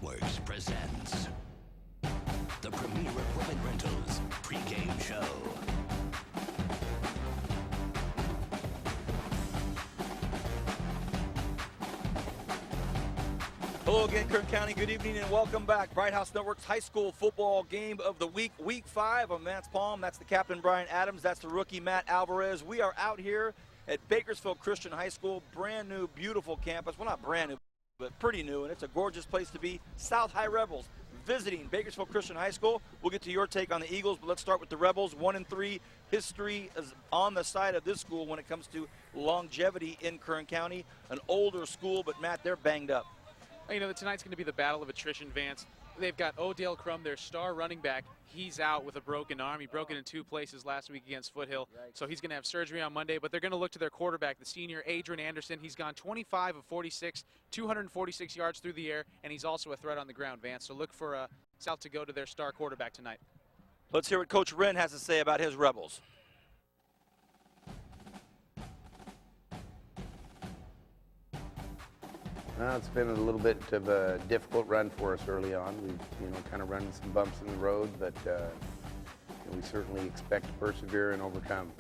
Networks presents the premier equipment rentals pregame show. Hello again, Kern County. Good evening and welcome back. Bright House Network's high school football game of the week, Week 5. I'm Matt's Palm. That's the captain, Brian Adams. That's the rookie, Matt Alvarez. We are out here at Bakersfield Christian High School. Brand new, beautiful campus. Well, not brand new, but pretty new, and it's a gorgeous place to be. South High Rebels visiting Bakersfield Christian High School. We'll get to your take on the Eagles, but let's start with the Rebels. 1-3 history is on the side of this school when it comes to longevity in Kern County. An older school, but Matt, they're banged up. You know, tonight's going to be the battle of attrition, Vance. They've got Odell Crum, their star running back. He's out with a broken arm. He broke it in 2 places last week against Foothill. So he's going to have surgery on Monday. But they're going to look to their quarterback, the senior Adrian Anderson. He's gone 25 of 46, 246 yards through the air, and he's also a threat on the ground, Vance. So look for South to go to their star quarterback tonight. Let's hear what Coach Wren has to say about his Rebels. It's been a little bit of a difficult run for us early on. We've, kind of run some bumps in the road, but we certainly expect to persevere and overcome.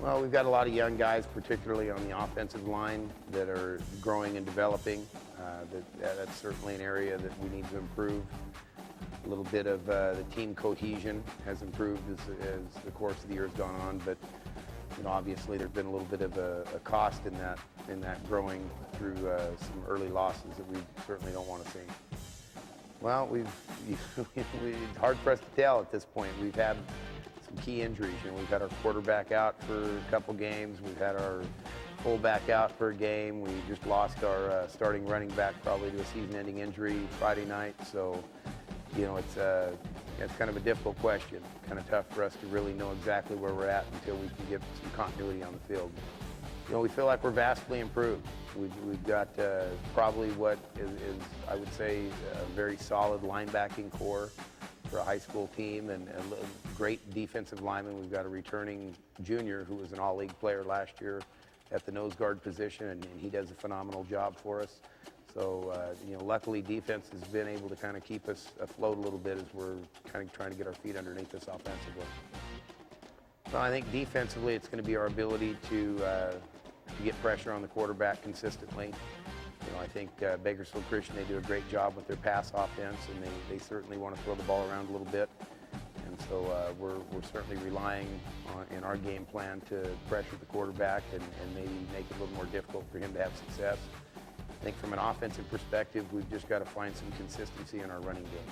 Well, we've got a lot of young guys, particularly on the offensive line, that are growing and developing. That's certainly an area that we need to improve. A little bit of the team cohesion has improved as the course of the year has gone on, but obviously there's been a little bit of a cost in that growing through some early losses that we certainly don't want to see. Well, it's hard for us to tell at this point. We've had some key injuries. We've had our quarterback out for a couple games. We've had our fullback out for a game. We just lost our starting running back probably to a season-ending injury Friday night. So, it's kind of a difficult question. Kind of tough for us to really know exactly where we're at until we can get some continuity on the field. We feel like we're vastly improved. We've got probably what is, I would say, a very solid linebacking core for a high school team and a great defensive lineman. We've got a returning junior who was an all-league player last year at the nose guard position, and he does a phenomenal job for us. So, luckily defense has been able to kind of keep us afloat a little bit as we're kind of trying to get our feet underneath us offensively. Well, I think defensively it's going to be our ability to get pressure on the quarterback consistently. I think Bakersfield Christian, they do a great job with their pass offense, and they certainly want to throw the ball around a little bit. And so we're certainly relying on, in our game plan, to pressure the quarterback and maybe make it a little more difficult for him to have success. I think from an offensive perspective, we've just got to find some consistency in our running game.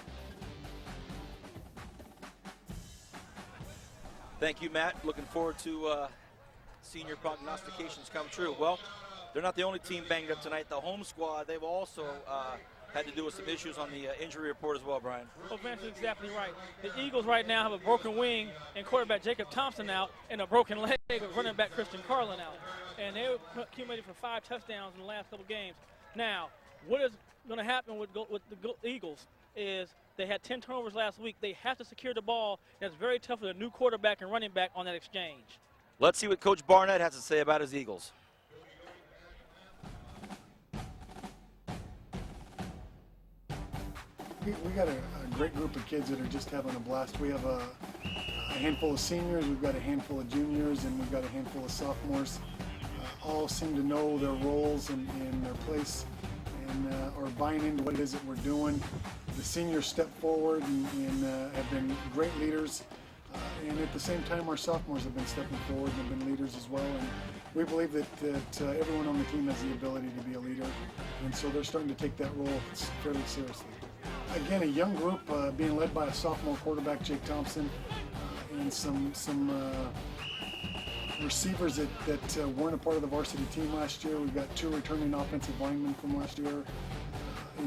Thank you, Matt. Looking forward to seeing your prognostications come true. Well, they're not the only team banged up tonight. The home squad, they've also had to deal with some issues on the injury report as well, Brian. Well, Vance is exactly right. The Eagles right now have a broken wing and quarterback Jacob Thompson out, and a broken leg of running back Christian Carlin out. And they were accumulated for 5 touchdowns in the last couple games. Now, what is going to happen with the Eagles is they had 10 turnovers last week. They have to secure the ball, and it's very tough for the new quarterback and running back on that exchange. Let's see what Coach Barnett has to say about his Eagles. We got a great group of kids that are just having a blast. We have a handful of seniors, we've got a handful of juniors, and we've got a handful of sophomores. All seem to know their roles and their place and are buying into what it is that we're doing. The seniors step forward and have been great leaders. And at the same time, our sophomores have been stepping forward and have been leaders as well. And we believe that everyone on the team has the ability to be a leader. And so they're starting to take that role fairly seriously. Again, a young group being led by a sophomore quarterback, Jake Thompson, and some receivers that weren't a part of the varsity team last year. We've got 2 returning offensive linemen from last year.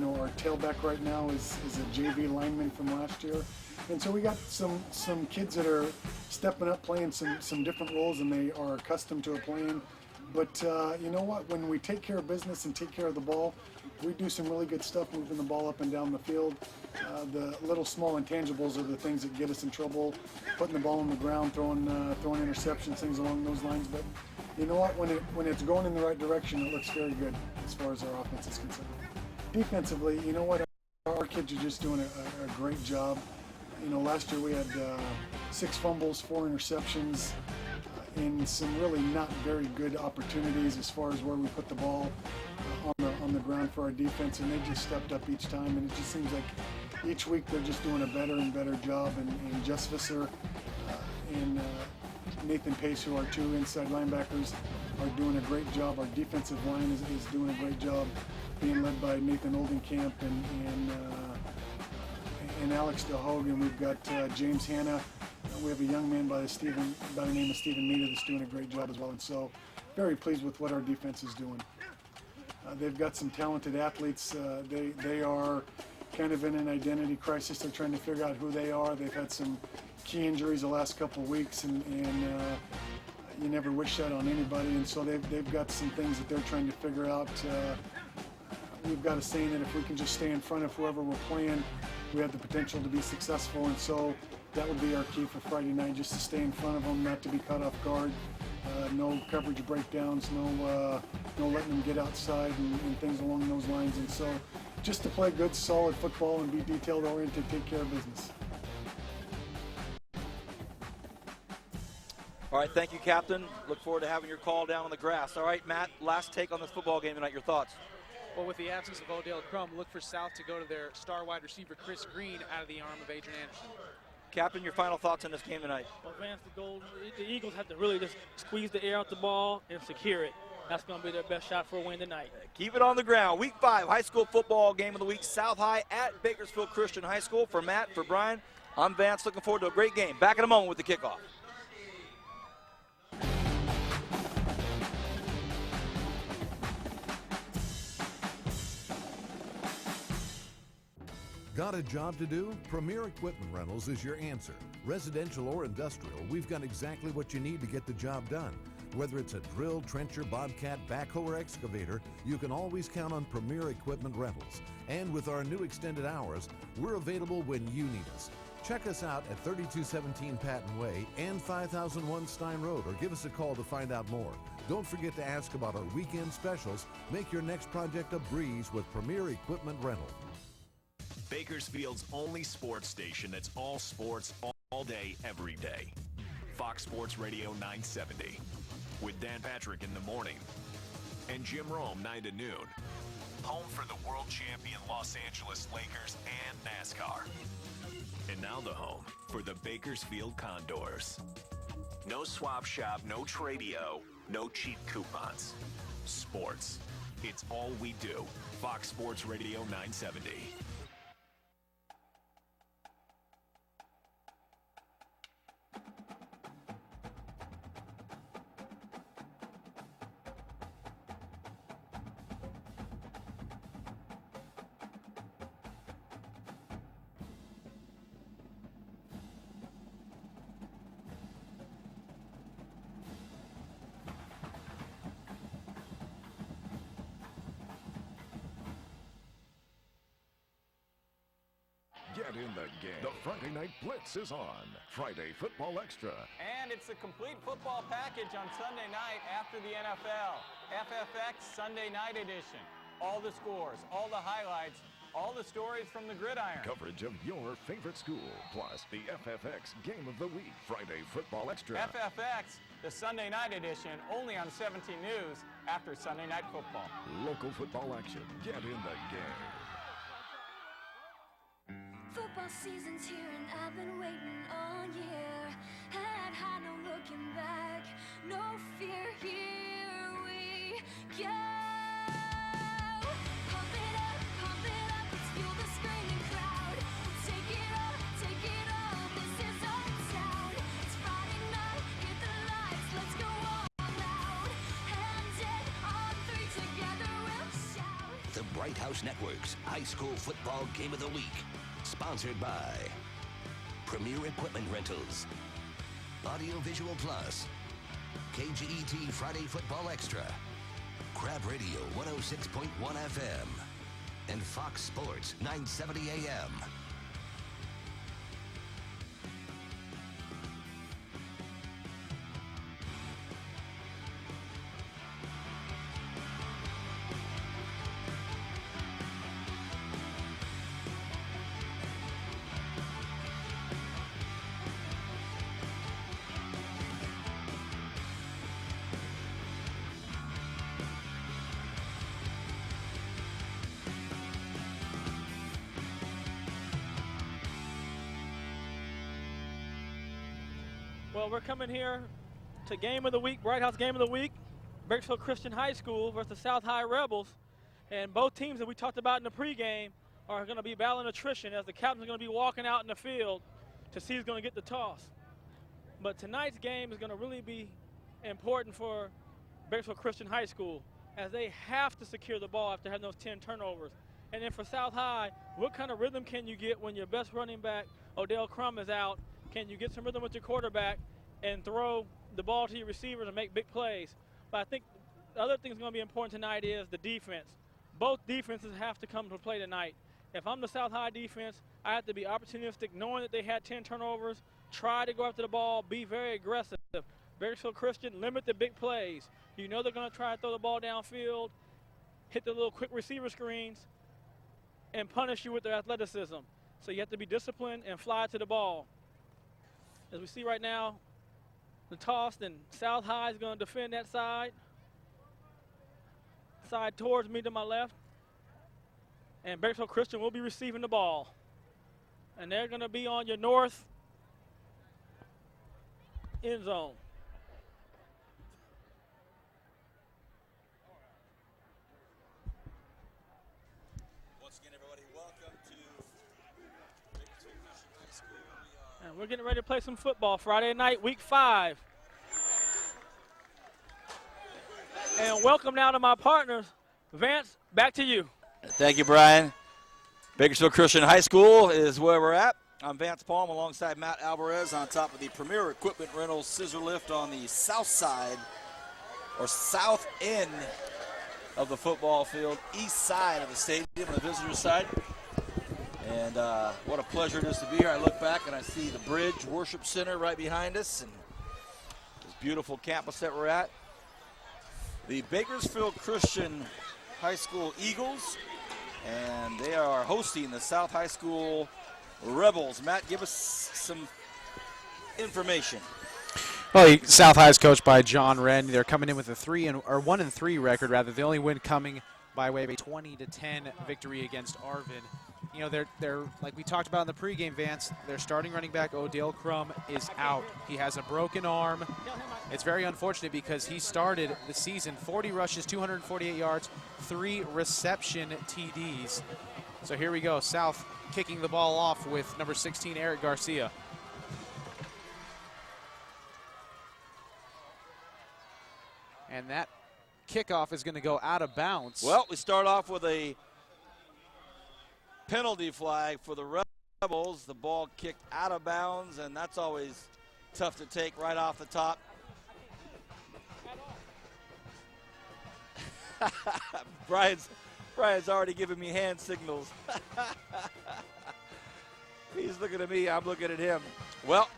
Our tailback right now is a JV lineman from last year. And so we got some kids that are stepping up, playing some different roles than they are accustomed to playing. But you know what? When we take care of business and take care of the ball, we do some really good stuff moving the ball up and down the field. The little small intangibles are the things that get us in trouble, putting the ball on the ground, throwing interceptions, things along those lines. But you know what? When it's going in the right direction, it looks very good as far as our offense is concerned. Defensively, you know what? Our kids are just doing a great job. You know, last year we had 6 fumbles, 4 interceptions, and some really not very good opportunities as far as where we put the ball on the ground for our defense, and they just stepped up each time, and it just seems like each week they're just doing a better and better job, and Jess Visser and Nathan Pace, who are 2 inside linebackers, are doing a great job. Our defensive line is doing a great job, being led by Nathan Oldenkamp and Alex DeHogan. We've got James Hanna. We have a young man by the name of Stephen Meter that's doing a great job as well. And so, very pleased with what our defense is doing. They've got some talented athletes. They are kind of in an identity crisis. They're trying to figure out who they are. They've had some key injuries the last couple of weeks, and you never wish that on anybody. And so they've got some things that they're trying to figure out. We've got a saying that if we can just stay in front of whoever we're playing, we have the potential to be successful. And so that would be our key for Friday night, just to stay in front of them, not to be caught off guard. No coverage breakdowns, no letting them get outside and things along those lines. And so just to play good, solid football and be detail-oriented, take care of business. All right, thank you, Captain. Look forward to having your call down on the grass. All right, Matt, last take on this football game tonight. Your thoughts? Well, with the absence of Odell Crum, look for South to go to their star wide receiver, Chris Green, out of the arm of Adrian Anderson. Captain, your final thoughts on this game tonight? Well, Vance, the Eagles have to really just squeeze the air out the ball and secure it. That's going to be their best shot for a win tonight. Keep it on the ground. Week 5 high school football game of the week. South High at Bakersfield Christian High School. For Matt, for Brian, I'm Vance. Looking forward to a great game. Back in a moment with the kickoff. Got a job to do? Premier Equipment Rentals is your answer. Residential or industrial, we've got exactly what you need to get the job done. Whether it's a drill, trencher, bobcat, backhoe, or excavator, you can always count on Premier Equipment Rentals. And with our new extended hours, we're available when you need us. Check us out at 3217 Patton Way and 5001 Stein Road, or give us a call to find out more. Don't forget to ask about our weekend specials. Make your next project a breeze with Premier Equipment Rental. Bakersfield's only sports station that's all sports, all day, every day. Fox Sports Radio 970. With Dan Patrick in the morning and Jim Rome 9 to noon. Home for the world champion Los Angeles Lakers and NASCAR. And now the home for the Bakersfield Condors. No swap shop, no tradio, no cheap coupons. Sports. It's all we do. Fox Sports Radio 970. Get in the game. The Friday Night Blitz is on. Friday Football Extra. And it's a complete football package on Sunday night after the NFL. FFX Sunday Night Edition. All the scores, all the highlights, all the stories from the gridiron. Coverage of your favorite school, plus the FFX Game of the Week. Friday Football Extra. FFX, the Sunday Night Edition, only on 17 News after Sunday Night Football. Local football action. Get in the game. Football season's here and I've been waiting all year. Head high, no looking back, no fear, here we go. Pump it up, let's fuel the screaming crowd. Take it all, this is our town. It's Friday night, hit the lights, let's go all out. Hands in on 3, together we'll shout. The Bright House Network's High School Football Game of the Week. Sponsored by Premier Equipment Rentals, Audio Visual Plus, KGET Friday Football Extra, Crab Radio 106.1 FM, and Fox Sports 970 AM. Well, we're coming here to Game of the Week, Bright House Game of the Week, Bakersfield Christian High School versus South High Rebels. And both teams that we talked about in the pregame are going to be battling attrition as the captain's going to be walking out in the field to see who's going to get the toss. But tonight's game is going to really be important for Bakersfield Christian High School as they have to secure the ball after having those 10 turnovers. And then for South High, what kind of rhythm can you get when your best running back, Odell Crum, is out? Can you get some rhythm with your quarterback and throw the ball to your receivers and make big plays? But I think the other thing that's going to be important tonight is the defense. Both defenses have to come to play tonight. If I'm the South High defense, I have to be opportunistic, knowing that they had 10 turnovers, try to go after the ball, be very aggressive. Bakersfield Christian, limit the big plays. You know they're going to try to throw the ball downfield, hit the little quick receiver screens, and punish you with their athleticism. So you have to be disciplined and fly to the ball. As we see right now, the toss, and South High is going to defend that side. Side towards me to my left. And Bakersfield Christian will be receiving the ball. And they're going to be on your north end zone. And we're getting ready to play some football Friday night, week 5. And welcome now to my partners. Vance, back to you. Thank you, Brian. Bakersfield Christian High School is where we're at. I'm Vance Palm alongside Matt Alvarez on top of the Premier Equipment Rentals scissor lift on the south side or south end of the football field, east side of the stadium on the visitor side. And what a pleasure it is to be here. I look back and I see the Bridge Worship Center right behind us and this beautiful campus that we're at. The Bakersfield Christian High School Eagles, and they are hosting the South High School Rebels. Matt, give us some information. Well, South High is coached by John Wren. They're coming in with a 1-3 record, rather. The only win coming by way of a 20-10 victory against Arvin. You know, they're like we talked about in the pregame, Vance, their starting running back, Odell Crum, is out. He has a broken arm. It's very unfortunate because he started the season 40 rushes, 248 yards, 3 reception TDs. So here we go, South kicking the ball off with number 16, Eric Garcia. And that kickoff is going to go out of bounds. Well, we start off with a penalty flag for the Rebels. The ball kicked out of bounds, and that's always tough to take right off the top. Brian's already giving me hand signals. He's looking at me, I'm looking at him. Well,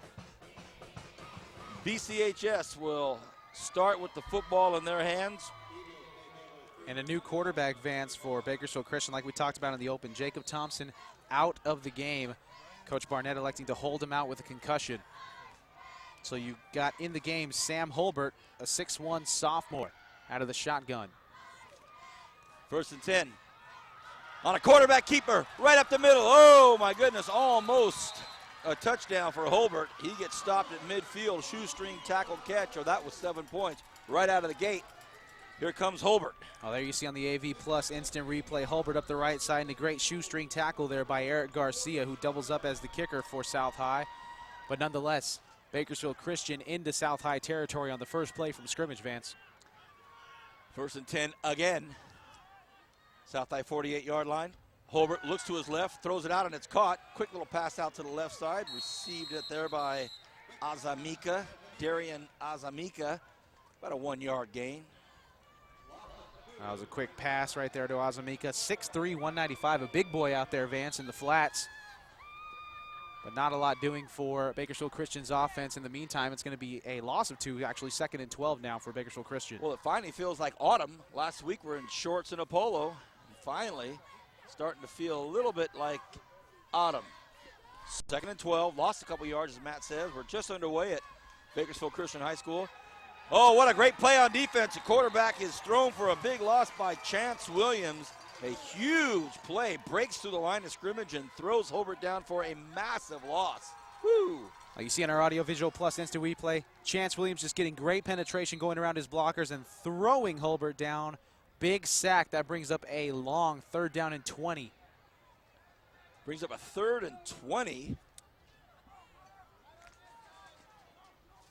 BCHS will start with the football in their hands. And a new quarterback, Vance, for Bakersfield Christian, like we talked about in the open. Jacob Thompson out of the game. Coach Barnett electing to hold him out with a concussion. So you got in the game Sam Holbert, a 6'1 sophomore, out of the shotgun. 1st and 10. On a quarterback keeper, right up the middle. Oh, my goodness, almost a touchdown for Holbert. He gets stopped at midfield, shoestring tackle catch, or that was 7 points right out of the gate. Here comes Holbert. Oh, there you see on the AV Plus instant replay, Holbert up the right side, and a great shoestring tackle there by Eric Garcia, who doubles up as the kicker for South High. But nonetheless, Bakersfield Christian into South High territory on the first play from scrimmage, Vance. 1st and 10 again. South High 48-yard line. Holbert looks to his left, throws it out, and it's caught. Quick little pass out to the left side. Received it there by Azamika, Darian Azamika. About a 1-yard gain. That was a quick pass right there to Azamika. 6'3", 195, a big boy out there, Vance, in the flats. But not a lot doing for Bakersfield Christian's offense. In the meantime, it's going to be a loss of 2, actually 2nd and 12 now for Bakersfield Christian. Well, it finally feels like autumn. Last week we're in shorts and a polo. And finally, starting to feel a little bit like autumn. 2nd and 12, lost a couple yards, as Matt says. We're just underway at Bakersfield Christian High School. Oh, what a great play on defense. The quarterback is thrown for a big loss by Chance Williams. A huge play, breaks through the line of scrimmage and throws Holbert down for a massive loss. Woo! You see on our audio-visual plus instant replay, Chance Williams just getting great penetration going around his blockers and throwing Holbert down. Big sack. That brings up a long 3rd down and 20. Brings up a 3rd and 20.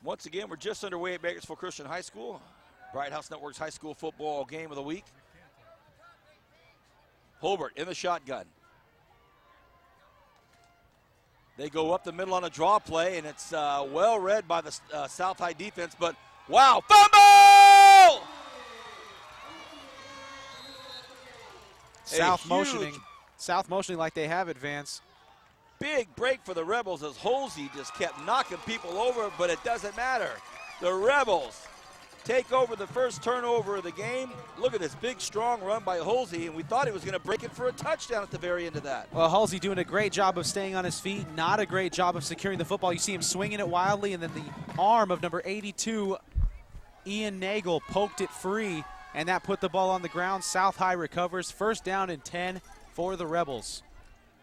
Once again, we're just underway at Bakersfield Christian High School. Bright House Network's high school football game of the week. Holbert in the shotgun. They go up the middle on a draw play, and it's well read by the South High defense, but wow, fumble! South motioning like they have advanced. Big break for the Rebels as Holsey just kept knocking people over, but it doesn't matter. The Rebels take over the first turnover of the game. Look at this big, strong run by Holsey, and we thought he was going to break it for a touchdown at the very end of that. Well, Halsey doing a great job of staying on his feet, not a great job of securing the football. You see him swinging it wildly, and then the arm of number 82, Ian Nagel, poked it free, and that put the ball on the ground. South High recovers. 1st down and 10 for the Rebels.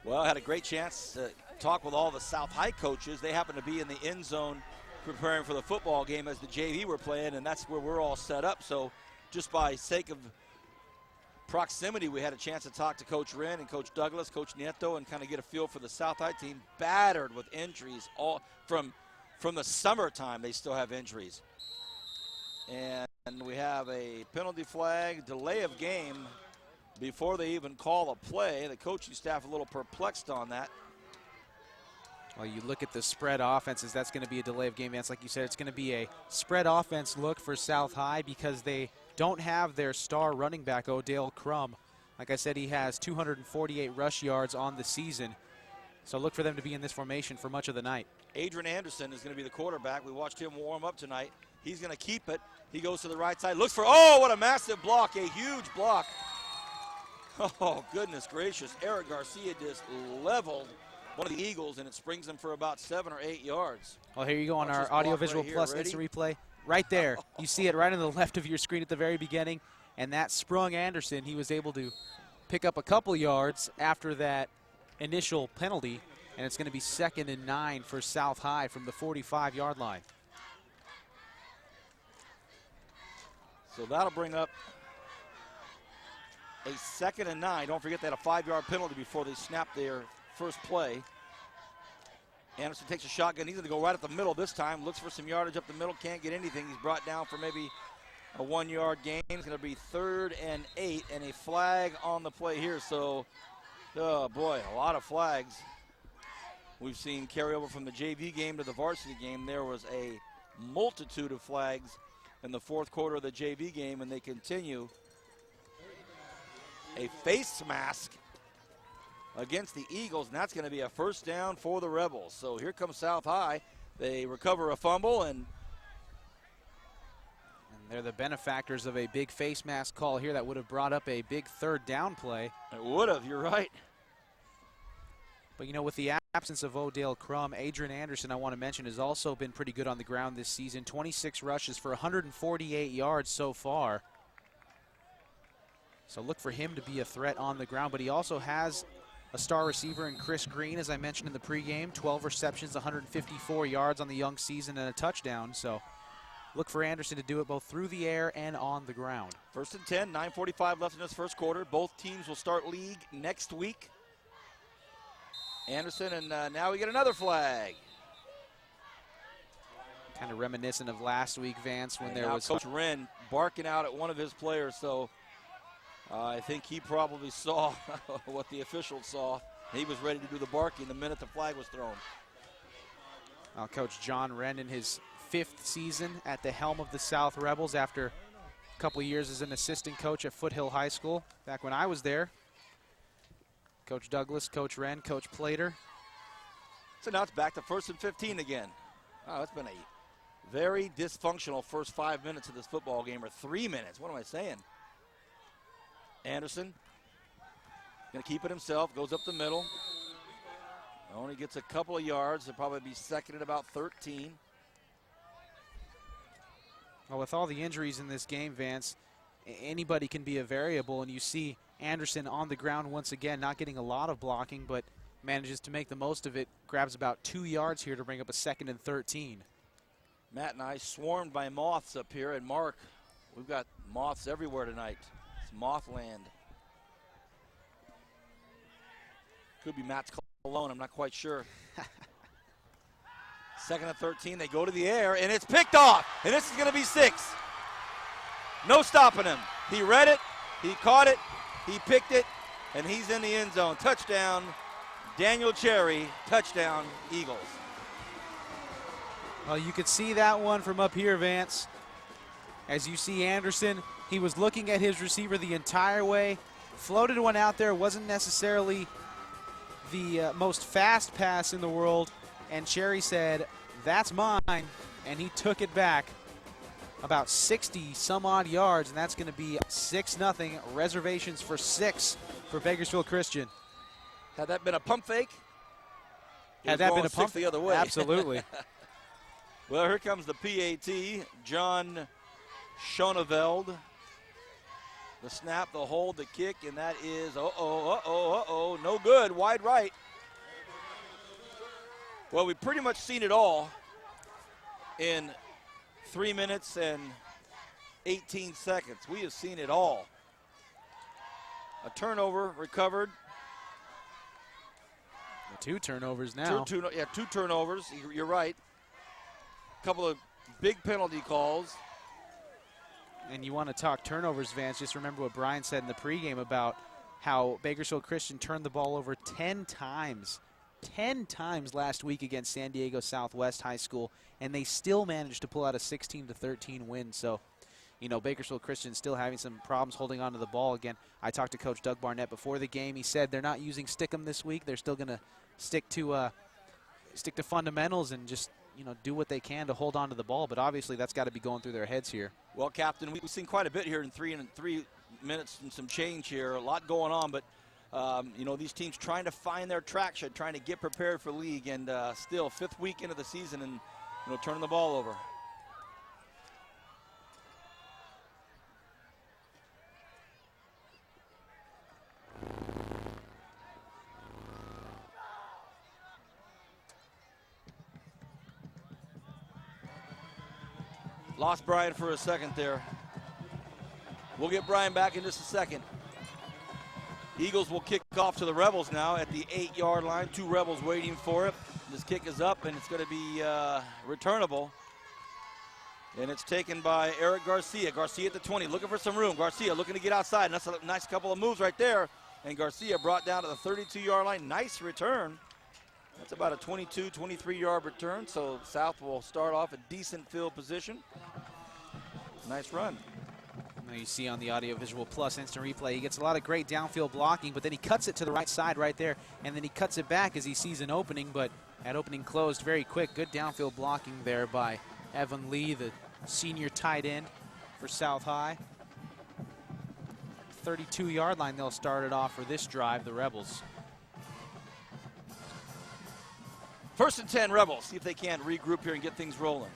Well, I had a great chance to talk with all the South High coaches. They happened to be in the end zone preparing for the football game as the JV were playing, and that's where we're all set up. So just by sake of proximity, we had a chance to talk to Coach Wren and Coach Douglas, Coach Nieto, and kind of get a feel for the South High team. Battered with injuries all from the summertime. They still have injuries. And we have a penalty flag, delay of game before they even call a play. The coaching staff a little perplexed on that. Well, you look at the spread offenses, that's going to be a delay of game, Vance. Like you said, it's going to be a spread offense look for South High because they don't have their star running back, Odell Crum. Like I said, he has 248 rush yards on the season. So look for them to be in this formation for much of the night. Adrian Anderson is going to be the quarterback. We watched him warm up tonight. He's going to keep it. He goes to the right side, looks for, oh, what a massive block, a huge block. Oh, goodness gracious. Eric Garcia just leveled one of the Eagles, and it springs them for about 7 or 8 yards. Well, here you go on our audio-visual plus instant replay. Right there. You see it right on the left of your screen at the very beginning, and that sprung Anderson. He was able to pick up a couple yards after that initial penalty, and it's going to be 2nd and 9 for South High from the 45-yard line. So that'll bring up a 2nd and 9. Don't forget they had a 5-yard penalty before they snapped their first play. Anderson takes a shotgun. He's going to go right up the middle this time. Looks for some yardage up the middle. Can't get anything. He's brought down for maybe a 1-yard gain. It's going to be 3rd and 8 and a flag on the play here. So, oh boy, a lot of flags. We've seen carry over from the JV game to the varsity game. There was a multitude of flags in the 4th quarter of the JV game, and they continue. A face mask against the Eagles, and that's going to be a 1st down for the Rebels. So here comes South High. They recover a fumble, and they're the benefactors of a big face mask call here that would have brought up a big 3rd down play. It would have, you're right. But, you know, with the absence of Odell Crum, Adrian Anderson, I want to mention, has also been pretty good on the ground this season. 26 rushes for 148 yards so far. So look for him to be a threat on the ground, but he also has a star receiver in Chris Green, as I mentioned in the pregame. 12 receptions, 154 yards on the young season, and a touchdown. So look for Anderson to do it both through the air and on the ground. 1st and 10, 9:45 left in this 1st quarter. Both teams will start league next week. Anderson, and now we get another flag. Kind of reminiscent of last week, Vance, when and there was Coach Wren barking out at one of his players. So I think he probably saw what the officials saw. He was ready to do the barking the minute the flag was thrown. Coach John Wren in his 5th season at the helm of the South Rebels after a couple of years as an assistant coach at Foothill High School. Back when I was there, Coach Douglas, Coach Wren, Coach Plater. So now it's back to 1st and 15 again. Oh, it's been a very dysfunctional first 5 minutes of this football game, or 3 minutes. What am I saying? Anderson going to keep it himself, goes up the middle. Only gets a couple of yards. He'll probably be 2nd at about 13. Well, with all the injuries in this game, Vance, anybody can be a variable, and you see Anderson on the ground once again, not getting a lot of blocking, but manages to make the most of it, grabs about 2 yards here to bring up a 2nd and 13. Matt and I swarmed by moths up here, and Mark, we've got moths everywhere tonight. It's Mothland. Could be Matt's cologne, I'm not quite sure. 2nd and 13, they go to the air, and it's picked off, and this is going to be 6. No stopping him. He read it, he caught it, he picked it, and he's in the end zone. Touchdown, Daniel Cherry, touchdown, Eagles. Well, you could see that one from up here, Vance. As you see Anderson, he was looking at his receiver the entire way, floated one out there, wasn't necessarily the most fast pass in the world, and Cherry said, "That's mine," and he took it back about 60 some odd yards, and that's going to be 6-0. Reservations for 6 for Bakersfield Christian. Had that been a pump fake? Had that been a pump the other way. Absolutely. Well, here comes the PAT, John Schoneveld. The snap, the hold, the kick, and that is, no good, wide right. Well, we've pretty much seen it all in 3 minutes and 18 seconds. We have seen it all. A turnover recovered. 2 turnovers now. Two turnovers, you're right. A couple of big penalty calls. And you want to talk turnovers, Vance, just remember what Brian said in the pregame about how Bakersfield Christian turned the ball over 10 times. 10 times last week against San Diego Southwest High School, and they still managed to pull out a 16-13 win. So, you know, Bakersfield Christian still having some problems holding on to the ball. Again, I talked to Coach Doug Barnett before the game. He said they're not using Stickum this week. They're still going to stick to fundamentals and just, you know, do what they can to hold on to the ball. But obviously that's got to be going through their heads here. Well, Captain, we've seen quite a bit here in 3 minutes and some change here. A lot going on, but you know, these teams trying to find their traction, trying to get prepared for league, and still 5th week into the season and, you know, turning the ball over. Lost Brian for a second there. We'll get Brian back in just a second. Eagles will kick off to the Rebels now at the 8-yard line. 2 Rebels waiting for it. This kick is up, and it's going to be returnable. And it's taken by Eric Garcia. Garcia at the 20, looking for some room. Garcia looking to get outside. And that's a nice couple of moves right there. And Garcia brought down to the 32-yard line. Nice return. That's about a 22, 23-yard return. So South will start off a decent field position. Nice run. Now you see on the Audio Visual Plus instant replay, he gets a lot of great downfield blocking, but then he cuts it to the right side right there, and then he cuts it back as he sees an opening, but that opening closed very quick. Good downfield blocking there by Evan Lee, the senior tight end for South High. 32-yard line they'll start it off for this drive, the Rebels. 1st and 10 Rebels. See if they can regroup here and get things rolling.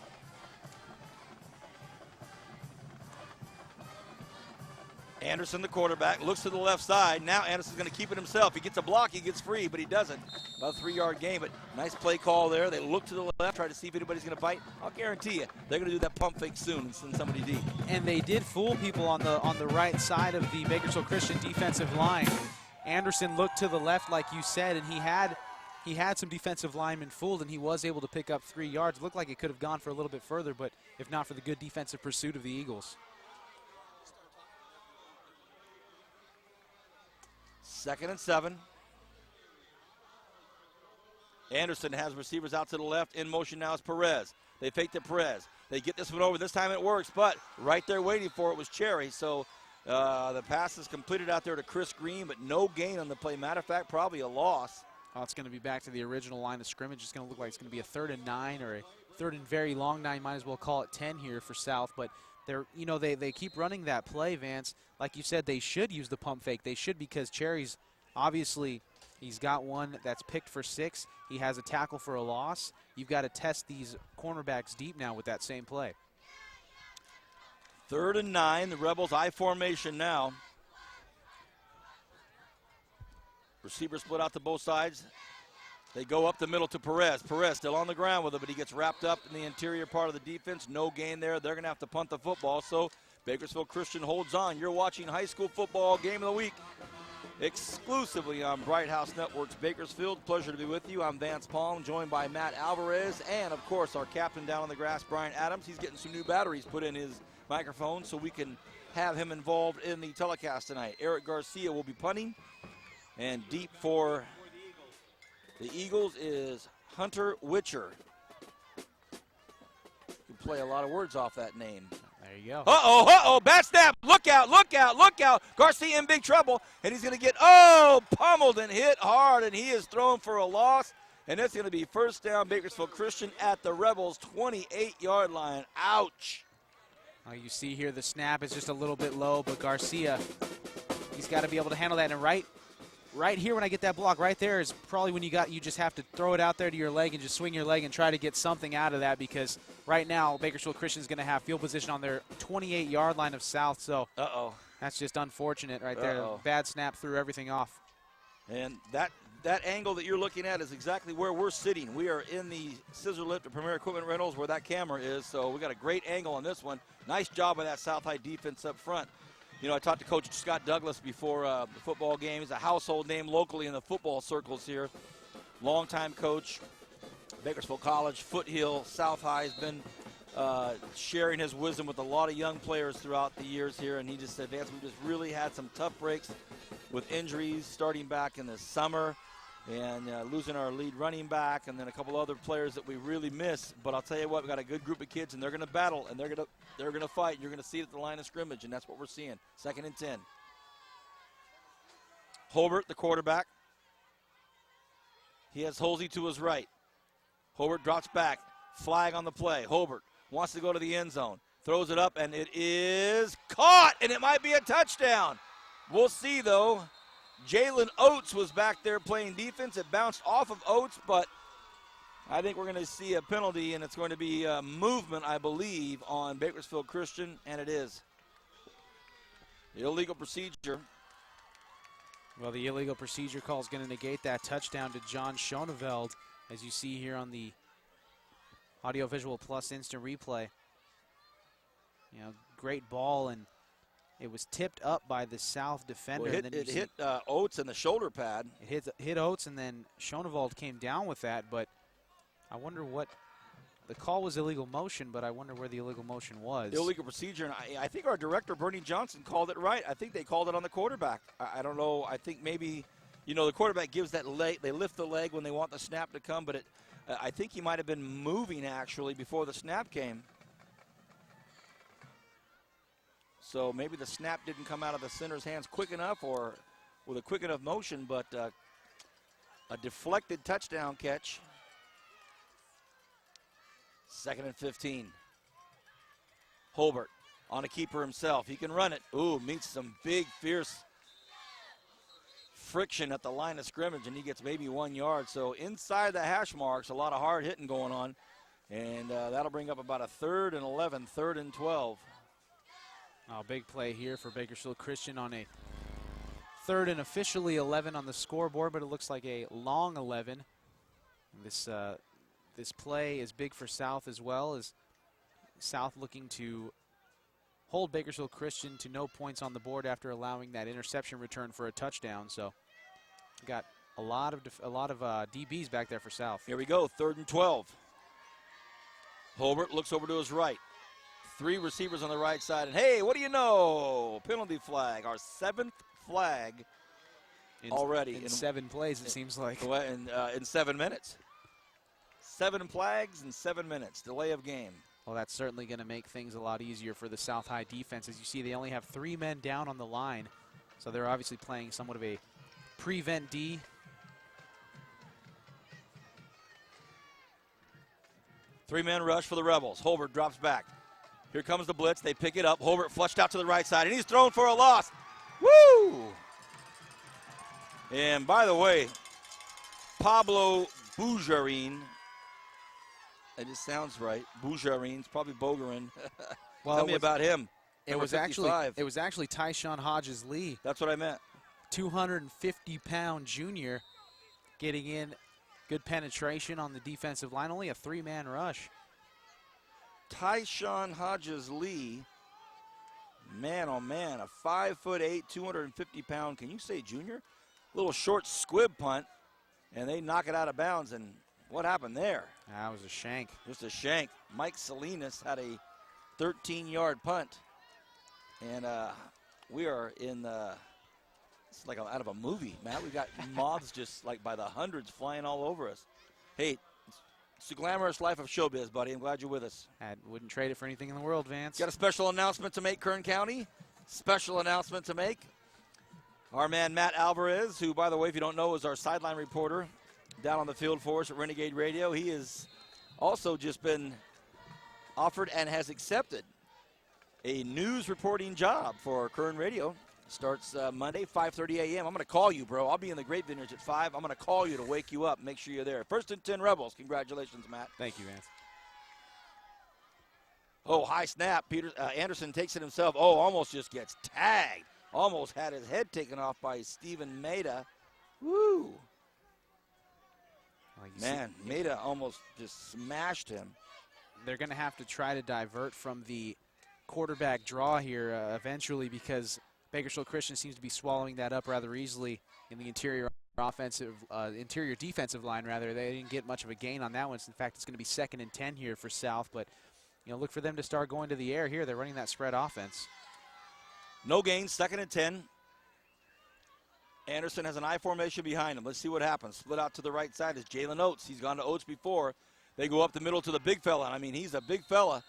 Anderson, the quarterback, looks to the left side. Now Anderson's going to keep it himself. He gets a block, he gets free, but he doesn't. About a 3-yard gain, but nice play call there. They look to the left, try to see if anybody's going to bite. I'll guarantee you, they're going to do that pump fake soon and send somebody deep. And they did fool people on the right side of the Bakersfield Christian defensive line. Anderson looked to the left, like you said, and he had some defensive linemen fooled, and he was able to pick up 3 yards. Looked like it could have gone for a little bit further, but if not for the good defensive pursuit of the Eagles. 2nd and 7. Anderson has receivers out to the left. In motion now is Perez. They fake to Perez. They get this one over. This time it works, but right there waiting for it was Cherry. So the pass is completed out there to Chris Green, but no gain on the play. Matter of fact, probably a loss. Oh, it's going to be back to the original line of scrimmage. It's going to look like it's going to be a 3rd and 9 or a 3rd and very long 9. Might as well call it 10 here for South, but they keep running that play, Vance. Like you said, they should use the pump fake. They should, because Cherry's obviously, he's got one that's picked for 6. He has a tackle for a loss. You've got to test these cornerbacks deep now with that same play. 3rd and 9. The Rebels I formation now. Receiver split out to both sides. They go up the middle to Perez. Perez still on the ground with it, but he gets wrapped up in the interior part of the defense. No gain there. They're going to have to punt the football, so Bakersfield Christian holds on. You're watching high school football game of the week exclusively on Bright House Networks Bakersfield. Pleasure to be with you. I'm Vance Palm, joined by Matt Alvarez, and, of course, our captain down on the grass, Brian Adams. He's getting some new batteries put in his microphone so we can have him involved in the telecast tonight. Eric Garcia will be punting, and deep for the Eagles is Hunter Witcher. You can play a lot of words off that name. There you go. Uh-oh, bad snap. Look out. Garcia in big trouble, and he's going to get, pummeled and hit hard, and he is thrown for a loss, and it's going to be first down Bakersfield Christian at the Rebels' 28-yard line. Ouch. You see here the snap is just a little bit low, but Garcia, he's got to be able to handle that, and right here when I get that block right there is probably when you just have to throw it out there to your leg and just swing your leg and try to get something out of that, because right now Bakersfield Christian is going to have field position on their 28-yard line of south. So that's just unfortunate right there. Bad snap threw everything off. And that angle that you're looking at is exactly where we're sitting. We are in the scissor lift of Premier Equipment Rentals where that camera is, so we got a great angle on this one. Nice job by that South High defense up front. You know, I talked to Coach Scott Douglas before the football game. He's a household name locally in the football circles here. Longtime coach, Bakersfield College, Foothill, South High, has been sharing his wisdom with a lot of young players throughout the years here. And he just said, Vance, we just really had some tough breaks with injuries starting back in the summer and losing our lead running back and then a couple other players that we really miss. But I'll tell you what, we've got a good group of kids, and they're going to battle, and they're going to fight. You're going to see it at the line of scrimmage, and that's what we're seeing. 2nd and 10. Hobart, the quarterback. He has Holsey to his right. Hobart drops back. Flag on the play. Hobart wants to go to the end zone. Throws it up, and it is caught, and it might be a touchdown. We'll see, though. Jalen Oates was back there playing defense. It bounced off of Oates, but I think we're going to see a penalty, and it's going to be a movement, I believe, on Bakersfield Christian, and it is. Illegal procedure. Well, the illegal procedure call is going to negate that touchdown to John Schoneveld, as you see here on the Audio-Visual Plus instant replay. You know, great ball, and it was tipped up by the South defender. Well, it hit Oates in the shoulder pad. It hit Oates, and then Schoneveld came down with that, but I wonder what – the call was illegal motion, but I wonder where the illegal motion was. Illegal procedure, and I think our director, Bernie Johnson, called it right. I think they called it on the quarterback. I don't know. I think maybe, you know, the quarterback gives that leg. They lift the leg when they want the snap to come, but I think he might have been moving, actually, before the snap came. So maybe the snap didn't come out of the center's hands quick enough or with a quick enough motion, but a deflected touchdown catch. 2nd and 15. Hobart on a keeper himself. He can run it. Ooh, meets some big, fierce friction at the line of scrimmage, and he gets maybe 1 yard. So inside the hash marks, a lot of hard hitting going on. And that'll bring up about a 3rd and 11, 3rd and 12. Oh, big play here for Bakersfield Christian on a 3rd and officially 11 on the scoreboard, but it looks like a long 11. This play is big for South as well, as South looking to hold Bakersfield Christian to no points on the board after allowing that interception return for a touchdown. So got a lot of DBs back there for South. Here we go, 3rd and 12. Hobart looks over to his right. 3 receivers on the right side, and hey, what do you know? Penalty flag, our 7th flag already. In 7 plays, it seems like. In 7 minutes. 7 flags in 7 minutes, delay of game. Well, that's certainly going to make things a lot easier for the South High defense. As you see, they only have 3 men down on the line, so they're obviously playing somewhat of a prevent D. Three-man rush for the Rebels. Hobart drops back. Here comes the blitz. They pick it up. Hobart flushed out to the right side, and he's thrown for a loss. Woo! And by the way, Pablo Boujarin, it just sounds right. Boujarin's probably Bogarin. Well, Tell me about him. It was actually Tyshawn Hodges Lee. That's what I meant. 250-pound junior getting in. Good penetration on the defensive line. Only a 3-man rush. Tyshawn Hodges Lee, man, oh man, a 5'8", 250-pound, can you say junior? Little short squib punt, and they knock it out of bounds. And what happened there? That was a shank. Just a shank. Mike Salinas had a 13-yard punt, and we are in it's like out of a movie, Matt. We've got moths just like by the hundreds flying all over us. Hey, it's the glamorous life of showbiz, buddy. I'm glad you're with us. I wouldn't trade it for anything in the world, Vance. Got a special announcement to make, Kern County. Special announcement to make. Our man Matt Alvarez, who, by the way, if you don't know, is our sideline reporter down on the field for us at Renegade Radio. He has also just been offered and has accepted a news reporting job for Kern Radio. Starts Monday, 5:30 a.m. I'm going to call you, bro. I'll be in the Grape Vineyards at 5. I'm going to call you to wake you up, make sure you're there. 1st and 10 Rebels. Congratulations, Matt. Thank you, Vance. Oh, high snap. Anderson takes it himself. Oh, almost just gets tagged. Almost had his head taken off by Steven Maida. Woo. Man, Maida almost just smashed him. They're going to have to try to divert from the quarterback draw here eventually, because Bakersfield Christian seems to be swallowing that up rather easily in the interior defensive line. Rather, they didn't get much of a gain on that one. In fact, it's going to be 2nd and 10 here for South. But look for them to start going to the air here. They're running that spread offense. No gain, 2nd and 10. Anderson has an I formation behind him. Let's see what happens. Split out to the right side is Jalen Oates. He's gone to Oates before. They go up the middle to the big fella. I mean, he's a big fella.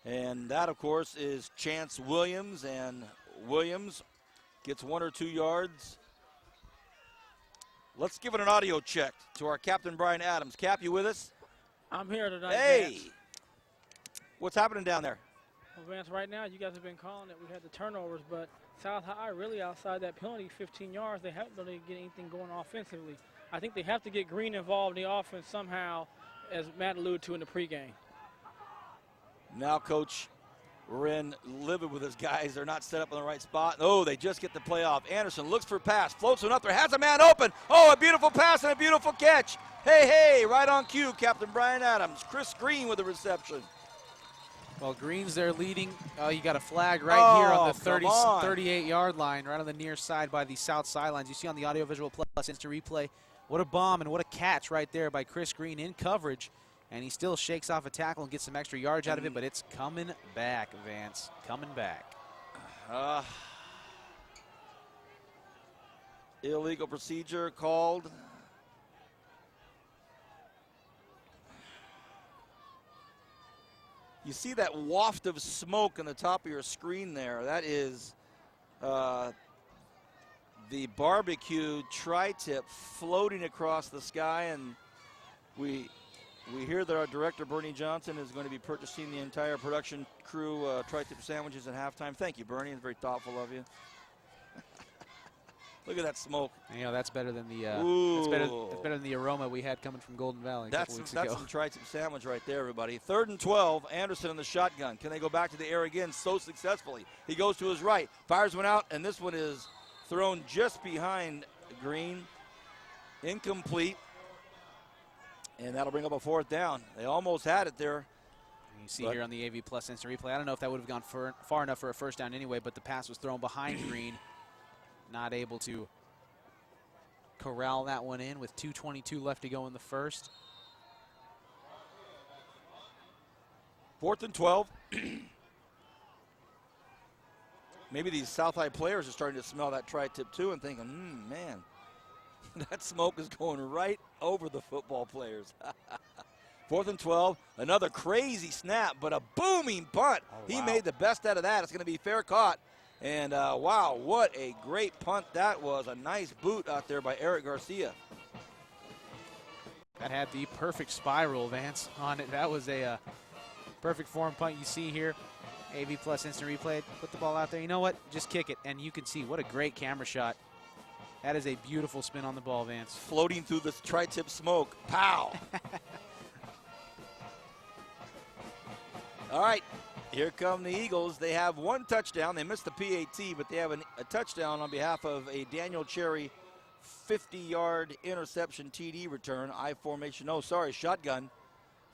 And that, of course, is Chance Williams. And Williams gets 1 or 2 yards. Let's give it an audio check to our Captain Brian Adams. Cap, you with us? I'm here tonight. Hey! Vance. What's happening down there? Well, Vance, right now you guys have been calling it. We had the turnovers, but South High really outside that penalty, 15 yards, they haven't really get anything going offensively. I think they have to get Green involved in the offense somehow, as Matt alluded to in the pregame. Now Coach Wren livid with his guys. They're not set up in the right spot. Oh, they just get the play off. Anderson looks for pass, floats one up there, has a man open. Oh, a beautiful pass and a beautiful catch. Hey, right on cue, Captain Brian Adams. Chris Green with the reception. Well, Green's there leading. Oh, you got a flag right here on the 38-yard line, right on the near side by the south sidelines. You see on the audiovisual plus instant replay, what a bomb and what a catch right there by Chris Green in coverage. And he still shakes off a tackle and gets some extra yards out of it, but it's coming back, Vance, coming back. Illegal procedure called. You see that waft of smoke on the top of your screen there. That is the barbecue tri-tip floating across the sky, and we hear that our director, Bernie Johnson, is going to be purchasing the entire production crew tri-tip sandwiches at halftime. Thank you, Bernie. It's very thoughtful of you. Look at that smoke. That's better than the that's better than the aroma we had coming from Golden Valley a couple weeks ago. That's some tri-tip sandwich right there, everybody. 3rd and 12. Anderson in the shotgun. Can they go back to the air again so successfully? He goes to his right, fires one out, and this one is thrown just behind Green. Incomplete. And that'll bring up a 4th down. They almost had it there. You see here on the AV Plus instant replay, I don't know if that would have gone far enough for a 1st down anyway, but the pass was thrown behind Green. Not able to corral that one in with 2:22 left to go in the 1st. 4th and 12. Maybe these South High players are starting to smell that tri-tip too and thinking, man, that smoke is going right over the football players. 4th and 12, another crazy snap, but a booming punt. Oh, wow. He made the best out of that. It's going to be fair caught. And, wow, what a great punt that was. A nice boot out there by Eric Garcia. That had the perfect spiral, Vance, on it. That was a perfect form punt you see here. AV Plus instant replay. Put the ball out there. You know what? Just kick it. And you can see what a great camera shot. That is a beautiful spin on the ball, Vance. Floating through the tri-tip smoke. Pow! All right. Here come the Eagles. They have one touchdown. They missed the PAT, but they have a touchdown on behalf of a Daniel Cherry 50-yard interception TD return. Shotgun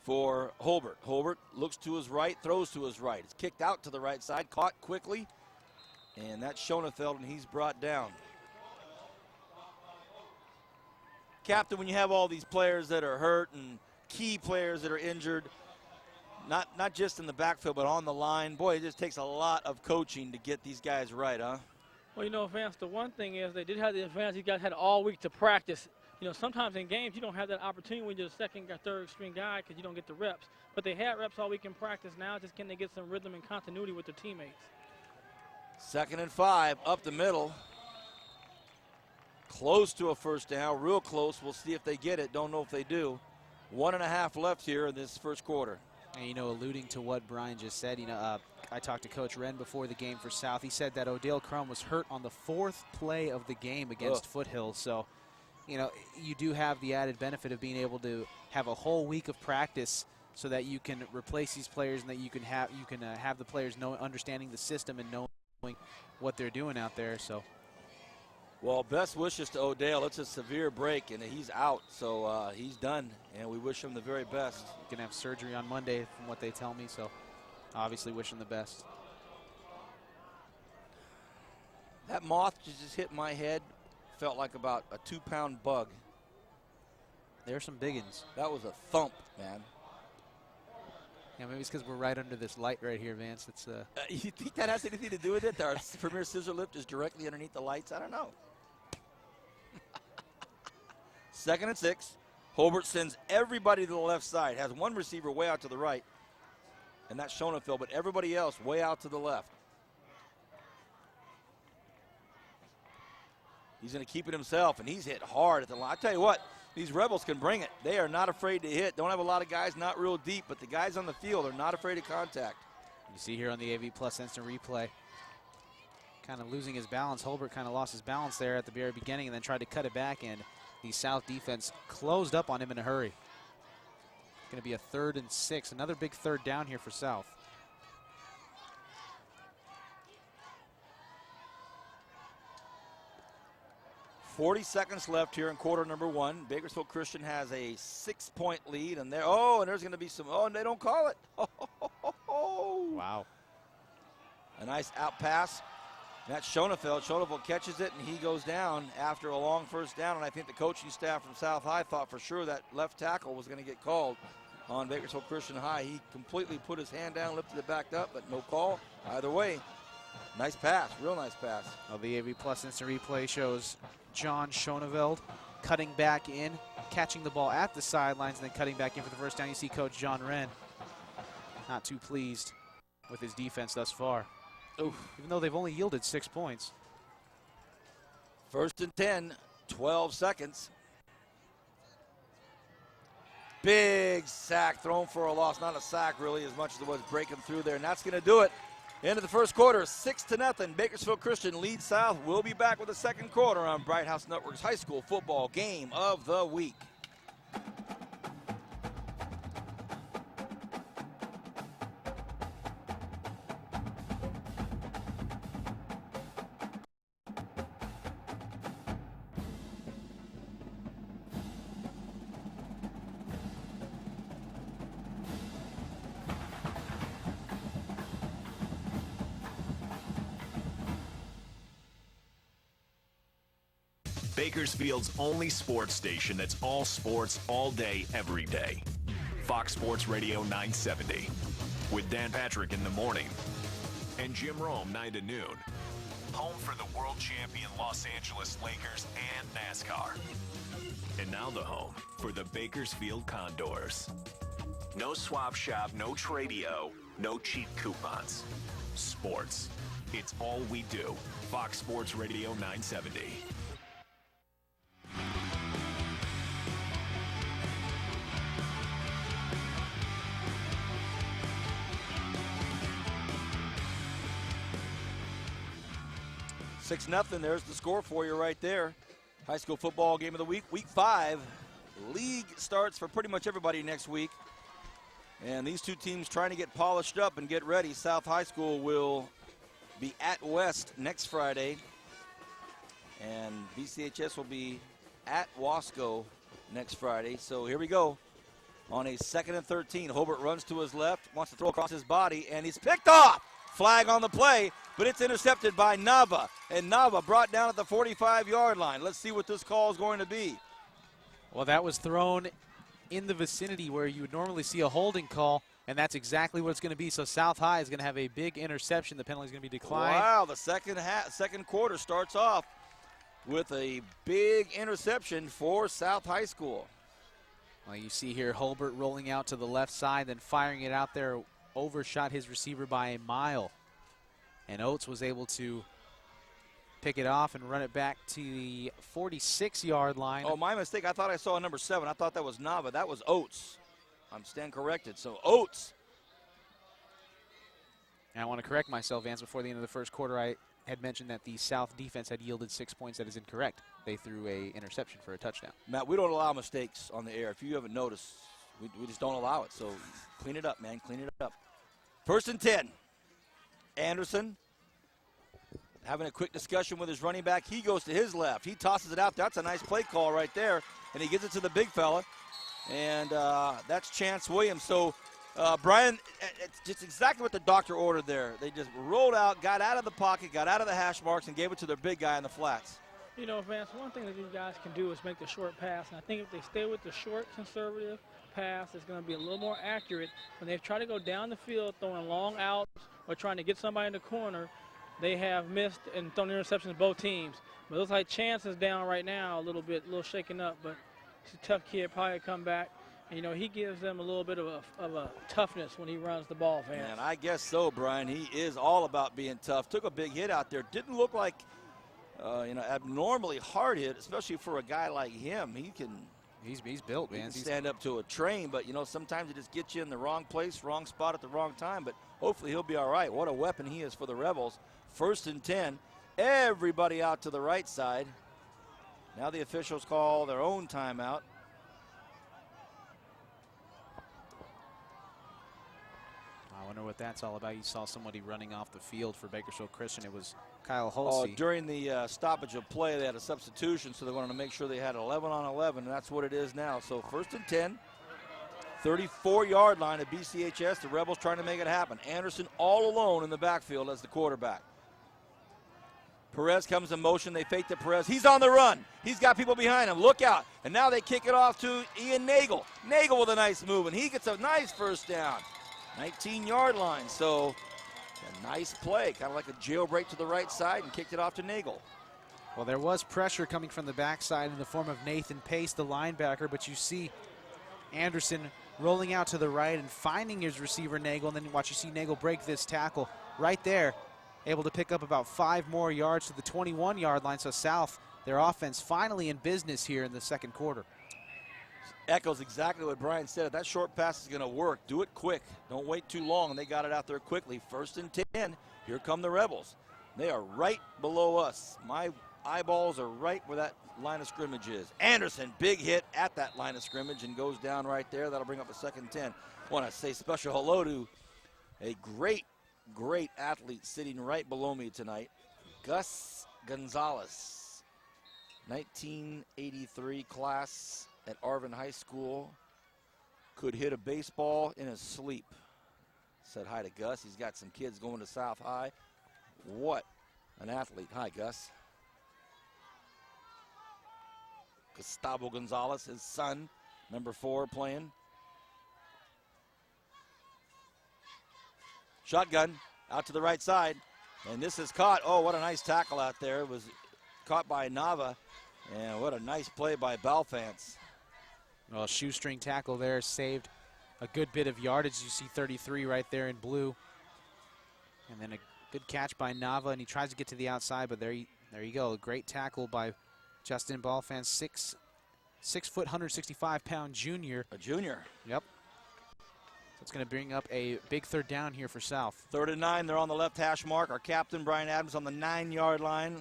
for Holbert. Holbert looks to his right, throws to his right. It's kicked out to the right side, caught quickly, and that's Schoenfeld, and he's brought down. Captain, when you have all these players that are hurt and key players that are injured, not just in the backfield but on the line, boy, it just takes a lot of coaching to get these guys right, huh? Well, you know, Vance, the one thing is they did have the advantage. These guys had all week to practice. You know, sometimes in games you don't have that opportunity when you're the second or third string guy because you don't get the reps. But they had reps all week in practice. Now just can they get some rhythm and continuity with their teammates? 2nd and 5, up the middle. Close to a first down, real close. We'll see if they get it. Don't know if they do. 1.5 left here in this first quarter. And, you know, alluding to what Brian just said, you know, I talked to Coach Wren before the game for South. He said that Odell Crum was hurt on the 4th play of the game against Foothill. So, you know, you do have the added benefit of being able to have a whole week of practice so that you can replace these players and that you can have the players understanding the system and knowing what they're doing out there. So, well, best wishes to Odell. It's a severe break, and he's out, so he's done, and we wish him the very best. He's going to have surgery on Monday from what they tell me, so obviously wish him the best. That moth just hit my head. Felt like about a 2-pound bug. There's some big ones. That was a thump, man. Yeah, maybe it's because we're right under this light right here, Vance. It's you think that has anything to do with it? Our premier scissor lift is directly underneath the lights? I don't know. 2nd and 6. Holbert sends everybody to the left side. Has one receiver way out to the right, and that's Schoenfeld, but everybody else way out to the left. He's going to keep it himself, and he's hit hard at the line. I tell you what, these Rebels can bring it. They are not afraid to hit. Don't have a lot of guys, not real deep, but the guys on the field are not afraid of contact. You see here on the AV Plus instant replay, kind of losing his balance. Holbert kind of lost his balance there at the very beginning and then tried to cut it back, and the South defense closed up on him in a hurry. Going to be a 3rd and 6, another big 3rd down here for South. .40 seconds left here in quarter number 1. Bakersfield Christian has a 6-point lead, and there's going to be some. Oh, and they don't call it. Wow. A nice out pass. That's Schoenfeld. Schoenfeld catches it, and he goes down after a long first down. And I think the coaching staff from South High thought for sure that left tackle was going to get called on Bakersfield Christian High. He completely put his hand down, lifted it back up, but no call. Either way, nice pass, real nice pass. Well, the AV Plus instant replay shows John Schoenfeld cutting back in, catching the ball at the sidelines, and then cutting back in for the first down. You see Coach John Wren not too pleased with his defense thus far. Oof. Even though they've only yielded 6 points. 1st and 10, 12 seconds. Big sack thrown for a loss. Not a sack really as much as it was breaking through there, and that's going to do it. End of the first quarter, 6-0. Bakersfield Christian leads South. We'll be back with the second quarter on Bright House Network's high school football game of the week. Bakersfield's only sports station that's all sports, all day, every day. Fox Sports Radio 970. With Dan Patrick in the morning and Jim Rome 9 to noon. Home for the world champion Los Angeles Lakers and NASCAR. And now the home for the Bakersfield Condors. No swap shop, no tradio, no cheap coupons. Sports. It's all we do. Fox Sports Radio 970. Six nothing. There's the score for you right there. High school football game of the week, week 5. League starts for pretty much everybody next week. And these two teams trying to get polished up and get ready. South High School will be at West next Friday. And BCHS will be at Wasco next Friday. So here we go. On a 2nd and 13, Hobart runs to his left, wants to throw across his body, and he's picked off. Flag on the play, but it's intercepted by Nava. And Nava brought down at the 45-yard line. Let's see what this call is going to be. Well, that was thrown in the vicinity where you would normally see a holding call, and that's exactly what it's going to be. So South High is going to have a big interception. The penalty is going to be declined. Wow, the second quarter starts off with a big interception for South High School. Well, you see here Hobart rolling out to the left side, then firing it out there, overshot his receiver by a mile. And Oates was able to pick it off and run it back to the 46-yard line. Oh, my mistake. I thought I saw number 7. I thought that was Nava. That was Oates. I'm stand corrected. So Oates. And I want to correct myself, Vance. Before the end of the first quarter, I had mentioned that the South defense had yielded 6 points. That is incorrect. They threw a interception for a touchdown. Matt, we don't allow mistakes on the air. If you haven't noticed, we just don't allow it. So clean it up, man. Clean it up. 1st and 10. Anderson having a quick discussion with his running back. He goes to his left. He tosses it out. That's a nice play call right there. And he gives it to the big fella. And that's Chance Williams. So, Brian, it's just exactly what the doctor ordered there. They just rolled out, got out of the pocket, got out of the hash marks, and gave it to their big guy in the flats. You know, Vance, one thing that these guys can do is make the short pass. And I think if they stay with the short, conservative pass, it's going to be a little more accurate. When they try to go down the field, throwing long outs or trying to get somebody in the corner, they have missed and thrown interceptions both teams. But it looks like Chance is down right now a little bit, a little shaken up. But he's a tough kid, probably come back. And, you know, he gives them a little bit of a toughness when he runs the ball, Vance. And I guess so, Brian. He is all about being tough. Took a big hit out there. Didn't look like, abnormally hard hit, especially for a guy like him. He's built, man. He can stand up to a train, but, sometimes it just gets you in the wrong place, wrong spot at the wrong time. But hopefully he'll be all right. What a weapon he is for the Rebels. 1st and 10. Everybody out to the right side. Now the officials call their own timeout. I wonder what that's all about. You saw somebody running off the field for Bakersfield Christian. It was Kyle Holsey. During the stoppage of play, they had a substitution, so they wanted to make sure they had 11 on 11, and that's what it is now. So 1st and 10, 34-yard line at BCHS. The Rebels trying to make it happen. Anderson all alone in the backfield as the quarterback. Perez comes in motion. They fake to Perez. He's on the run. He's got people behind him. Look out. And now they kick it off to Ian Nagel. Nagel with a nice move, and he gets a nice first down. 19-yard line. So a nice play, kind of like a jailbreak to the right side, and kicked it off to Nagel. Well, there was pressure coming from the backside in the form of Nathan Pace, the linebacker, but you see Anderson rolling out to the right and finding his receiver Nagel, and then watch you see Nagel break this tackle right there, able to pick up about 5 more yards to the 21-yard line. So South, their offense finally in business here in the second quarter. Echoes exactly what Brian said. If that short pass is going to work, do it quick. Don't wait too long. They got it out there quickly. 1st and 10. Here come the Rebels. They are right below us. My eyeballs are right where that line of scrimmage is. Anderson, big hit at that line of scrimmage and goes down right there. That'll bring up a 2nd and 10. I want to say special hello to a great athlete sitting right below me tonight, Gus Gonzalez, 1983 class at Arvin High School. Could hit a baseball in his sleep. Said hi to Gus. He's got some kids going to South High. What an athlete. Hi, Gus. Gustavo Gonzalez, his son, number 4, playing. Shotgun out to the right side. And this is caught. Oh, what a nice tackle out there. It was caught by Nava. And what a nice play by Balfance. Well, shoestring tackle there saved a good bit of yardage. You see 33 right there in blue. And then a good catch by Nava, and he tries to get to the outside, but there you go. A great tackle by Justin Balfance, 6 foot, 165-pound junior. A junior. Yep. So it's going to bring up a big 3rd down here for South. 3rd and 9. They're on the left hash mark. Our captain, Brian Adams, on the 9-yard line.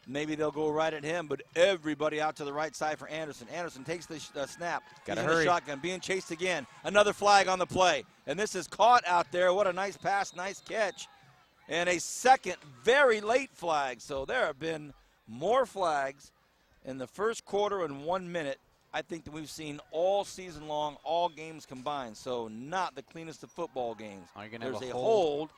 maybe they'll go right at him, but everybody out to the right side for Anderson. Anderson takes the snap. Gotta He's in hurry. the shotgun, being chased again. Another flag on the play, and this is caught out there. What a nice pass, nice catch. And a second very late flag. So there have been more flags in the first quarter in 1 minute, I think, that we've seen all season long, all games combined. So not the cleanest of football games. There's a hold,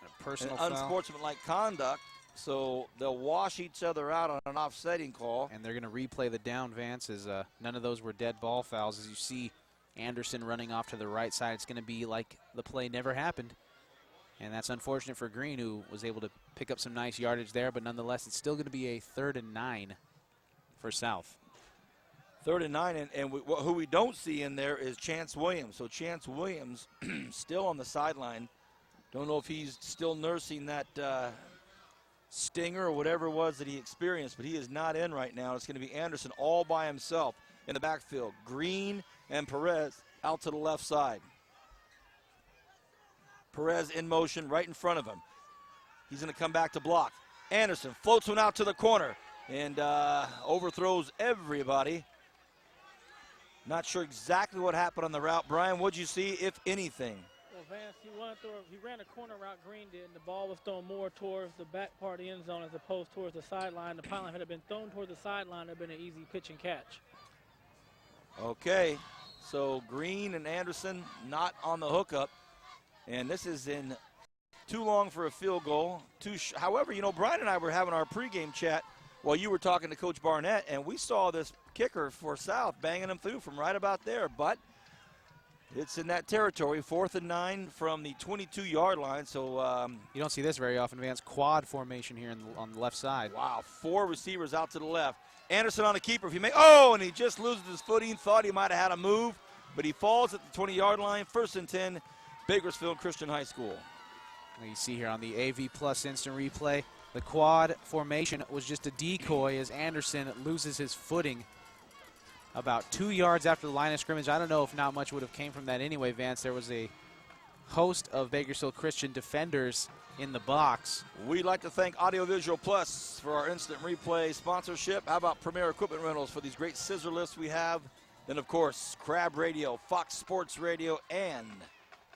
a personal and foul. unsportsmanlike conduct. So they'll wash each other out on an offsetting call. And they're going to replay the down, Vance, as none of those were dead ball fouls. As you see Anderson running off to the right side, it's going to be like the play never happened. And that's unfortunate for Green, who was able to pick up some nice yardage there. But nonetheless, it's still going to be a 3rd and 9 for South. 3rd and 9, and who we don't see in there is Chance Williams. So Chance Williams still on the sideline. Don't know if he's still nursing that stinger or whatever it was that he experienced, but he is not in right now. It's going to be Anderson all by himself in the backfield. Green and Perez out to the left side. Perez in motion right in front of him. He's going to come back to block. Anderson floats one out to the corner and overthrows everybody. Not sure exactly what happened on the route. Brian, what'd you see, if anything? Well, Vance, he ran a corner route, Green did, and the ball was thrown more towards the back part of the end zone as opposed towards the sideline. The pylon had it been thrown towards the sideline, it would have been an easy pitch and catch. Okay, so Green and Anderson not on the hookup. And this is in too long for a field goal. However, you know, Brian and I were having our pregame chat while you were talking to Coach Barnett, and we saw this kicker for South banging him through from right about there. But it's in that territory, 4th and 9 from the 22-yard line. So you don't see this very often, Vance. Quad formation here on the left side. Wow, 4 receivers out to the left. Anderson on the keeper. If he and he just loses his footing. Thought he might have had a move, but he falls at the 20-yard line. 1st and 10. Bakersfield Christian High School. You see here on the AV Plus instant replay, the quad formation was just a decoy as Anderson loses his footing about 2 yards after the line of scrimmage. I don't know if not much would have came from that anyway, Vance. There was a host of Bakersfield Christian defenders in the box. We'd like to thank Audiovisual Plus for our instant replay sponsorship. How about Premier Equipment Rentals for these great scissor lifts we have? Then, of course, Crab Radio, Fox Sports Radio, and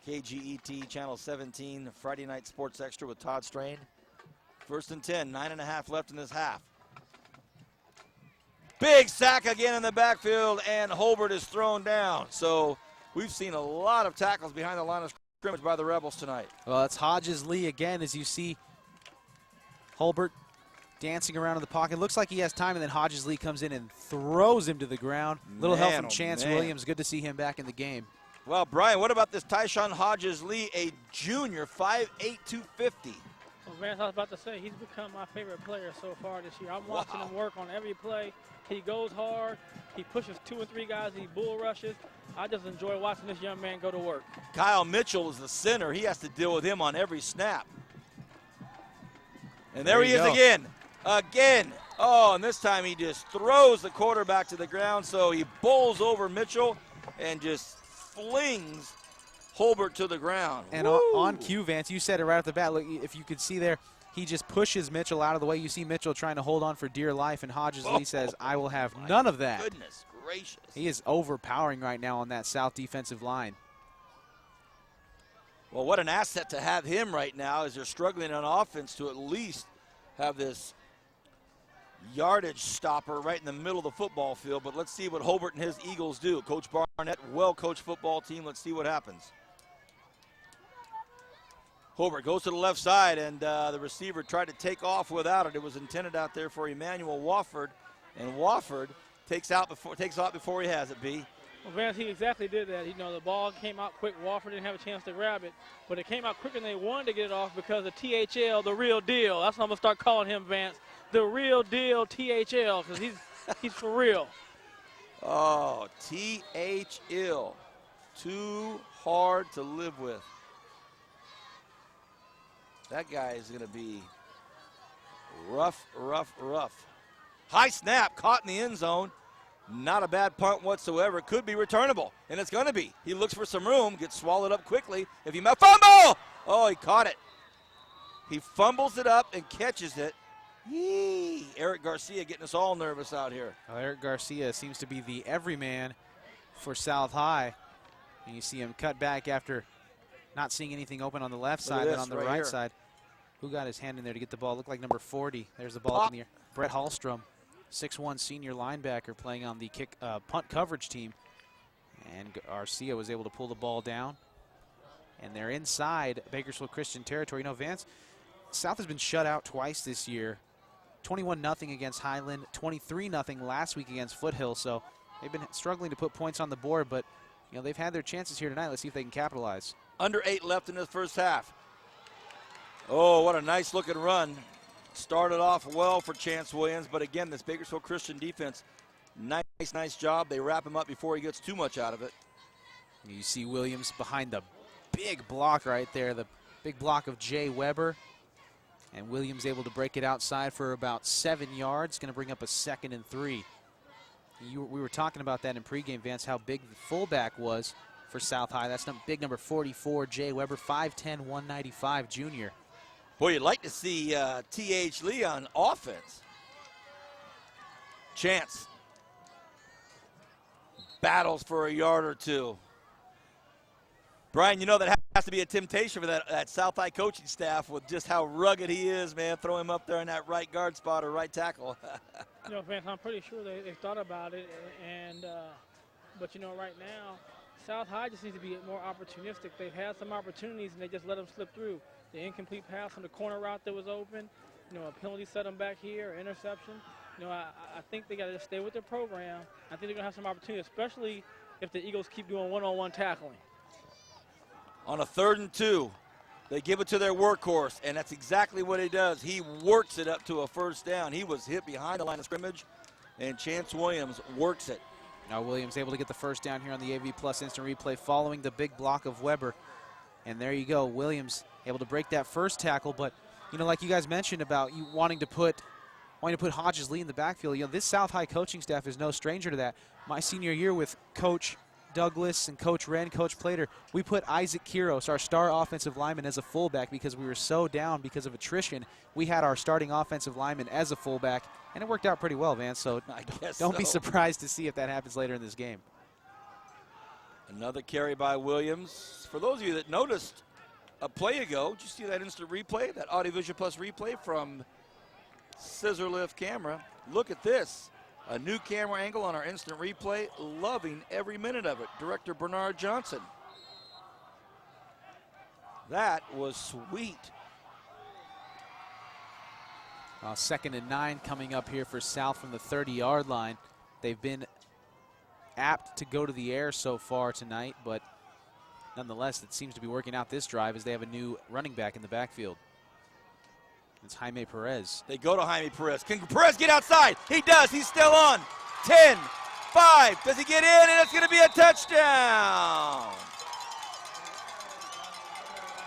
KGET Channel 17, Friday Night Sports Extra with Todd Strain. 1st and 10, 9.5 left in this half. Big sack again in the backfield, and Holbert is thrown down. So we've seen a lot of tackles behind the line of scrimmage by the Rebels tonight. Well, it's Hodges Lee again, as you see Holbert dancing around in the pocket. Looks like he has time, and then Hodges Lee comes in and throws him to the ground. Little help from Chance Williams. Good to see him back in the game. Well, Brian, what about this Tyshawn Hodges Lee, a junior, 5'8", 250? Well, Vance, I was about to say, he's become my favorite player so far this year. I'm watching him work on every play. He goes hard. He pushes 2 and 3 guys. He bull rushes. I just enjoy watching this young man go to work. Kyle Mitchell is the center. He has to deal with him on every snap. And there he is again. Again. Oh, and this time he just throws the quarterback to the ground. So he bowls over Mitchell and just flings Holbert to the ground. And on cue, Vance, you said it right off the bat. Look, if you could see there, he just pushes Mitchell out of the way. You see Mitchell trying to hold on for dear life, and Hodges Lee says, I will have none of that. Goodness gracious. He is overpowering right now on that South defensive line. Well, what an asset to have him right now as they're struggling on offense to at least have this yardage stopper right in the middle of the football field. But let's see what Holbert and his Eagles do. Coach Barnett, well-coached football team. Let's see what happens. Holbert goes to the left side, and the receiver tried to take off without it. It was intended out there for Emmanuel Wofford, and Wofford takes off before he has it, B. Well, Vance, he exactly did that. You know, the ball came out quick. Wofford didn't have a chance to grab it, but it came out quicker than they wanted to get it off because of THL, the real deal. That's what I'm going to start calling him, Vance. The real deal THL, because he's for real. Oh, THL. Too hard to live with. That guy is going to be rough, rough, rough. High snap, caught in the end zone. Not a bad punt whatsoever. Could be returnable, and it's going to be. He looks for some room, gets swallowed up quickly. If he fumble! Oh, he caught it. He fumbles it up and catches it. Yee! Eric Garcia getting us all nervous out here. Well, Eric Garcia seems to be the everyman for South High. And you see him cut back after not seeing anything open on the left side, and on the right side. Who got his hand in there to get the ball? Looked like number 40. There's the ball up in the air. Brett Hallstrom, 6'1" senior linebacker playing on the punt coverage team. And Garcia was able to pull the ball down. And they're inside Bakersfield Christian territory. You know, Vance, South has been shut out twice this year. 21-0 against Highland, 23-0 last week against Foothill. So they've been struggling to put points on the board, but you know, they've had their chances here tonight. Let's see if they can capitalize. Under 8 left in the first half. Oh, what a nice looking run. Started off well for Chance Williams, but again, this Bakersfield Christian defense, nice job. They wrap him up before he gets too much out of it. You see Williams behind the big block right there, the big block of Jay Weber. And Williams able to break it outside for about 7 yards. Going to bring up a 2nd and 3. We were talking about that in pregame, Vance, how big the fullback was for South High. That's big number 44, Jay Weber, 5'10", 195 junior. Boy, you'd like to see T.H. Lee on offense. Chance battles for a yard or two. Brian, you know that has to be a temptation for that South High coaching staff with just how rugged he is, man. Throw him up there in that right guard spot or right tackle. You know, Vance, I'm pretty sure they thought about it, but you know, right now, South High just needs to be more opportunistic. They've had some opportunities and they just let them slip through. The incomplete pass on the corner route that was open, you know, a penalty set them back here, interception. You know, I think they got to just stay with their program. I think they're going to have some opportunity, especially if the Eagles keep doing one-on-one tackling. On a 3rd and 2, they give it to their workhorse, and that's exactly what he does. He works it up to a first down. He was hit behind the line of scrimmage, and Chance Williams works it. Now Williams able to get the first down here on the AV Plus instant replay following the big block of Weber. And there you go, Williams able to break that first tackle. But, you know, like you guys mentioned about you wanting to put Hodges Lee in the backfield, you know, this South High coaching staff is no stranger to that. My senior year with Coach Douglas and Coach Wren, Coach Plater, we put Isaac Kiros, our star offensive lineman, as a fullback because we were so down because of attrition. We had our starting offensive lineman as a fullback, and it worked out pretty well, Vance. So don't be surprised to see if that happens later in this game. Another carry by Williams. For those of you that noticed a play ago, did you see that instant replay, that Audio-Vision Plus replay from Scissor Lift camera? Look at this. A new camera angle on our instant replay. Loving every minute of it. Director Bernard Johnson. That was sweet. 2nd and 9 coming up here for South from the 30-yard line. They've been apt to go to the air so far tonight, but nonetheless, it seems to be working out this drive as they have a new running back in the backfield. It's Jaime Perez. They go to Jaime Perez. Can Perez get outside? He does. He's still on. 10, 5. Does he get in? And it's going to be a touchdown.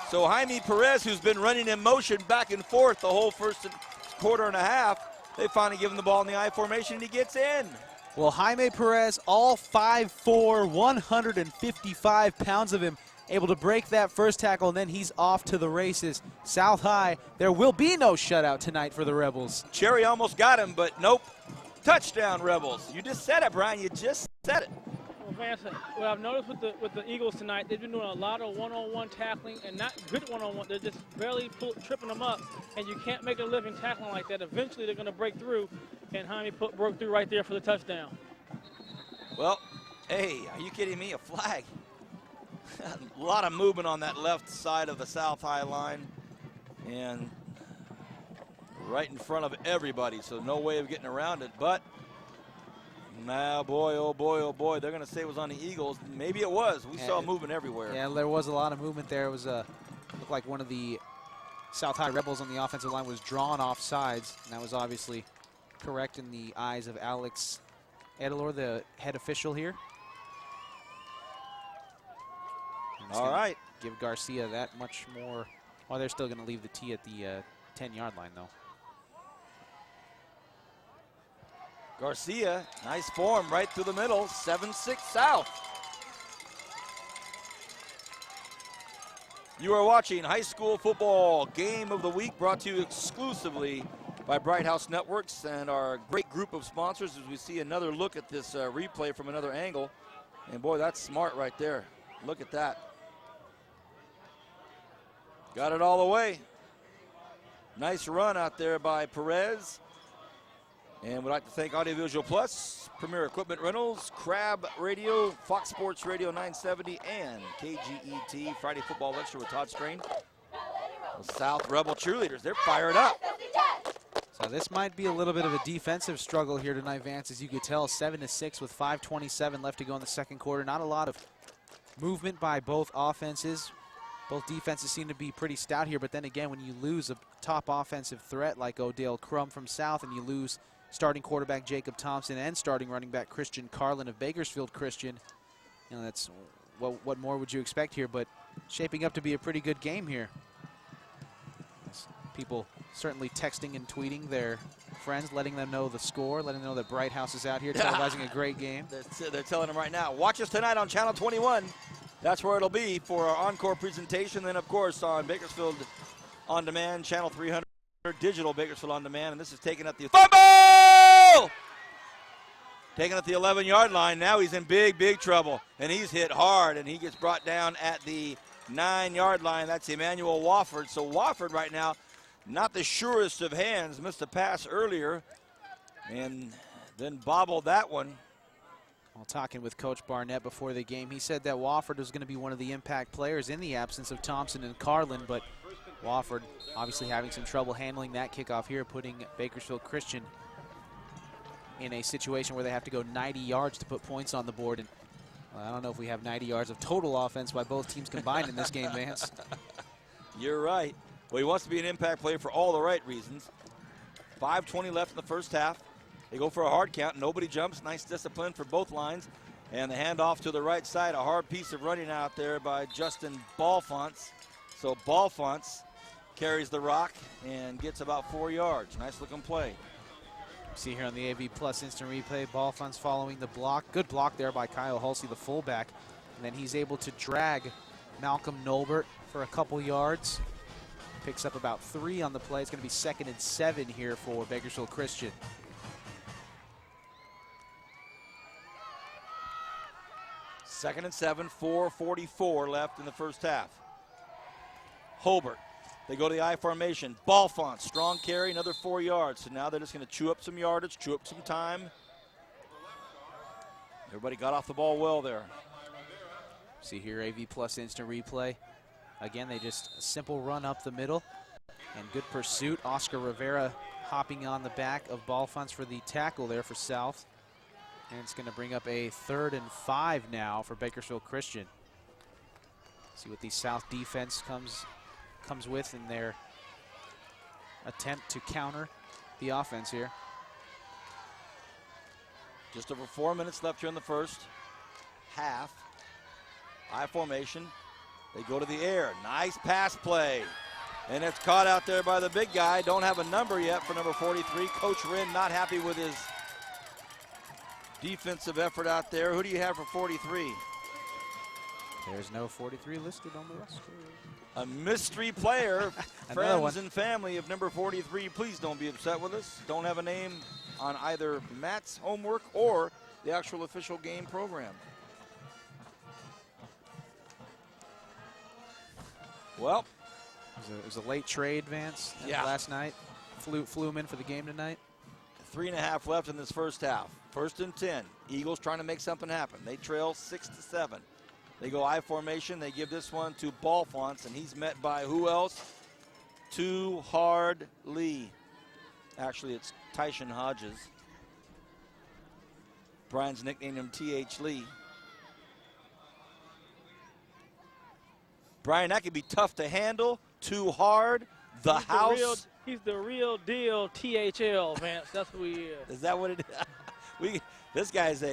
So Jaime Perez, who's been running in motion back and forth the whole first quarter and a half, they finally give him the ball in the I formation, and he gets in. Well, Jaime Perez, all 5'4", 155 pounds of him, able to break that first tackle, and then he's off to the races. South High, there will be no shutout tonight for the Rebels. Cherry almost got him, but nope. Touchdown, Rebels. You just said it, Brian. You just said it. Well, Vance, what I've noticed with the Eagles tonight, they've been doing a lot of one-on-one tackling, and not good one-on-one. They're just barely tripping them up, and you can't make a living tackling like that. Eventually, they're going to break through, and Jaime broke through right there for the touchdown. Well, hey, are you kidding me? A flag. A lot of movement on that left side of the South High line, and right in front of everybody, so no way of getting around it. But now, boy, oh boy, they're going to say it was on the Eagles. Maybe it was. We saw movement everywhere. Yeah, there was a lot of movement there. It was looked like one of the South High Rebels on the offensive line was drawn off sides, and that was obviously correct in the eyes of Alex Edelor, the head official here. All right. Give Garcia that much more. Well, they're still going to leave the tee at the 10-yard line, though. Garcia, nice form right through the middle, 7-6 South. You are watching High School Football Game of the Week, brought to you exclusively by Bright House Networks and our great group of sponsors as we see another look at this replay from another angle. And boy, that's smart right there. Look at that. Got it all the way. Nice run out there by Perez. And we'd like to thank Audiovisual Plus, Premier Equipment Rentals, Crab Radio, Fox Sports Radio 970, and KGET Friday Football Lecture with Todd Strain. The South Rebel cheerleaders, they're fired up. So this might be a little bit of a defensive struggle here tonight, Vance. As you could tell, 7-6 with 5:27 left to go in the second quarter. Not a lot of movement by both offenses. Both defenses seem to be pretty stout here, but then again, when you lose a top offensive threat like Odell Crum from South and you lose starting quarterback Jacob Thompson and starting running back Christian Carlin of Bakersfield Christian, you know, that's what more would you expect here, but shaping up to be a pretty good game here. People certainly texting and tweeting their friends, letting them know the score, letting them know that Bright House is out here televising a great game. They're telling them right now, watch us tonight on Channel 21. That's where it'll be for our encore presentation. Then, of course, on Bakersfield On Demand, Channel 300, digital Bakersfield On Demand. And this is taken at the fumble! Taken at the 11-yard line. Now he's in big, big trouble. And he's hit hard, and he gets brought down at the 9-yard line. That's Emmanuel Wofford. So Wofford right now, not the surest of hands. Missed a pass earlier and then bobbled that one. While talking with Coach Barnett before the game, he said that Wofford was going to be one of the impact players in the absence of Thompson and Carlin, but Wofford obviously having some trouble handling that kickoff here, putting Bakersfield Christian in a situation where they have to go 90 yards to put points on the board. And well, I don't know if we have 90 yards of total offense by both teams combined in this game, Vance. You're right. Well, he wants to be an impact player for all the right reasons. 5:20 left in the first half. They go for a hard count. Nobody jumps. Nice discipline for both lines. And the handoff to the right side. A hard piece of running out there by Justin Balfonts. So Balfonts carries the rock and gets about 4 yards. Nice looking play. See here on the AV Plus instant replay, Balfonts following the block. Good block there by Kyle Hulsey, the fullback. And then he's able to drag Malcolm Nolbert for a couple yards. Picks up about 3 on the play. It's going to be 2nd and 7 here for Bakersfield Christian. 2nd and 7, 4:44 left in the first half. Holbert, they go to the I formation. Balfont, strong carry, another 4 yards. So now they're just going to chew up some yardage, chew up some time. Everybody got off the ball well there. See here, AV Plus instant replay. Again, they just a simple run up the middle and good pursuit. Oscar Rivera hopping on the back of Balfonts for the tackle there for South. And it's going to bring up a 3rd and 5 now for Bakersfield Christian. See what the South defense comes with in their attempt to counter the offense here. Just over 4 minutes left here in the first half. I formation. They go to the air. Nice pass play. And it's caught out there by the big guy. Don't have a number yet for number 43. Coach Wren not happy with his defensive effort out there. Who do you have for 43? There's no 43 listed on the roster. A mystery player. Friends and family of number 43, please don't be upset with us. Don't have a name on either Matt's homework or the actual official game program. Well, it was a late trade, Vance, last night. Flew him in for the game tonight. 3.5 left in this first half. 1st and 10. Eagles trying to make something happen. They trail 6-7. They go I formation. They give this one to Balfonts, and he's met by who else? Too Hard Lee. Actually, it's Tyshawn Hodges. Brian's nicknamed him T.H. Lee. Brian, that could be tough to handle. Too hard. He's the real deal THL, Vance. That's who he is. Is that what it is? This guy's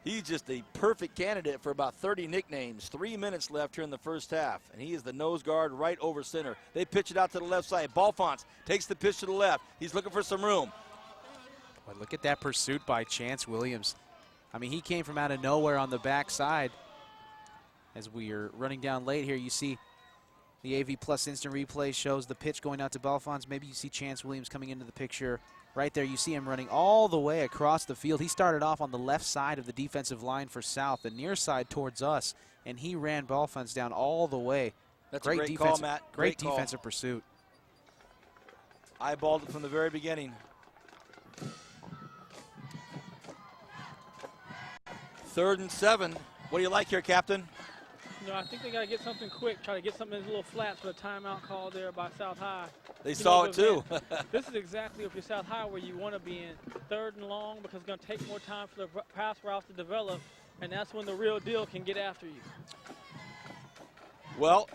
he's just a perfect candidate for about 30 nicknames. 3 minutes left here in the first half, and he is the nose guard right over center. They pitch it out to the left side. Balfonts takes the pitch to the left. He's looking for some room. Boy, look at that pursuit by Chance Williams. I mean, he came from out of nowhere on the backside. As we are running down late here, you see The AV Plus instant replay shows the pitch going out to Belfons. Maybe you see Chance Williams coming into the picture. Right there, you see him running all the way across the field. He started off on the left side of the defensive line for South, the near side towards us, and he ran Belfons down all the way. That's a great call, Matt. Great defensive pursuit. Eyeballed it from the very beginning. 3rd and 7. What do you like here, Captain? I think they got to get something quick, try to get something in a little flats for the timeout call there by South High. They saw it too. This is exactly if you're South High where you want to be in 3rd and long, because it's going to take more time for the pass routes to develop, and that's when the real deal can get after you. Well,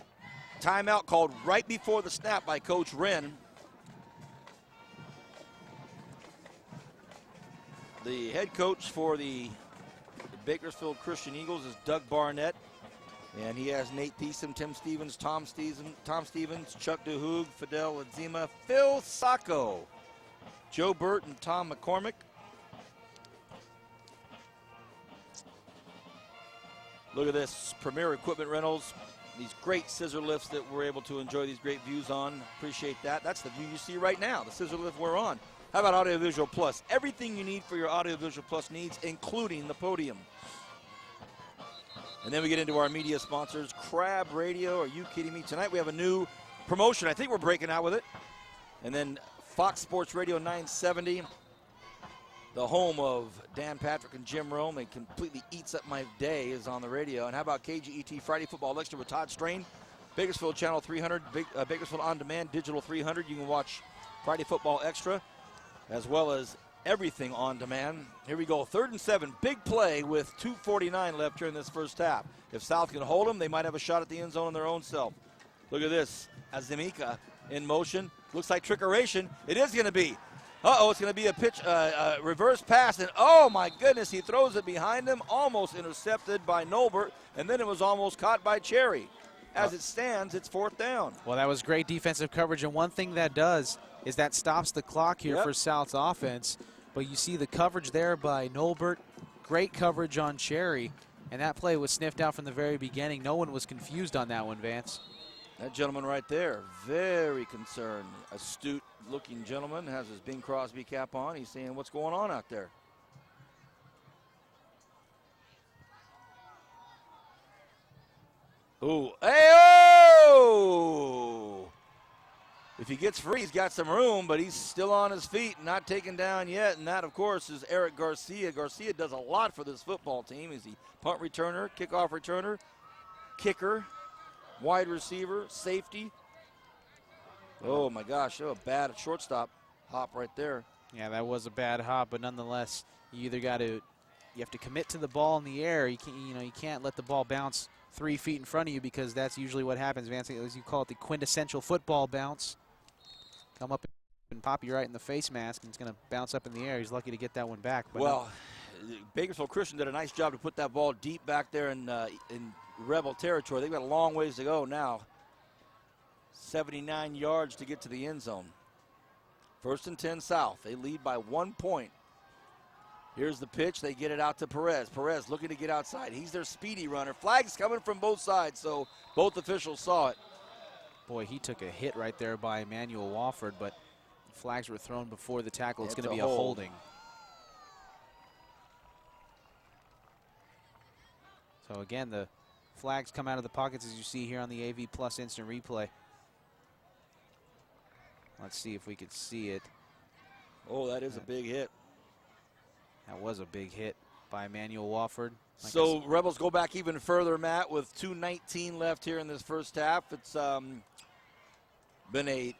timeout called right before the snap by Coach Wren. The head coach for the Bakersfield Christian Eagles is Doug Barnett. And he has Nate Thiessen, Tim Stevens, Tom Stevens, Chuck DeHoog, Fidel Adzima, Phil Sacco, Joe Burt, and Tom McCormick. Look at this, Premier Equipment Rentals. These great scissor lifts that we're able to enjoy these great views on. Appreciate that. That's the view you see right now, the scissor lift we're on. How about Audiovisual Plus? Everything you need for your Audiovisual Plus needs, including the podium. And then we get into our media sponsors, Crab Radio. Are you kidding me? Tonight we have a new promotion. I think we're breaking out with it. And then Fox Sports Radio 970, the home of Dan Patrick and Jim Rome. It completely eats up my day, is on the radio. And how about KGET Friday Football Extra with Todd Strain? Bakersfield Channel 300, Bakersfield On Demand, Digital 300. You can watch Friday Football Extra as well as everything on demand. Here we go, 3rd and 7, big play with 2:49 left here in this first half. If South can hold them, they might have a shot at the end zone in their own self. Look at this, Azimika in motion. Looks like trickeration. It is going to be. It's going to be a pitch, reverse pass, and oh my goodness, he throws it behind him, almost intercepted by Nolbert, and then it was almost caught by Cherry. As it stands, it's 4th down. Well, that was great defensive coverage, and one thing that does is that stops the clock here for South's offense. But you see the coverage there by Nolbert. Great coverage on Cherry. And that play was sniffed out from the very beginning. No one was confused on that one, Vance. That gentleman right there, very concerned. Astute-looking gentleman, has his Bing Crosby cap on. He's saying, what's going on out there? Ooh, hey-oh! If he gets free, he's got some room, but he's still on his feet, not taken down yet. And that, of course, is Eric Garcia. Garcia does a lot for this football team. He's the punt returner, kickoff returner, kicker, wide receiver, safety. Oh, my gosh, a bad shortstop hop right there. Yeah, that was a bad hop, but nonetheless, you have to commit to the ball in the air. You can't let the ball bounce 3 feet in front of you, because that's usually what happens, Vance. As you call it, the quintessential football bounce. Come up and pop you right in the face mask, and it's going to bounce up in the air. He's lucky to get that one back. But well, Bakersfield Christian did a nice job to put that ball deep back there in Rebel territory. They've got a long ways to go now. 79 yards to get to the end zone. 1st and 10 South. They lead by 1 point. Here's the pitch. They get it out to Perez. Perez looking to get outside. He's their speedy runner. Flags coming from both sides, so both officials saw it. Boy, he took a hit right there by Emmanuel Wofford, but flags were thrown before the tackle. It's going to be a holding. So again, the flags come out of the pockets, as you see here on the AV Plus instant replay. Let's see if we could see it. Oh, that is a big hit. That was a big hit by Emmanuel Wofford. So Rebels go back even further, Matt, with 2:19 left here in this first half. It's been a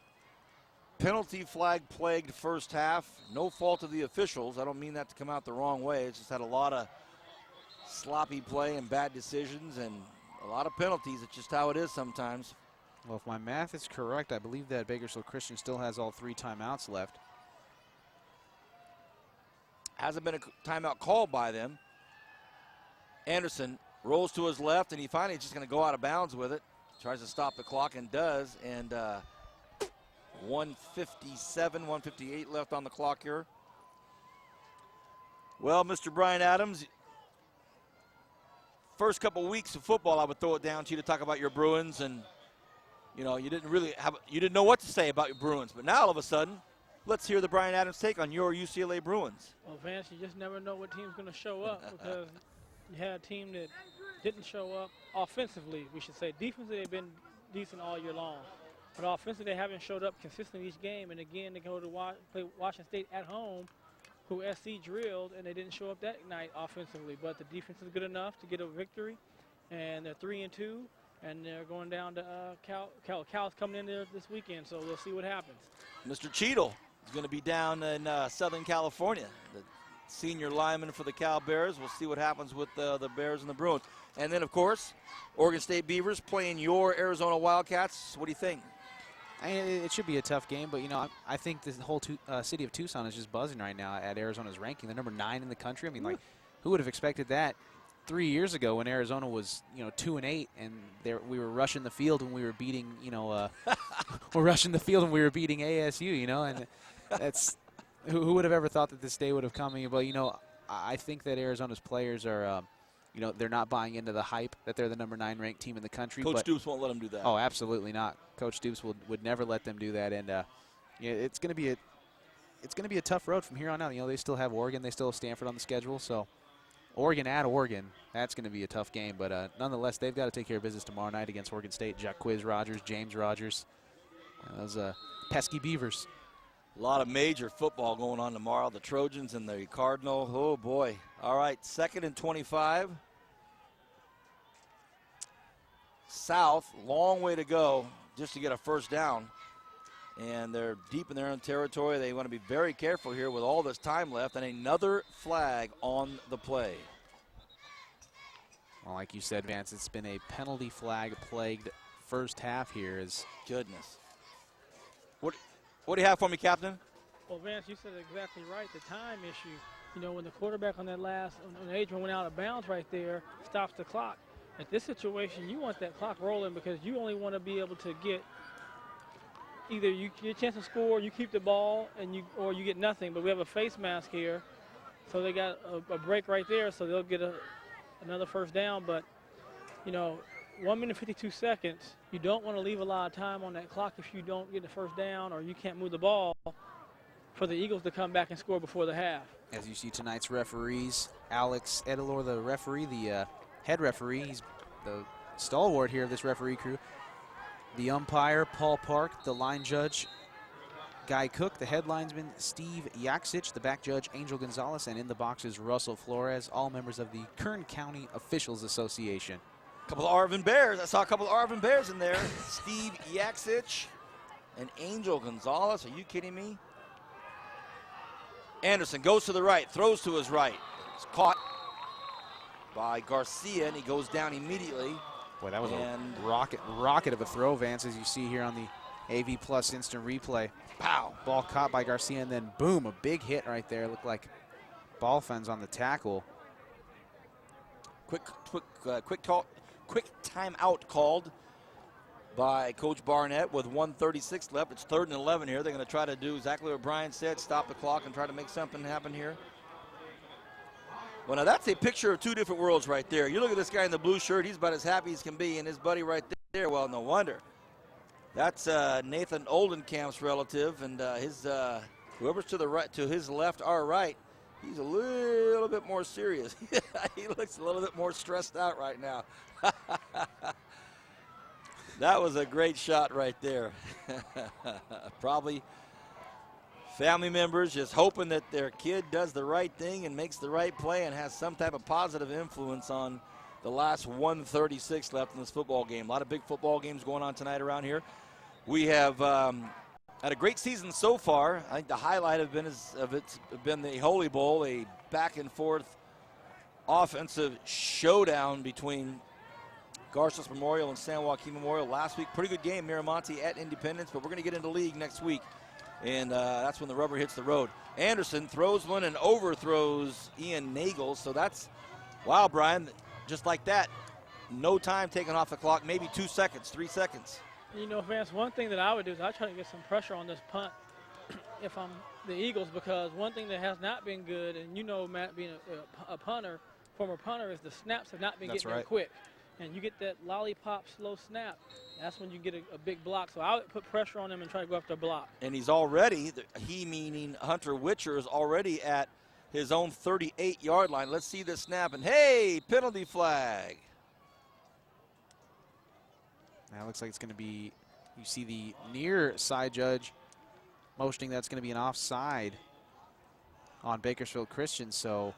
penalty flag-plagued first half. No fault of the officials. I don't mean that to come out the wrong way. It's just had a lot of sloppy play and bad decisions and a lot of penalties. It's just how it is sometimes. Well, if my math is correct, I believe that Bakersfield Christian still has all 3 timeouts left. Hasn't been a timeout called by them. Anderson rolls to his left, and he finally just going to go out of bounds with it. Tries to stop the clock and does. And 1:57, 1:58 left on the clock here. Well, Mr. Brian Adams, first couple weeks of football, I would throw it down to you to talk about your Bruins and you know, you didn't know what to say about your Bruins. But now all of a sudden, let's hear the Brian Adams take on your UCLA Bruins. Well, Vance, you just never know what team's going to show up because you had a team that didn't show up offensively, we should say. Defensively, they've been decent all year long. But offensively, they haven't showed up consistently each game. And again, they go to play Washington State at home, who SC drilled, and they didn't show up that night offensively. But the defense is good enough to get a victory, and they're 3-2, and they're going down to Cal's coming in there this weekend, so we'll see what happens. Mr. Cheadle is going to be down in Southern California, the senior lineman for the Cal Bears. We'll see what happens with the Bears and the Bruins. And then, of course, Oregon State Beavers playing your Arizona Wildcats. What do you think? It should be a tough game, but, you know, I think the whole city of Tucson is just buzzing right now at Arizona's ranking. They're number 9 in the country. I mean, like, who would have expected that 3 years ago when Arizona was, 2-8, and we were rushing the field when we were beating, we're rushing the field when we were beating ASU, and that's who would have ever thought that this day would have come. But, I think that Arizona's players are, they're not buying into the hype that they're the number 9 ranked team in the country. Coach Stoops won't let them do that. Oh, absolutely not. Coach Stoops would never let them do that, and it's going to be a tough road from here on out. They still have Oregon, they still have Stanford on the schedule, so Oregon at Oregon, that's going to be a tough game. But nonetheless, they've got to take care of business tomorrow night against Oregon State. Jacquizz Rogers, James Rogers, those pesky Beavers. A lot of major football going on tomorrow. The Trojans and the Cardinal. Oh, boy. All right, 2nd and 25. South, long way to go just to get a first down. And they're deep in their own territory. They want to be very careful here with all this time left. And another flag on the play. Well, like you said, Vance, it's been a penalty flag-plagued first half here. Goodness. What do you have for me, Captain? Well, Vance, you said exactly right. The time issue. When the quarterback on that when Adrian went out of bounds right there, stops the clock. At this situation, you want that clock rolling because you only want to be able to get either you get a chance to score, you keep the ball, or you get nothing. But we have a face mask here, so they got a break right there, so they'll get another first down. But 1 minute 52 seconds. You don't want to leave a lot of time on that clock if you don't get the first down or you can't move the ball for the Eagles to come back and score before the half. As you see tonight's referees, Alex Edelor, the referee, the head referee, he's the stalwart here of this referee crew. The umpire, Paul Park, the line judge, Guy Cook, the head linesman, Steve Yaksich, the back judge, Angel Gonzalez, and in the boxes, Russell Flores, all members of the Kern County Officials Association. Couple of Arvin Bears. I saw a couple of Arvin Bears in there. Steve Yaksich and Angel Gonzalez. Are you kidding me? Anderson goes to the right, throws to his right. It's caught by Garcia, and he goes down immediately. Boy, that was a rocket of a throw, Vance, as you see here on the AV Plus instant replay. Pow! Ball caught by Garcia, and then boom, a big hit right there. Looked like ball fence on the tackle. Quick timeout called by Coach Barnett with 1:36 left. It's 3rd and 11 here. They're going to try to do exactly what Brian said, stop the clock and try to make something happen here. Well, now that's a picture of two different worlds right there. You look at this guy in the blue shirt, he's about as happy as can be, and his buddy right there, well, no wonder. That's Nathan Oldenkamp's relative, and whoever's to the right, to his left, our right, he's a little bit more serious. He looks a little bit more stressed out right now. That was a great shot right there. Probably family members just hoping that their kid does the right thing and makes the right play and has some type of positive influence on the last 1:36 left in this football game. A lot of big football games going on tonight around here. We have had a great season so far. I think the highlight of it's been the Holy Bowl, a back-and-forth offensive showdown between Garces Memorial and San Joaquin Memorial last week. Pretty good game, Miramonte at Independence, but we're going to get into league next week, and that's when the rubber hits the road. Anderson throws one and overthrows Ian Nagel, so that's, wow, Brian, just like that, no time taken off the clock, maybe 2 seconds, 3 seconds. Vance, one thing that I would do is I try to get some pressure on this punt if I'm the Eagles, because one thing that has not been good, and Matt being a punter, former punter, is the snaps have not been getting there quick. and you get that lollipop slow snap, that's when you get a big block. So I would put pressure on him and try to go after a block. And he's already, he meaning Hunter Witcher, is already at his own 38-yard line. Let's see this snap, and hey, penalty flag. Now it looks like it's going to be, you see the near side judge motioning that's going to be an offside on Bakersfield Christian, so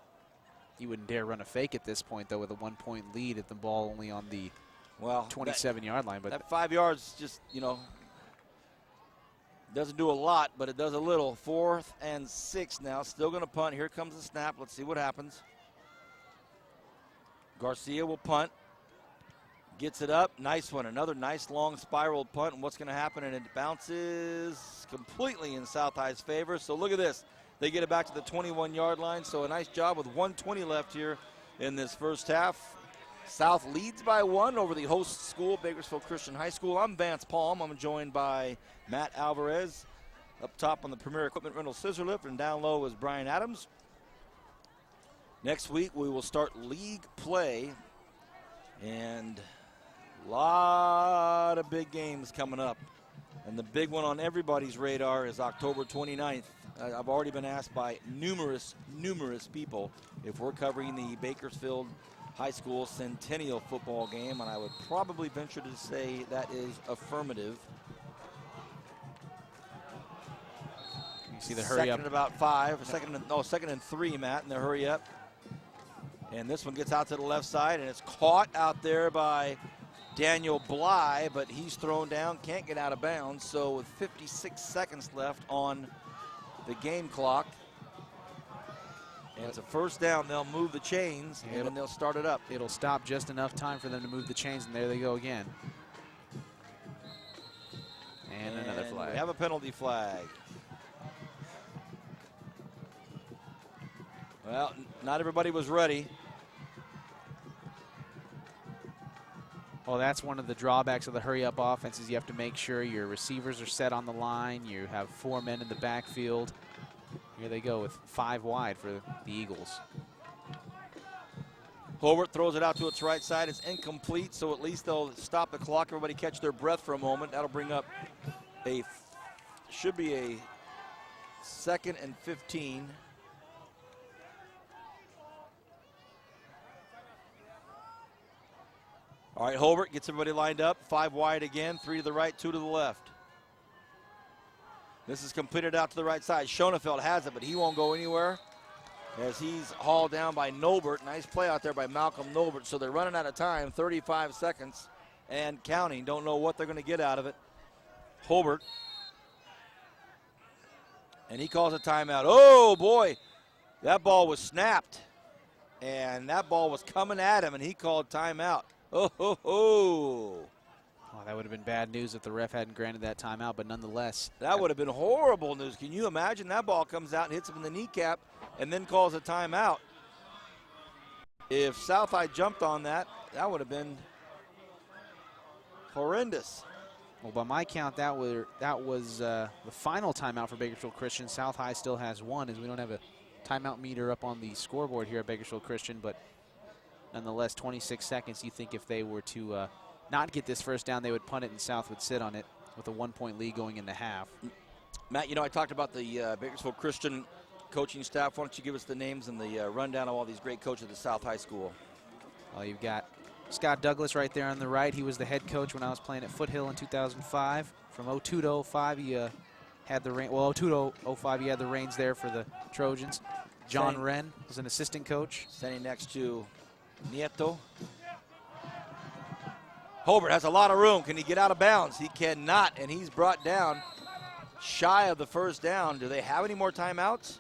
you wouldn't dare run a fake at this point, though, with a 1-point lead at the ball only on the 27-yard line. But that 5 yards just, doesn't do a lot, but it does a little. 4th and 6 now. Still going to punt. Here comes the snap. Let's see what happens. Garcia will punt. Gets it up. Nice one. Another nice long spiral punt. And what's going to happen? And it bounces completely in South High's favor. So look at this. They get it back to the 21-yard line. So a nice job with 1:20 left here in this first half. South leads by 1 over the host school, Bakersfield Christian High School. I'm Vance Palm. I'm joined by Matt Alvarez. Up top on the Premier Equipment Rental Scissor Lift, and down low is Brian Adams. Next week we will start league play, and a lot of big games coming up. And the big one on everybody's radar is October 29th. I've already been asked by numerous people if we're covering the Bakersfield High School Centennial football game, and I would probably venture to say that is affirmative. You see the hurry up. Second and about 5. Second and 3, Matt, in the hurry up. And this one gets out to the left side, and it's caught out there by Daniel Bly, but he's thrown down, can't get out of bounds. So with 56 seconds left on the game clock, and it's a first down, they'll move the chains, and then they'll start it up. It'll stop just enough time for them to move the chains, and there they go again. And another flag. We have a penalty flag. Well, not everybody was ready. Well, that's one of the drawbacks of the hurry-up offense is you have to make sure your receivers are set on the line. You have 4 men in the backfield. Here they go with 5 wide for the Eagles. Hobart throws it out to its right side. It's incomplete, so at least they'll stop the clock. Everybody catch their breath for a moment. That'll bring up should be a 2nd and 15. All right, Hobart gets everybody lined up. 5 wide again, 3 to the right, 2 to the left. This is completed out to the right side. Schoenefeld has it, but he won't go anywhere as he's hauled down by Nobert. Nice play out there by Malcolm Nobert. So they're running out of time, 35 seconds and counting. Don't know what they're going to get out of it. Hobart. And he calls a timeout. Oh, boy. That ball was snapped. And that ball was coming at him, and he called timeout. Oh, ho, ho. Oh, that would have been bad news if the ref hadn't granted that timeout, but nonetheless. That would have been horrible news. Can you imagine that ball comes out and hits him in the kneecap and then calls a timeout? If South High jumped on that, that would have been horrendous. Well, by my count, that was the final timeout for Bakersfield Christian. South High still has 1, as we don't have a timeout meter up on the scoreboard here at Bakersfield Christian, but nonetheless, 26 seconds. You think if they were to not get this first down, they would punt it and South would sit on it with a 1-point lead going into half. Matt, I talked about the Bakersfield Christian coaching staff. Why don't you give us the names and the rundown of all these great coaches at South High School? Well, you've got Scott Douglas right there on the right. He was the head coach when I was playing at Foothill in 2005. From 02 to 05, he had the reins. Well, 02 to 05, he had the reins there for the Trojans. John Wren was an assistant coach. Standing next to Nieto. Hobart has a lot of room. Can he get out of bounds? He cannot, and he's brought down shy of the first down. Do they have any more timeouts?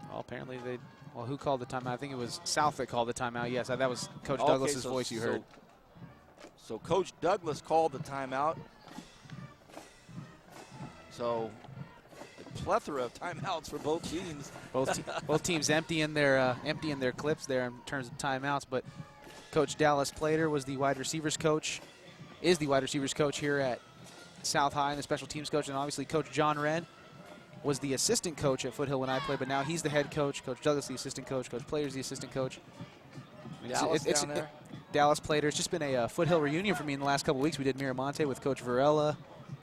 Well, apparently they. Well, who called the timeout? I think it was South that called the timeout. Yes, that was Coach Douglas's voice you heard. So Coach Douglas called the timeout. So a plethora of timeouts for both teams. Both teams emptying their clips there in terms of timeouts. But Coach Dallas Plater was the wide receivers coach, is the wide receivers coach here at South High, and the special teams coach, and obviously Coach John Wren was the assistant coach at Foothill when I played, but now he's the head coach. Coach Douglas the assistant coach. Coach Plater's the assistant coach. Dallas down there? Dallas played her. It's just been a Foothill reunion for me in the last couple weeks. We did Miramonte with Coach Varela,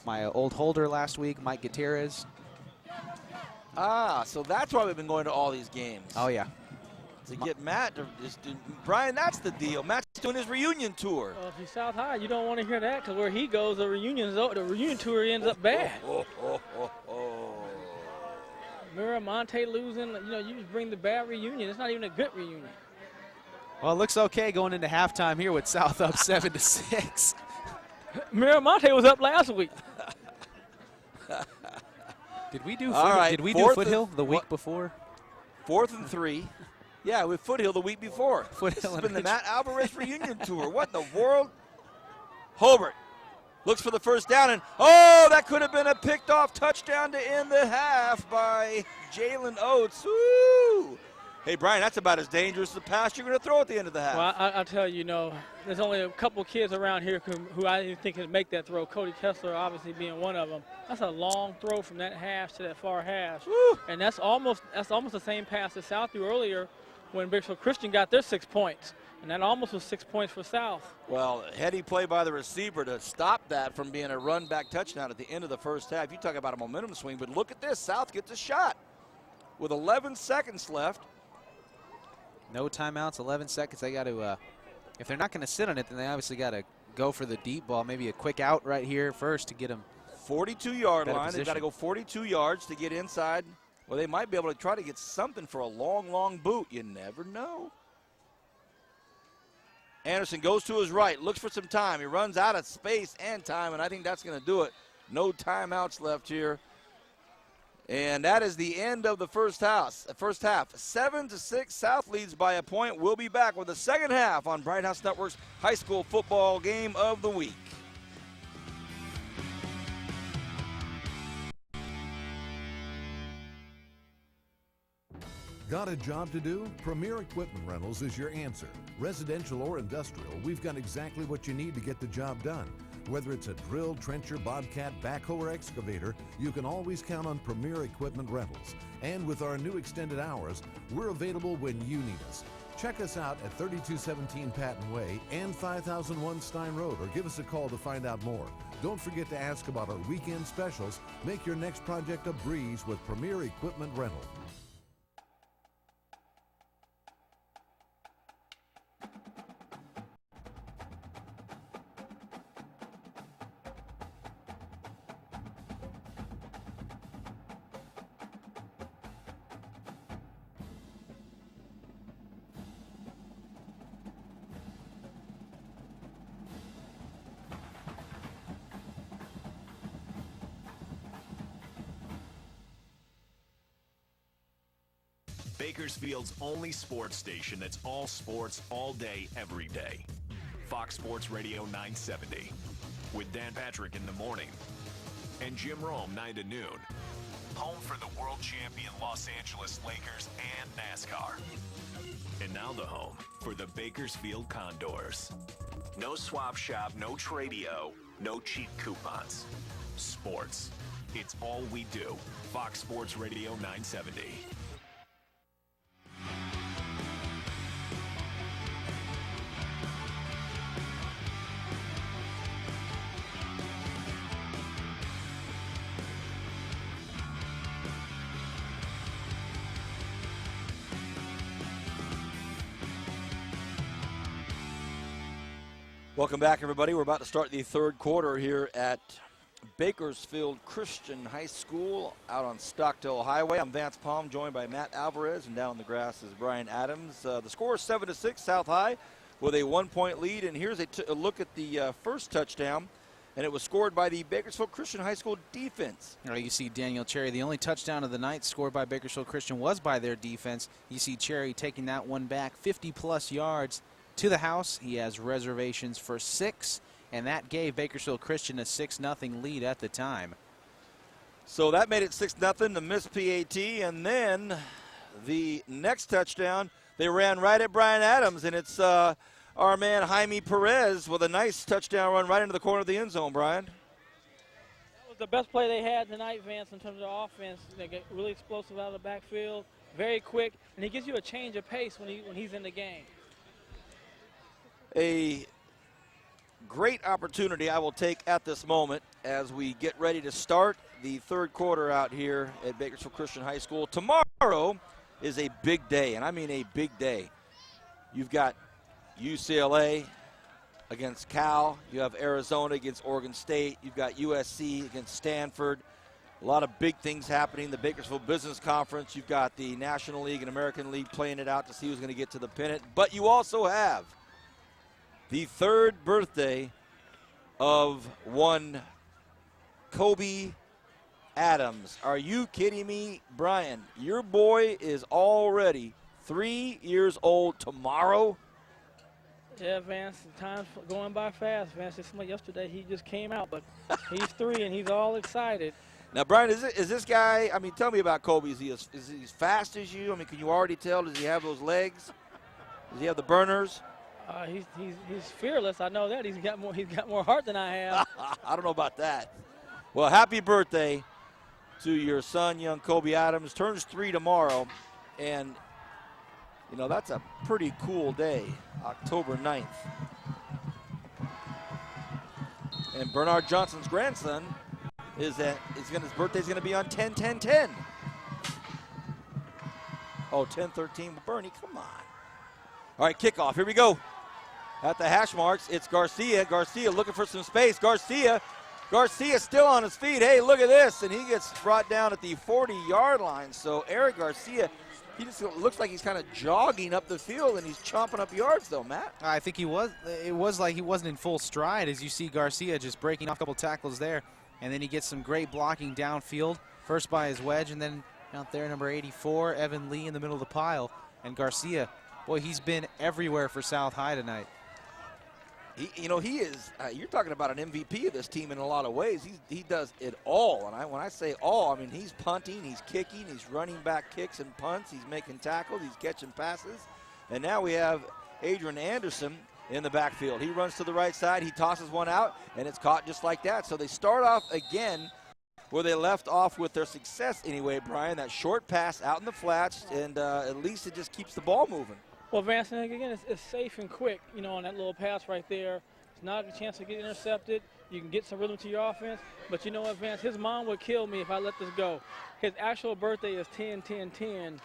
my old holder last week, Mike Gutierrez. Ah, so that's why we've been going to all these games. Oh, yeah. To get Matt to just do, Brian, that's the deal. Matt's doing his reunion tour. Well, if you're South High, you don't want to hear that because where he goes, the reunion tour ends up bad. Miramonte losing, you just bring the bad reunion. It's not even a good reunion. Well, it looks okay going into halftime here with South up 7-6. Miramonte was up last week. Did we do Foothill the week before? 4th and 3. Yeah, with Foothill the week before. Foothill It's been the Matt Alvarez reunion tour. What in the world? Hobart looks for the first down, and that could have been a picked off touchdown to end the half by Jalen Oates. Woo! Hey, Brian, that's about as dangerous as the pass you're going to throw at the end of the half. Well, I'll tell you, there's only a couple kids around here who I think can make that throw. Cody Kessler obviously being one of them. That's a long throw from that hash to that far hash. Woo! And that's almost the same pass that South threw earlier when Bakersfield Christian got their 6 points. And that almost was 6 points for South. Well, heady play by the receiver to stop that from being a run-back touchdown at the end of the first half. You talk about a momentum swing, but look at this. South gets a shot with 11 seconds left. No timeouts, 11 seconds. They got to, if they're not going to sit on it, then they obviously got to go for the deep ball. Maybe a quick out right here first to get them. 42-yard line. They've got to go 42 yards to get inside. Well, they might be able to try to get something for a long, long boot. You never know. Anderson goes to his right, looks for some time. He runs out of space and time, and I think that's going to do it. No timeouts left here. And that is the end of the first half. 7-6, South leads by a point. We'll be back with the second half on Bright House Network's high school football game of the week. Got a job to do? Premier Equipment Rentals is your answer. Residential or industrial, we've got exactly what you need to get the job done. Whether it's a drill, trencher, bobcat, backhoe, or excavator, you can always count on Premier Equipment Rentals. And with our new extended hours, we're available when you need us. Check us out at 3217 Patton Way and 5001 Stein Road, or give us a call to find out more. Don't forget to ask about our weekend specials. Make your next project a breeze with Premier Equipment Rental. Bakersfield's only sports station that's all sports, all day, every day. Fox Sports Radio 970. With Dan Patrick in the morning and Jim Rome 9 to noon. Home for the world champion Los Angeles Lakers and NASCAR. And now the home for the Bakersfield Condors. No swap shop, no tradio, no cheap coupons. Sports. It's all we do. Fox Sports Radio 970. Welcome back, everybody. We're about to start the third quarter here at Bakersfield Christian High School out on Stockdale Highway. I'm Vance Palm, joined by Matt Alvarez, and down on the grass is Brian Adams. The score is 7-6, South High with a 1-point lead. And here's a look at the first touchdown, and it was scored by the Bakersfield Christian High School defense. All right, you see Daniel Cherry. The only touchdown of the night scored by Bakersfield Christian was by their defense. You see Cherry taking that one back 50-plus yards to the house. He has reservations for 6, and that gave Bakersfield Christian a 6-0 lead at the time. So that made it 6-0, the missed PAT, and then the next touchdown, they ran right at Brian Adams, and it's our man Jaime Perez with a nice touchdown run right into the corner of the end zone, Brian. That was the best play they had tonight, Vance, in terms of offense. They get really explosive out of the backfield, very quick, and he gives you a change of pace when he's in the game. a great opportunity I will take at this moment as we get ready to start the third quarter out here at Bakersfield Christian High School. Tomorrow is a big day, and I mean a big day. You've got UCLA against Cal. You have Arizona against Oregon State. You've got USC against Stanford. A lot of big things happening. The Bakersfield Business Conference. You've got the National League and American League playing it out to see who's going to get to the pennant. But you also have the third birthday of one Kobe Adams. Are you kidding me, Brian? Your boy is already 3 years old tomorrow. Yeah, Vance, the time's going by fast. Vance, just like yesterday, he just came out, but he's 3 and he's all excited. Now, Brian, is this guy, I mean, tell me about Kobe. Is he as fast as you? I mean, can you already tell? Does he have those legs? Does he have the burners? He's fearless. I know that. He's got more heart than I have. I don't know about that. Well, happy birthday to your son, young Kobe Adams. Turns 3 tomorrow, and, you know, that's a pretty cool day, October 9th. And Bernard Johnson's grandson his birthday's going to be on 10-10-10. Oh, 10-13. Bernie, come on. All right, kickoff. Here we go. At the hash marks, it's Garcia. Garcia looking for some space. Garcia still on his feet. Hey, look at this. And he gets brought down at the 40-yard line. So Eric Garcia, he just looks like he's kind of jogging up the field, and he's chomping up yards, though, Matt. I think he was. It was like he wasn't in full stride, as you see Garcia just breaking off a couple tackles there. And then he gets some great blocking downfield, first by his wedge, and then out there, number 84, Evan Lee in the middle of the pile. And Garcia, boy, he's been everywhere for South High tonight. He is, you're talking about an MVP of this team in a lot of ways. He does it all. And when I say all, I mean he's punting, he's kicking, he's running back kicks and punts, he's making tackles, he's catching passes. And now we have Adrian Anderson in the backfield. He runs to the right side, he tosses one out, and it's caught just like that. So they start off again where they left off with their success anyway, Brian, that short pass out in the flats, and at least it just keeps the ball moving. Well, Vance, again, it's safe and quick, on that little pass right there. It's not a chance to get intercepted. You can get some rhythm to your offense. But you know what, Vance, his mom would kill me if I let this go. His actual birthday is 10-10-10.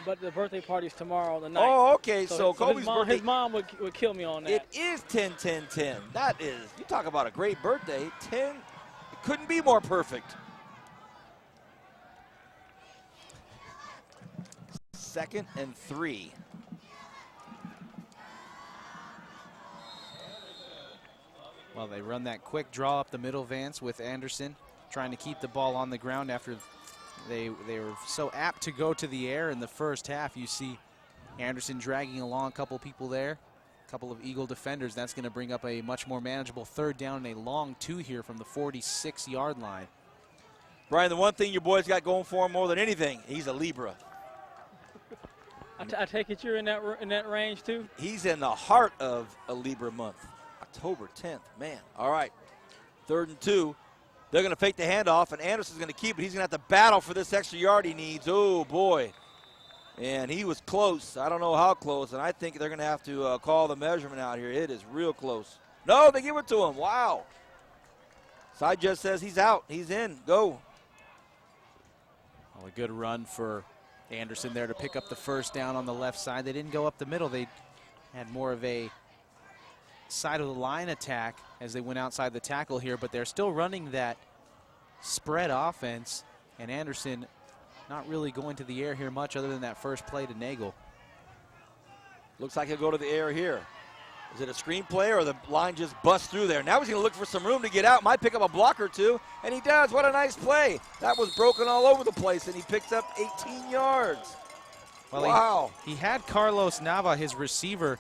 But the birthday party is tomorrow, the 9th. Oh, okay. So Kobe's birthday. His mom would kill me on that. It is 10-10-10. That is, you talk about a great birthday. 10, it couldn't be more perfect. 2nd and 3. Well, they run that quick draw up the middle, Vance, with Anderson trying to keep the ball on the ground after they were so apt to go to the air in the first half. You see Anderson dragging along a couple people there, a couple of Eagle defenders. That's going to bring up a much more manageable 3rd down and a long 2 here from the 46-yard line. Brian, the one thing your boy's got going for him more than anything, he's a Libra. I take it you're in that range too? He's in the heart of a Libra month. October 10th, man. All right, 3rd and 2. They're going to fake the handoff, and Anderson's going to keep it. He's going to have to battle for this extra yard he needs. Oh, boy. And he was close. I don't know how close, and I think they're going to have to call the measurement out here. It is real close. No, they give it to him. Wow. Side judge says he's out. He's in. Go. Well, a good run for Anderson there to pick up the 1st down on the left side. They didn't go up the middle. They had more of a side of the line attack as they went outside the tackle here, but they're still running that spread offense, and Anderson not really going to the air here much other than that first play to Nagel. Looks like he'll go to the air here. Is it a screen play or the line just busts through there? Now he's going to look for some room to get out. Might pick up a block or two, and he does. What a nice play. That was broken all over the place, and he picks up 18 yards. Well, wow. He had Carlos Nava, his receiver,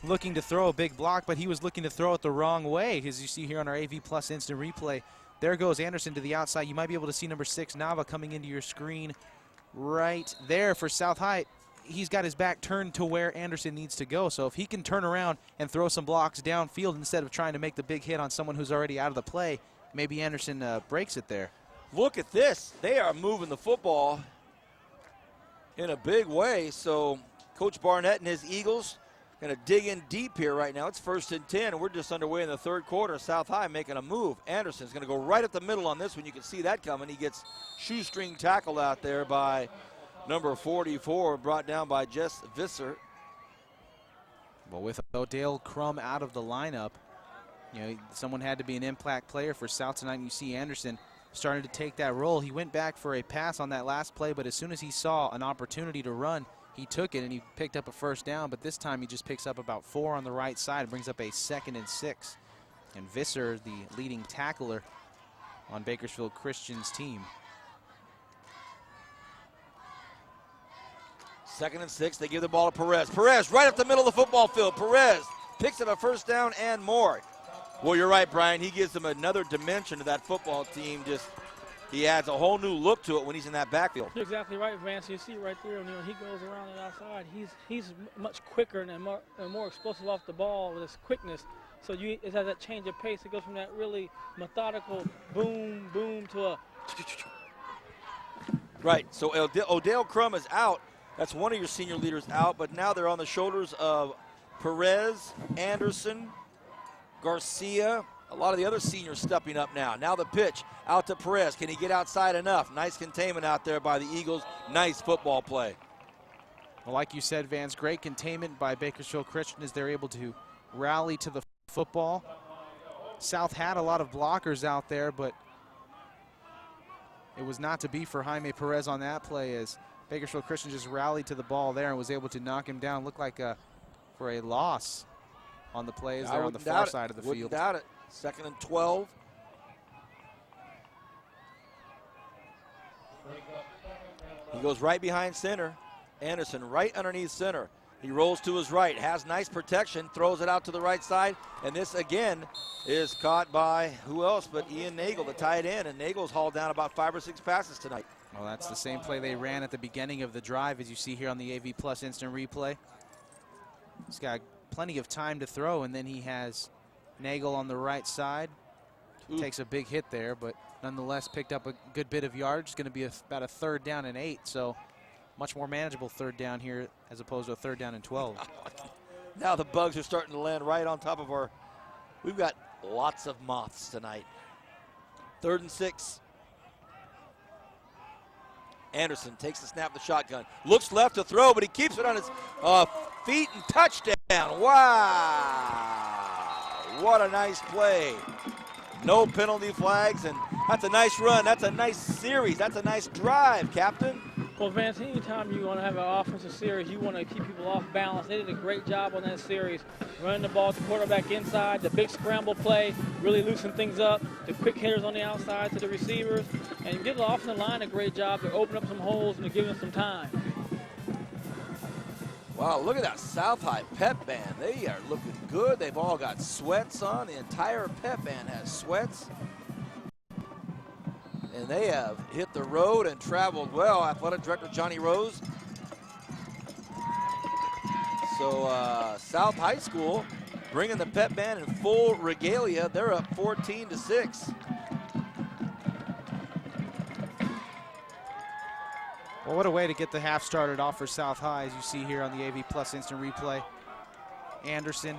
looking to throw a big block, but he was looking to throw it the wrong way. As you see here on our AV Plus instant replay, there goes Anderson to the outside. You might be able to see number 6, Nava, coming into your screen right there for South High. He's got his back turned to where Anderson needs to go. So if he can turn around and throw some blocks downfield instead of trying to make the big hit on someone who's already out of the play, maybe Anderson breaks it there. Look at this. They are moving the football in a big way. So Coach Barnett and his Eagles Going to dig in deep here right now. It's 1st and 10, and we're just underway in the third quarter. South High making a move. Anderson's going to go right up the middle on this one. You can see that coming. He gets shoestring tackled out there by number 44, brought down by Jess Visser. Well, with Odell Crum out of the lineup, you know, someone had to be an impact player for South tonight, and you see Anderson starting to take that role. He went back for a pass on that last play, but as soon as he saw an opportunity to run, he took it and he picked up a first down, but this time he just picks up about 4 on the right side and brings up a 2nd and 6. And Visser, the leading tackler on Bakersfield Christian's team. 2nd and 6, they give the ball to Perez. Perez right up the middle of the football field. Perez picks up a first down and more. Well, you're right, Brian. He gives them another dimension to that football team. He adds a whole new look to it when he's in that backfield. You're exactly right, Vance. You see right there, when he goes around the outside, he's much quicker and more explosive off the ball with his quickness. So it has that change of pace. It goes from that really methodical boom, boom to a. Right. So Odell Crum is out. That's one of your senior leaders out, but now they're on the shoulders of Perez, Anderson, Garcia. A lot of the other seniors stepping up now. Now the pitch out to Perez. Can he get outside enough? Nice containment out there by the Eagles. Nice football play. Well, like you said, Vance, great containment by Bakersfield Christian as they're able to rally to the football. South had a lot of blockers out there, but it was not to be for Jaime Perez on that play as Bakersfield Christian just rallied to the ball there and was able to knock him down. Looked like for a loss on the play as they're on the far side of the field. Wouldn't doubt it. 2nd and 12. He goes right behind center. Anderson right underneath center. He rolls to his right, has nice protection, throws it out to the right side, and this again is caught by who else but Ian Nagel, the tight end, and Nagel's hauled down about 5 or 6 passes tonight. Well, that's the same play they ran at the beginning of the drive, as you see here on the AV Plus instant replay. He's got plenty of time to throw, and then he has Nagel on the right side. Takes a big hit there, but nonetheless picked up a good bit of yardage. It's going to be about a 3rd down and 8, so much more manageable 3rd down here as opposed to a 3rd down and 12. Now the bugs are starting to land right on top of our. We've got lots of moths tonight. 3rd and 6. Anderson takes the snap of the shotgun. Looks left to throw, but he keeps it on his feet and touchdown. Wow. What a nice play. No penalty flags, and that's a nice run. That's a nice series. That's a nice drive, Captain. Well, Vance, anytime you want to have an offensive series, you want to keep people off balance. They did a great job on that series, running the ball to quarterback inside, the big scramble play, really loosen things up, the quick hitters on the outside to the receivers, and give the offensive line a great job to open up some holes and to give them some time. Wow, look at that South High pep band. They are looking good. They've all got sweats on. The entire pep band has sweats. And they have hit the road and traveled well. Athletic Director Johnny Rose. So South High School bringing the pep band in full regalia. They're up 14-6. Well, what a way to get the half started off for South High, as you see here on the AV Plus instant replay. Anderson,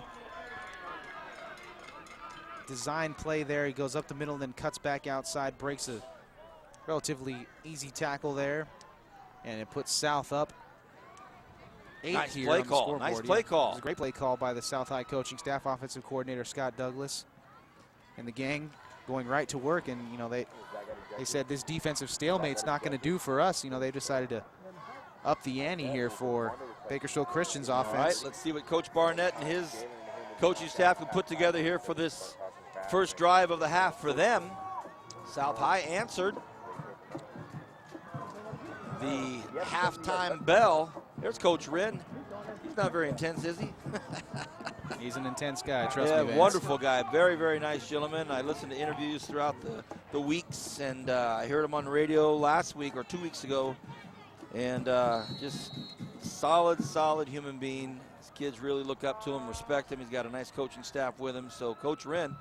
design play there. He goes up the middle, then cuts back outside, breaks a relatively easy tackle there, and it puts South up 8 nice here play on the call. scoreboard. Nice play call. It was a great play call by the South High coaching staff, offensive coordinator Scott Douglas, and the gang going right to work. And you know they said this defensive stalemate's not going to do for us. You know, they decided to up the ante here for Bakersfield Christian's offense. All right, let's see what Coach Barnett and his coaching staff can put together here for this first drive of the half for them. South High answered the halftime bell. There's Coach Wren. He's not very intense, is he? He's an intense guy, trust yeah, me, Vance. Wonderful guy. Very, very nice gentleman. I listened to interviews throughout the weeks, and I heard him on the radio last week or 2 weeks ago. And just solid human being. His kids really look up to him, respect him. He's got a nice coaching staff with him. So Coach Wren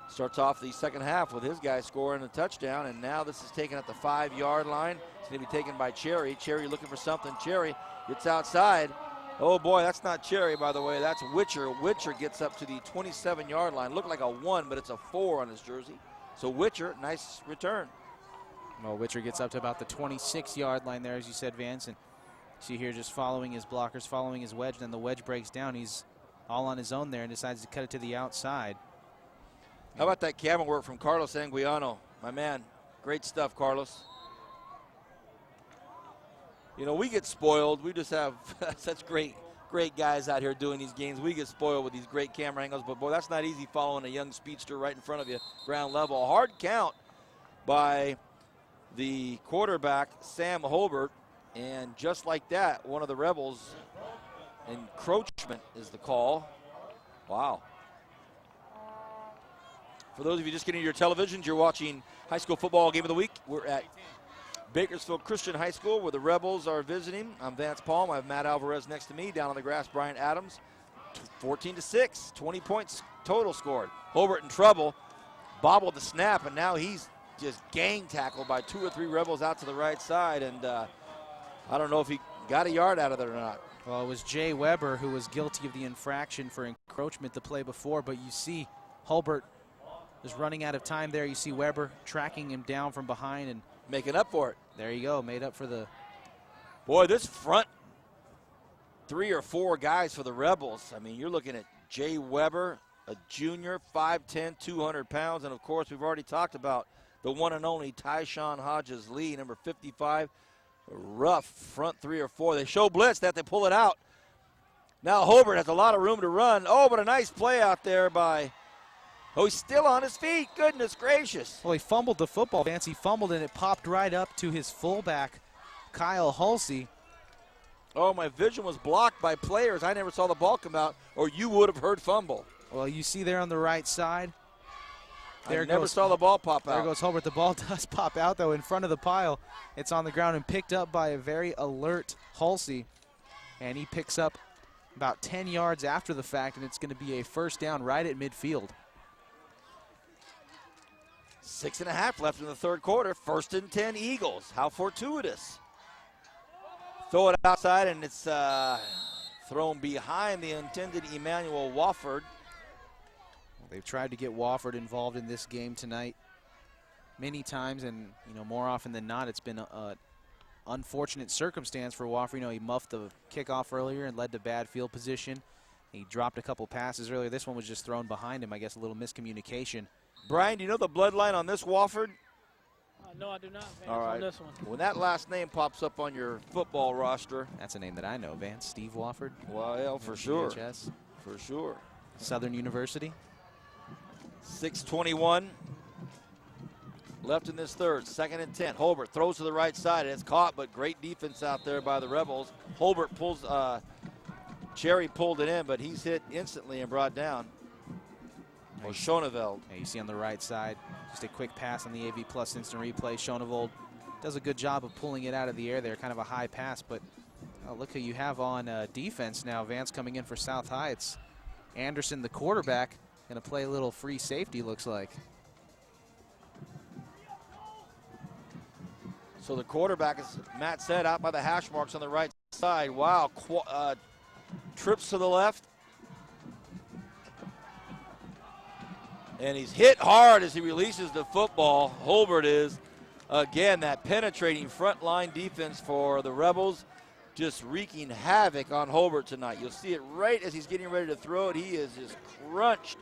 starts off the second half with his guy scoring a touchdown, and now this is taken at the 5-yard line. It's going to be taken by Cherry. Cherry looking for something. Cherry gets outside, Oh, boy, that's not Cherry, by the way. That's Witcher. Witcher gets up to the 27-yard line. Looked like a 1, but it's a 4 on his jersey. So Witcher, nice return. Well, Witcher gets up to about the 26-yard line there, as you said, Vance. And see here just following his blockers, following his wedge. Then the wedge breaks down. He's all on his own there and decides to cut it to the outside. How about that camera work from Carlos Anguiano? My man, great stuff, Carlos. You know, we get spoiled. We just have such great guys out here doing these games. We get spoiled with these great camera angles. But, boy, that's not easy following a young speedster right in front of you, ground level. A hard count by the quarterback, Sam Holbert. And just like that, one of the Rebels, encroachment is the call. Wow. For those of you just getting your televisions, you're watching High School Football Game of the Week. We're at Bakersfield Christian High School where the Rebels are visiting. I'm Vance Palm. I have Matt Alvarez next to me. Down on the grass, Brian Adams. 14-6, 20 points total scored. Holbert in trouble, bobbled the snap, and now he's just gang tackled by 2 or 3 Rebels out to the right side. And I don't know if he got a yard out of it or not. Well, it was Jay Weber who was guilty of the infraction for encroachment the play before, but you see Holbert is running out of time there. You see Weber tracking him down from behind and making up for it. There you go, made up for the... Boy, this front 3 or 4 guys for the Rebels. I mean, you're looking at Jay Weber, a junior, 5'10", 200 pounds, and of course we've already talked about the one and only Tyshawn Hodges Lee, number 55. Rough front 3 or 4. They show blitz that they pull it out. Now Holbert has a lot of room to run. Oh, but a nice play out there by... Oh, he's still on his feet. Goodness gracious. Well, he fumbled the football, Vance. He fumbled, and it popped right up to his fullback, Kyle Hulsey. Oh, my vision was blocked by players. I never saw the ball come out, or you would have heard fumble. Well, you see there on the right side. There I never saw the ball pop out. There goes Holbert. The ball does pop out, though, in front of the pile. It's on the ground and picked up by a very alert Hulsey. And he picks up about 10 yards after the fact, and it's going to be a first down right at midfield. 6.5 left in the third quarter. 1st and 10 Eagles. How fortuitous. Throw it outside, and it's thrown behind the intended Emmanuel Wofford. They've tried to get Wofford involved in this game tonight many times, and more often than not, it's been an unfortunate circumstance for Wofford. He muffed the kickoff earlier and led to bad field position. He dropped a couple passes earlier. This one was just thrown behind him. I guess a little miscommunication. Brian, do you know the bloodline on this Wofford? No, I do not, Vance, all right. on this one. When that last name pops up on your football roster. That's a name that I know, Vance. Steve Wofford. Well, for sure. VHS. For sure. Southern University. 6:21 left in this third. 2nd and 10. Holbert throws to the right side. It's caught, but great defense out there by the Rebels. Holbert pulls, Cherry pulled it in, but he's hit instantly and brought down. Well, Schoeneveld. Yeah, you see on the right side, just a quick pass on the AV Plus instant replay. Schoeneveld does a good job of pulling it out of the air there, kind of a high pass, but look who you have on defense now. Vance coming in for South High. It's Anderson, the quarterback, going to play a little free safety, looks like. So the quarterback, as Matt said, out by the hash marks on the right side. Wow, trips to the left. And he's hit hard as he releases the football. Holbert is. Again, that penetrating front line defense for the Rebels just wreaking havoc on Holbert tonight. You'll see it right as he's getting ready to throw it. He is just crunched.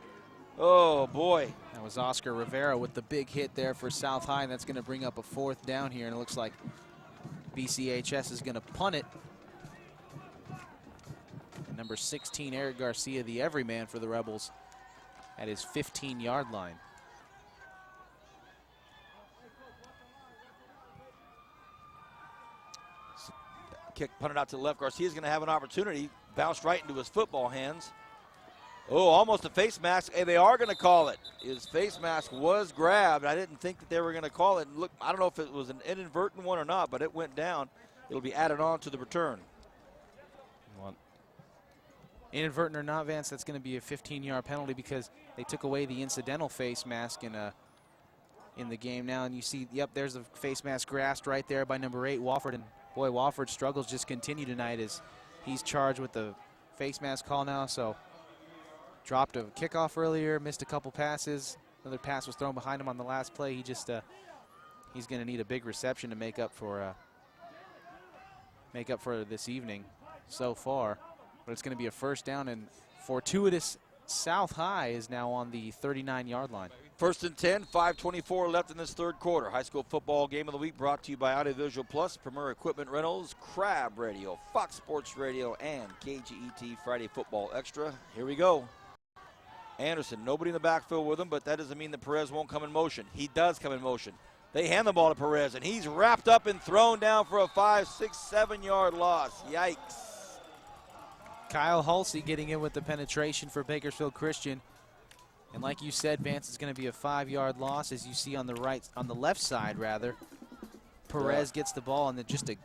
Oh, boy. That was Oscar Rivera with the big hit there for South High, and that's going to bring up a 4th down here, and it looks like BCHS is going to punt it. And number 16, Eric Garcia, the everyman for the Rebels, at his 15-yard line. Kick punted out to the left. Garcia's going to have an opportunity. Bounced right into his football hands. Oh, almost a face mask. Hey, they are going to call it. His face mask was grabbed. I didn't think that they were going to call it. Look, I don't know if it was an inadvertent one or not, but it went down. It'll be added on to the return. Well, inadvertent or not, Vance, that's going to be a 15-yard penalty because they took away the incidental face mask in the game now. And you see, yep, there's the face mask grasped right there by number 8, Wofford. And boy, Wofford's struggles just continue tonight as He's charged with the face mask call now, so dropped a kickoff earlier, missed a couple passes. Another pass was thrown behind him on the last play. He just he's going to need a big reception to make up for this evening so far. But it's going to be a first down, and fortuitous South High is now on the 39-yard line. 1st and 10, 5:24 left in this third quarter. High school football game of the week brought to you by Audiovisual Plus, Premier Equipment Rentals, Crab Radio, Fox Sports Radio, and KGET Friday Football Extra. Here we go. Anderson, nobody in the backfield with him, but that doesn't mean that Perez won't come in motion. He does come in motion. They hand the ball to Perez, and he's wrapped up and thrown down for a 5, 6, 7-yard loss. Yikes. Kyle Halsey getting in with the penetration for Bakersfield Christian. And like you said, Vance, is going to be a 5-yard loss, as you see on the left side, rather. Perez gets the ball, and then just a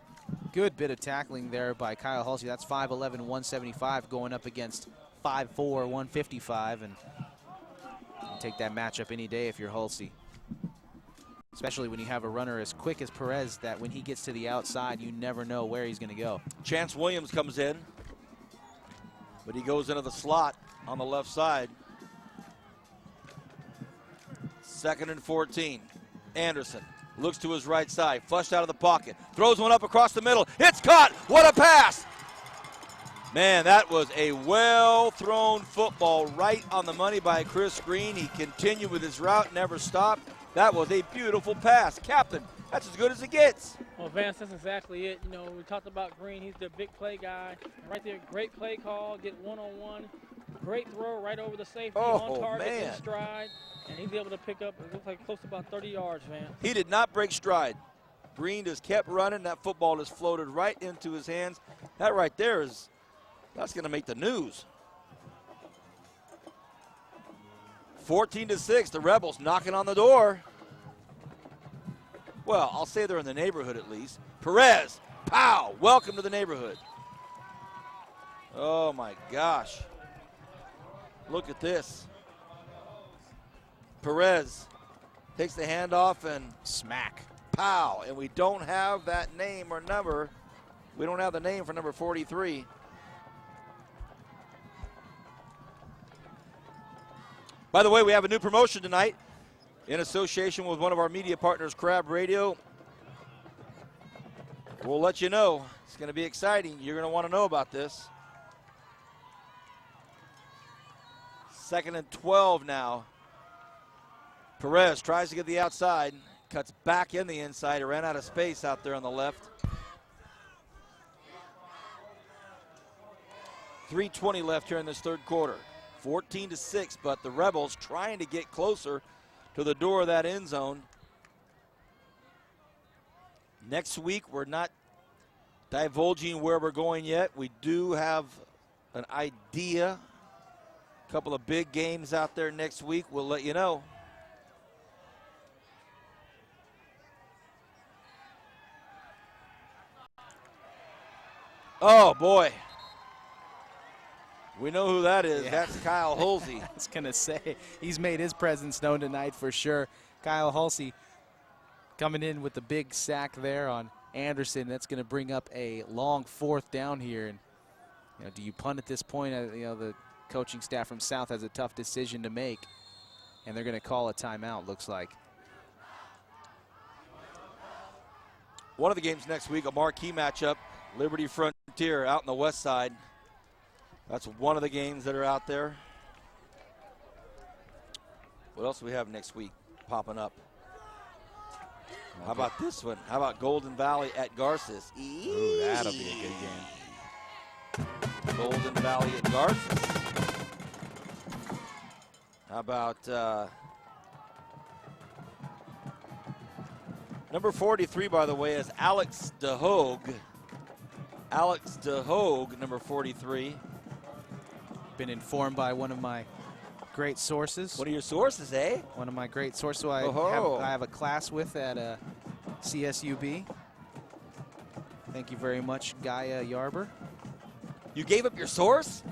good bit of tackling there by Kyle Halsey. That's 5'11", 175 going up against 5'4", 155, and you take that matchup any day if you're Halsey. Especially when you have a runner as quick as Perez, that when he gets to the outside, you never know where he's going to go. Chance Williams comes in, but he goes into the slot on the left side. 2nd and 14. Anderson looks to his right side, flushed out of the pocket, throws one up across the middle. It's caught. What a pass! Man, that was a well-thrown football right on the money by Chris Green. He continued with his route, never stopped. That was a beautiful pass. Captain, that's as good as it gets. Well, Vance, that's exactly it. You know, we talked about Green. He's the big play guy. Right there, great play call, get one-on-one. Great throw right over the safety, on target, in stride. And he's able to pick up, it looks like close to about 30 yards, Vance. He did not break stride. Green just kept running. That football just floated right into his hands. That right there that's going to make the news. 14-6, the Rebels knocking on the door. Well, I'll say they're in the neighborhood at least. Perez, pow, welcome to the neighborhood. Oh my gosh. Look at this. Perez takes the handoff and smack. Pow, and we don't have that name or number. We don't have the name for number 43. By the way, we have a new promotion tonight in association with one of our media partners, Crab Radio. We'll let you know. It's going to be exciting. You're going to want to know about this. 2nd and 12 now. Perez tries to get the outside, cuts back in the inside. He ran out of space out there on the left. 3:20 left here in this third quarter. 14-6, but the Rebels trying to get closer to the door of that end zone. Next week, we're not divulging where we're going yet. We do have an idea. A couple of big games out there next week. We'll let you know. Oh, boy. We know who that is. Yeah. That's Kyle Halsey. I was going to say, he's made his presence known tonight for sure. Kyle Halsey coming in with the big sack there on Anderson. That's going to bring up a long 4th down here. And do you punt at this point? The coaching staff from South has a tough decision to make, and they're going to call a timeout, looks like. One of the games next week, a marquee matchup, Liberty Frontier out on the west side. That's one of the games that are out there. What else do we have next week popping up? How about this one? How about Golden Valley at Garces? Ooh, that'll be a good game. Golden Valley at Garces. How about number 43, by the way, is Alex DeHogue. Alex DeHogue, number 43. Been informed by one of my great sources. One of your sources, eh? One of my great sources who I have a class with at CSUB. Thank you very much, Guy Yarber. You gave up your source?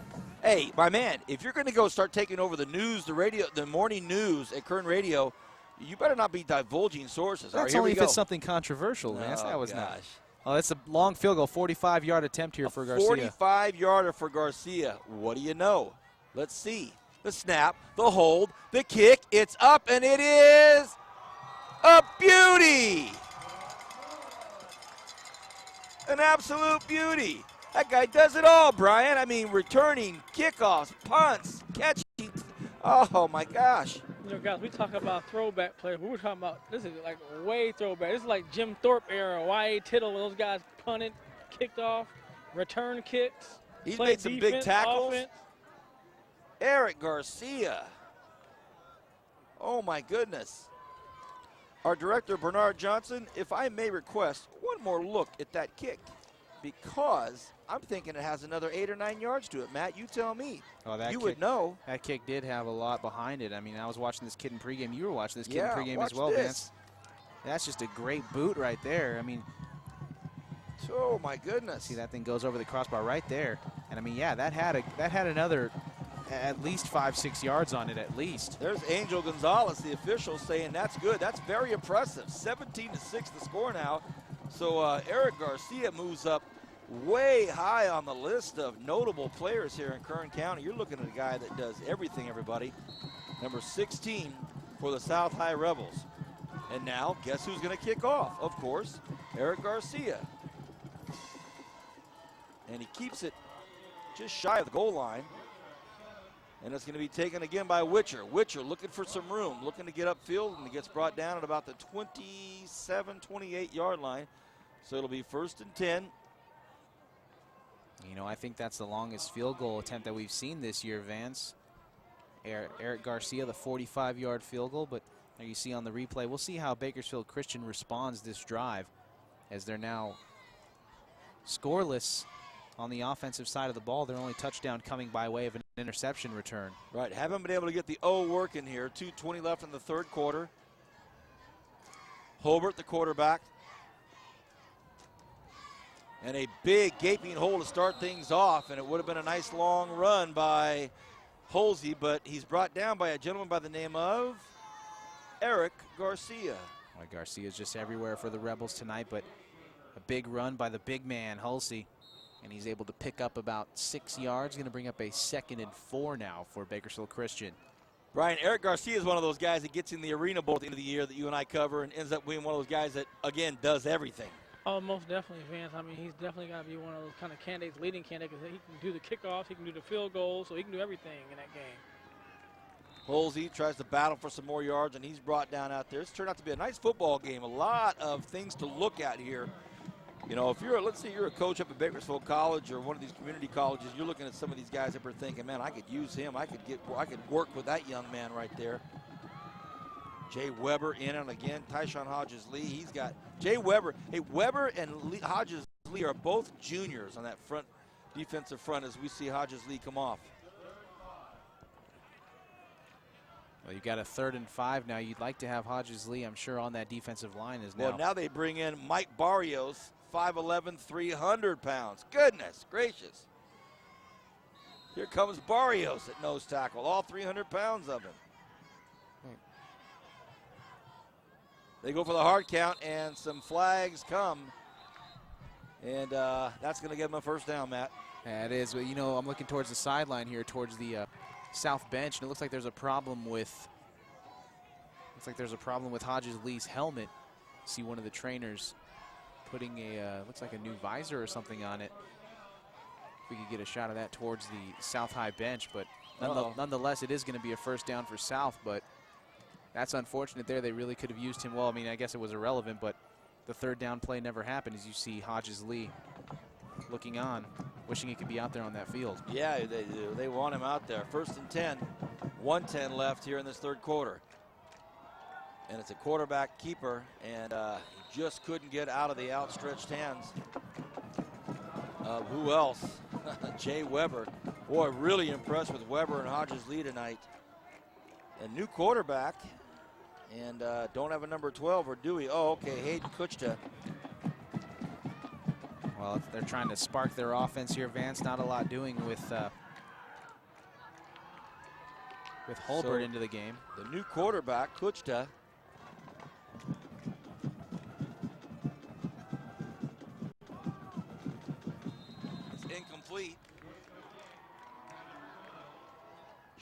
Hey, my man, if you're going to go start taking over the news, the radio, the morning news at Kern Radio, you better not be divulging sources. That's only if it's something controversial, man. That was gosh. Oh, that's a long field goal, 45-yard attempt here for Garcia. 45-yarder for Garcia. What do you know? Let's see. The snap, the hold, the kick. It's up, and it is a beauty. An absolute beauty. That guy does it all, Brian. I mean, returning, kickoffs, punts, catching. Oh, my gosh. You know, guys, we talk about throwback players. We were talking about, this is like way throwback. This is like Jim Thorpe era, Y.A. Tittle, those guys punted, kicked off, return kicks. He's played made some big defense, tackles. offense. Eric Garcia. Oh, my goodness. Our director, Bernard Johnson, if I may request one more look at that kick, because I'm thinking it has another 8 or 9 yards to it. Matt, you tell me. Oh, that you kick, would know. That kick did have a lot behind it. I mean, I was watching this kid in pregame. You were watching this kid in pregame watch as well, this. Vance. That's just a great boot right there. I mean, oh my goodness! See, that thing goes over the crossbar right there. And I mean, yeah, that had another at least 5-6 yards on it at least. There's Angel Gonzalez, the official, saying that's good. That's very impressive. 17-6 the score now. So Eric Garcia moves up way high on the list of notable players here in Kern County. You're looking at a guy that does everything, everybody. Number 16 for the South High Rebels. And now, guess who's going to kick off? Of course, Eric Garcia. And he keeps it just shy of the goal line. And it's going to be taken again by Witcher. Witcher looking for some room, looking to get upfield, and he gets brought down at about the 27, 28-yard line. So it'll be 1st and 10. You know, I think that's the longest field goal attempt that we've seen this year, Vance. Eric Garcia, the 45-yard field goal, but there you see on the replay. We'll see how Bakersfield Christian responds this drive as they're now scoreless on the offensive side of the ball. Their only touchdown coming by way of an interception return. Right, haven't been able to get the O working here. 2:20 left in the third quarter. Holbert, the quarterback. And a big gaping hole to start things off, and it would have been a nice long run by Holsey, but he's brought down by a gentleman by the name of Eric Garcia. Well, Garcia's just everywhere for the Rebels tonight, but a big run by the big man, Holsey, and he's able to pick up about 6 yards. Going to bring up a 2nd and 4 now for Bakersfield Christian. Brian, Eric Garcia is one of those guys that gets in the Arena Bowl at the end of the year that you and I cover and ends up being one of those guys that, again, does everything. Oh, most definitely, Vance. I mean, he's definitely got to be one of those kind of candidates, leading candidates, because he can do the kickoffs, he can do the field goals, so he can do everything in that game. Holsey tries to battle for some more yards, and he's brought down out there. It's turned out to be a nice football game. A lot of things to look at here. You know, if you're, let's say you're a coach up at Bakersfield College or one of these community colleges, you're looking at some of these guys that are thinking, man, I could use him. I could work with that young man right there. Jay Weber in and again. Tyshawn Hodges Lee. He's got Jay Weber. Hey, Weber and Hodges Lee are both juniors on that front defensive front as we see Hodges Lee come off. Well, you've got a 3rd and 5 now. You'd like to have Hodges Lee, I'm sure, on that defensive line is now. Well, now they bring in Mike Barrios, 5'11", 300 pounds. Goodness gracious. Here comes Barrios at nose tackle, all 300 pounds of him. They go for the hard count, and some flags come. And that's going to give them a first down, Matt. Yeah, it is. Well, you know, I'm looking towards the sideline here, towards the south bench, and it looks like there's a problem with Hodges Lee's helmet. See one of the trainers putting looks like a new visor or something on it. If we could get a shot of that towards the South High bench, but nonetheless, it is going to be a first down for South, but that's unfortunate there. They really could have used him well. I mean, I guess it was irrelevant, but the 3rd down play never happened as you see Hodges Lee looking on, wishing he could be out there on that field. Yeah, they do. They want him out there. 1st and 10, 1:10 left here in this third quarter. And it's a quarterback keeper, and he just couldn't get out of the outstretched hands of who else? Jay Weber. Boy, really impressed with Weber and Hodges Lee tonight. A new quarterback, and don't have a number 12, or do we? Oh, okay, Hayden Kuchta. Well, they're trying to spark their offense here, Vance. Not a lot doing with Holbert into the game. The new quarterback, Kuchta.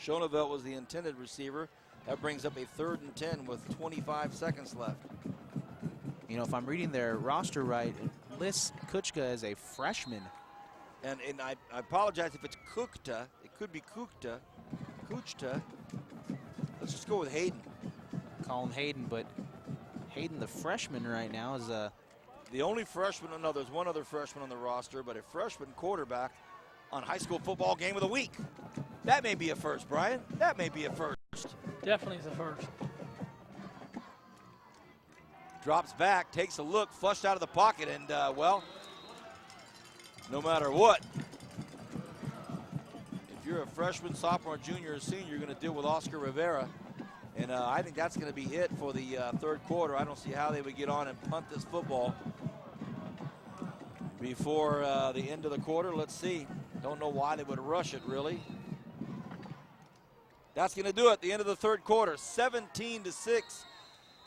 Schoneveld was the intended receiver. That brings up a 3rd and 10 with 25 seconds left. You know, if I'm reading their roster right, it lists Kuchka as a freshman. And I apologize if it's Kukta. It could be Kuchta. Let's just go with Hayden. Call him Hayden, but Hayden, the freshman right now, is the only freshman. No, there's one other freshman on the roster, but a freshman quarterback on high school football game of the week. That may be a first, Brian. That may be a first. Definitely is a first. Drops back, takes a look, flushed out of the pocket, and, well, no matter what, if you're a freshman, sophomore, junior, or senior, you're going to deal with Oscar Rivera. And I think that's going to be it for the 3rd quarter. I don't see how they would get on and punt this football before the end of the quarter. Let's see. Don't know why they would rush it, really. That's going to do it. The end of the 3rd quarter, 17-6.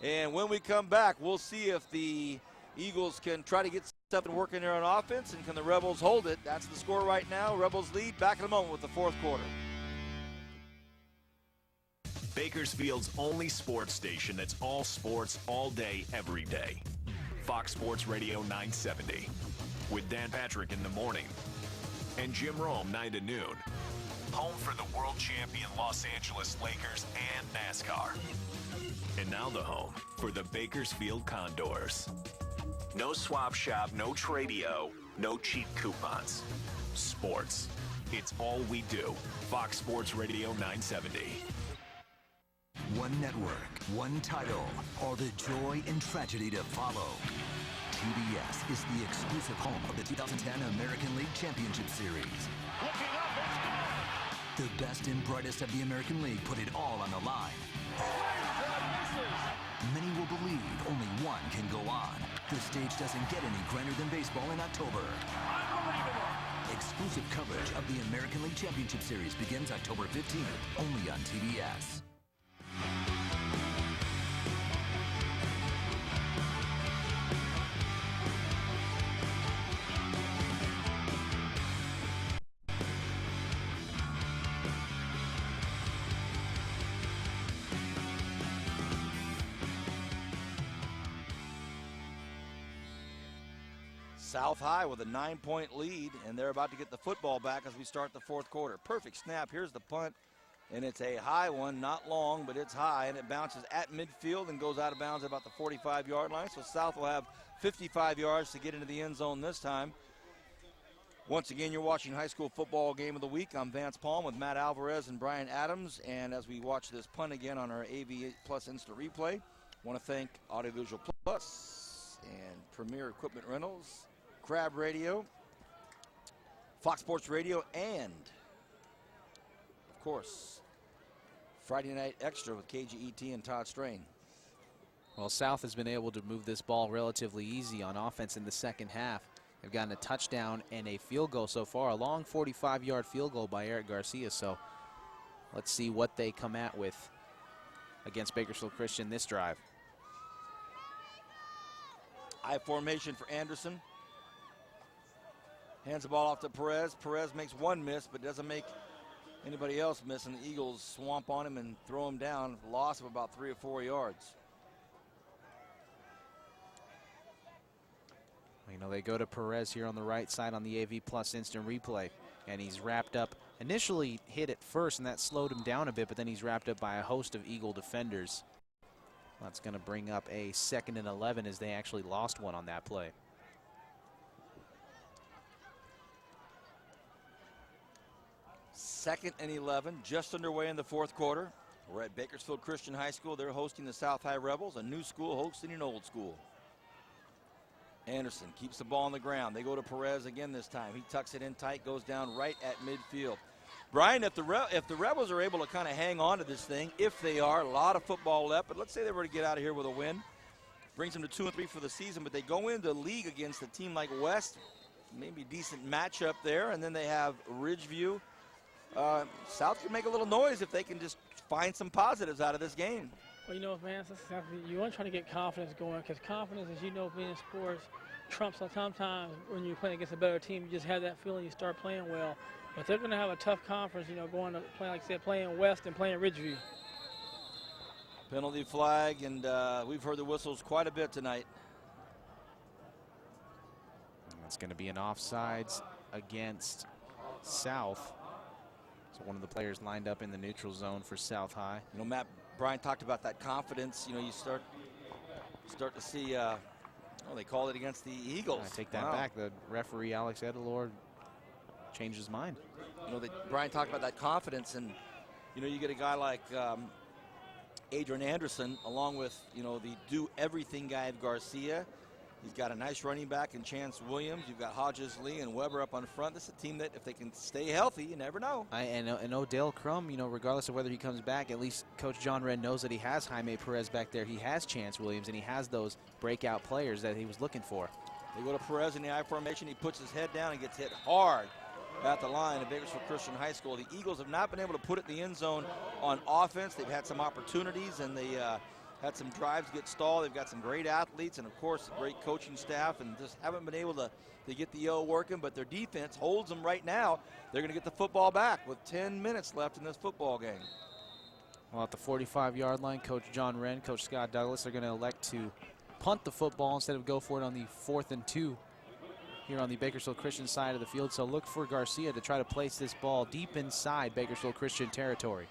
And when we come back, we'll see if the Eagles can try to get something working there on offense, and can the Rebels hold it. That's the score right now. Rebels lead. Back in a moment with the 4th quarter. Bakersfield's only sports station that's all sports, all day, every day. Fox Sports Radio 970. With Dan Patrick in the morning and Jim Rome 9 to noon. Home for the world champion Los Angeles Lakers and NASCAR. And now the home for the Bakersfield Condors. No swap shop, no Tradio, no cheap coupons. Sports. It's all we do. Fox Sports Radio 970. One network, one title, all the joy and tragedy to follow. TBS is the exclusive home of the 2010 American League Championship Series. The best and brightest of the American League put it all on the line. Many will believe only one can go on. The stage doesn't get any grander than baseball in October. Exclusive coverage of the American League Championship Series begins October 15th, only on TBS. South High with a 9-point lead, and they're about to get the football back as we start the 4th quarter. Perfect snap. Here's the punt, and it's a high one, not long, but it's high, and it bounces at midfield and goes out of bounds at about the 45-yard line. So South will have 55 yards to get into the end zone this time. Once again, you're watching High School Football Game of the Week. I'm Vance Palm with Matt Alvarez and Brian Adams, and as we watch this punt again on our AV Plus Instant Replay, I want to thank Audiovisual Plus and Premier Equipment Rentals, Crab Radio, Fox Sports Radio, and, of course, Friday Night Extra with KGET and Todd Strain. Well, South has been able to move this ball relatively easy on offense in the second half. They've gotten a touchdown and a field goal so far, a long 45-yard field goal by Eric Garcia. So let's see what they come at with against Bakersfield Christian this drive. I formation for Anderson. Hands the ball off to Perez. Perez makes one miss, but doesn't make anybody else miss, and the Eagles swamp on him and throw him down. Loss of about 3 or 4 yards. You know, they go to Perez here on the right side on the AV Plus Instant Replay, and he's wrapped up. Initially hit at first, and that slowed him down a bit, but then he's wrapped up by a host of Eagle defenders. That's going to bring up a 2nd and 11 as they actually lost one on that play. Second and 11, just underway in the 4th quarter. We're at Bakersfield Christian High School. They're hosting the South High Rebels, a new school hosting an old school. Anderson keeps the ball on the ground. They go to Perez again this time. He tucks it in tight, goes down right at midfield. Brian, if the Rebels are able to kind of hang on to this thing, if they are, a lot of football left, but let's say they were to get out of here with a win, brings them to 2-3 for the season, but they go into league against a team like West, maybe decent matchup there, and then they have Ridgeview. South can make a little noise if they can just find some positives out of this game. Well, you know, man, you want to try to get confidence going, because confidence, as you know, being in sports, trumps sometimes when you're playing against a better team. You just have that feeling, you start playing well. But they're going to have a tough conference, going to play, like I said, playing West and playing Ridgeview. Penalty flag, and we've heard the whistles quite a bit tonight. It's going to be an offsides against South. So one of the players lined up in the neutral zone for South High. Matt Bryan talked about that confidence. You start to see. They called it against the Eagles. I take that back. The referee Alex Edelor changed his mind. Bryan talked about that confidence, and you get a guy like Adrian Anderson, along with the do-everything guy of Garcia. He's got a nice running back in Chance Williams. You've got Hodges, Lee, and Weber up on front. This is a team that, if they can stay healthy, you never know. And Odell Crum, regardless of whether he comes back, at least Coach John Wren knows that he has Jaime Perez back there. He has Chance Williams, and he has those breakout players that he was looking for. They go to Perez in the I formation. He puts his head down and gets hit hard at the line of Bakersfield Christian High School. The Eagles have not been able to put it in the end zone on offense. They've had some opportunities, and they had some drives get stalled. They've got some great athletes and, of course, a great coaching staff, and just haven't been able to get the O working. But their defense holds them right now. They're going to get the football back with 10 minutes left in this football game. Well, at the 45-yard line, Coach John Wren, Coach Scott Douglas are going to elect to punt the football instead of go for it on the 4th and 2 here on the Bakersfield Christian side of the field. So look for Garcia to try to place this ball deep inside Bakersfield Christian territory.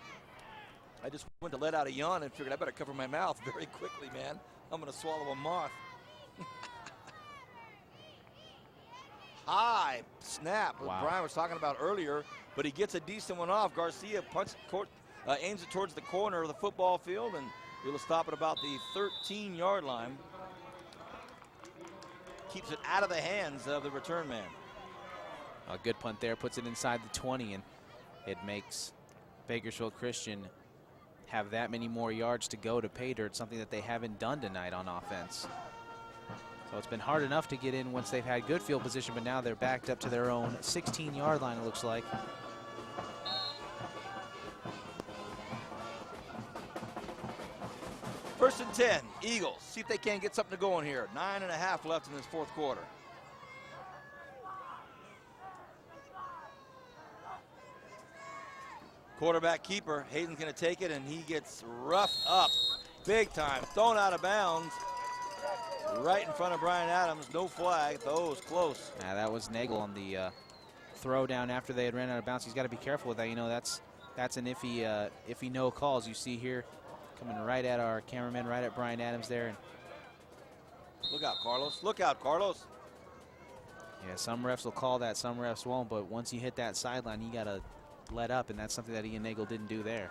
I just went to let out a yawn and figured I better cover my mouth very quickly, man. I'm going to swallow a moth. High snap, what Brian was talking about earlier, but he gets a decent one off. Garcia aims it towards the corner of the football field, and it'll stop at about the 13-yard line. Keeps it out of the hands of the return man. A good punt there, puts it inside the 20, and it makes Bakersfield Christian have that many more yards to go to pay dirt, something that they haven't done tonight on offense. So it's been hard enough to get in once they've had good field position, but now they're backed up to their own 16-yard line, it looks like. First and 10, Eagles. See if they can't get something to go in here. 9.5 left in this fourth quarter. Quarterback keeper, Hayden's going to take it, and he gets roughed up big time. Thrown out of bounds right in front of Brian Adams. No flag, though it was close. Yeah, that was Nagel on the throw down after they had ran out of bounds. He's got to be careful with that. That's an iffy no calls. You see here coming right at our cameraman, right at Brian Adams there. And look out, Carlos. Look out, Carlos. Yeah, some refs will call that, some refs won't, but once you hit that sideline, you got to let up, and that's something that Ian Nagel didn't do there.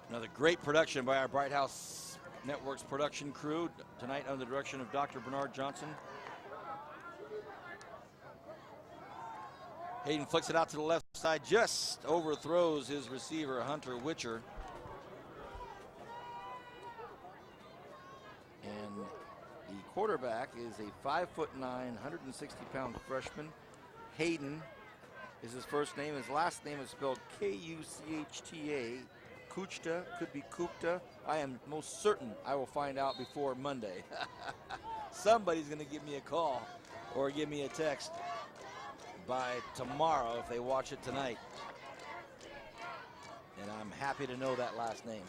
Another great production by our Bright House Networks production crew tonight under the direction of Dr. Bernard Johnson. Hayden flicks it out to the left side, just overthrows his receiver, Hunter Witcher. And the quarterback is a 5'9", 160-pound freshman. Hayden is his first name. His last name is spelled K-U-C-H-T-A. Kuchta, could be Kupta. I am most certain I will find out before Monday. Somebody's going to give me a call or give me a text by tomorrow if they watch it tonight. And I'm happy to know that last name.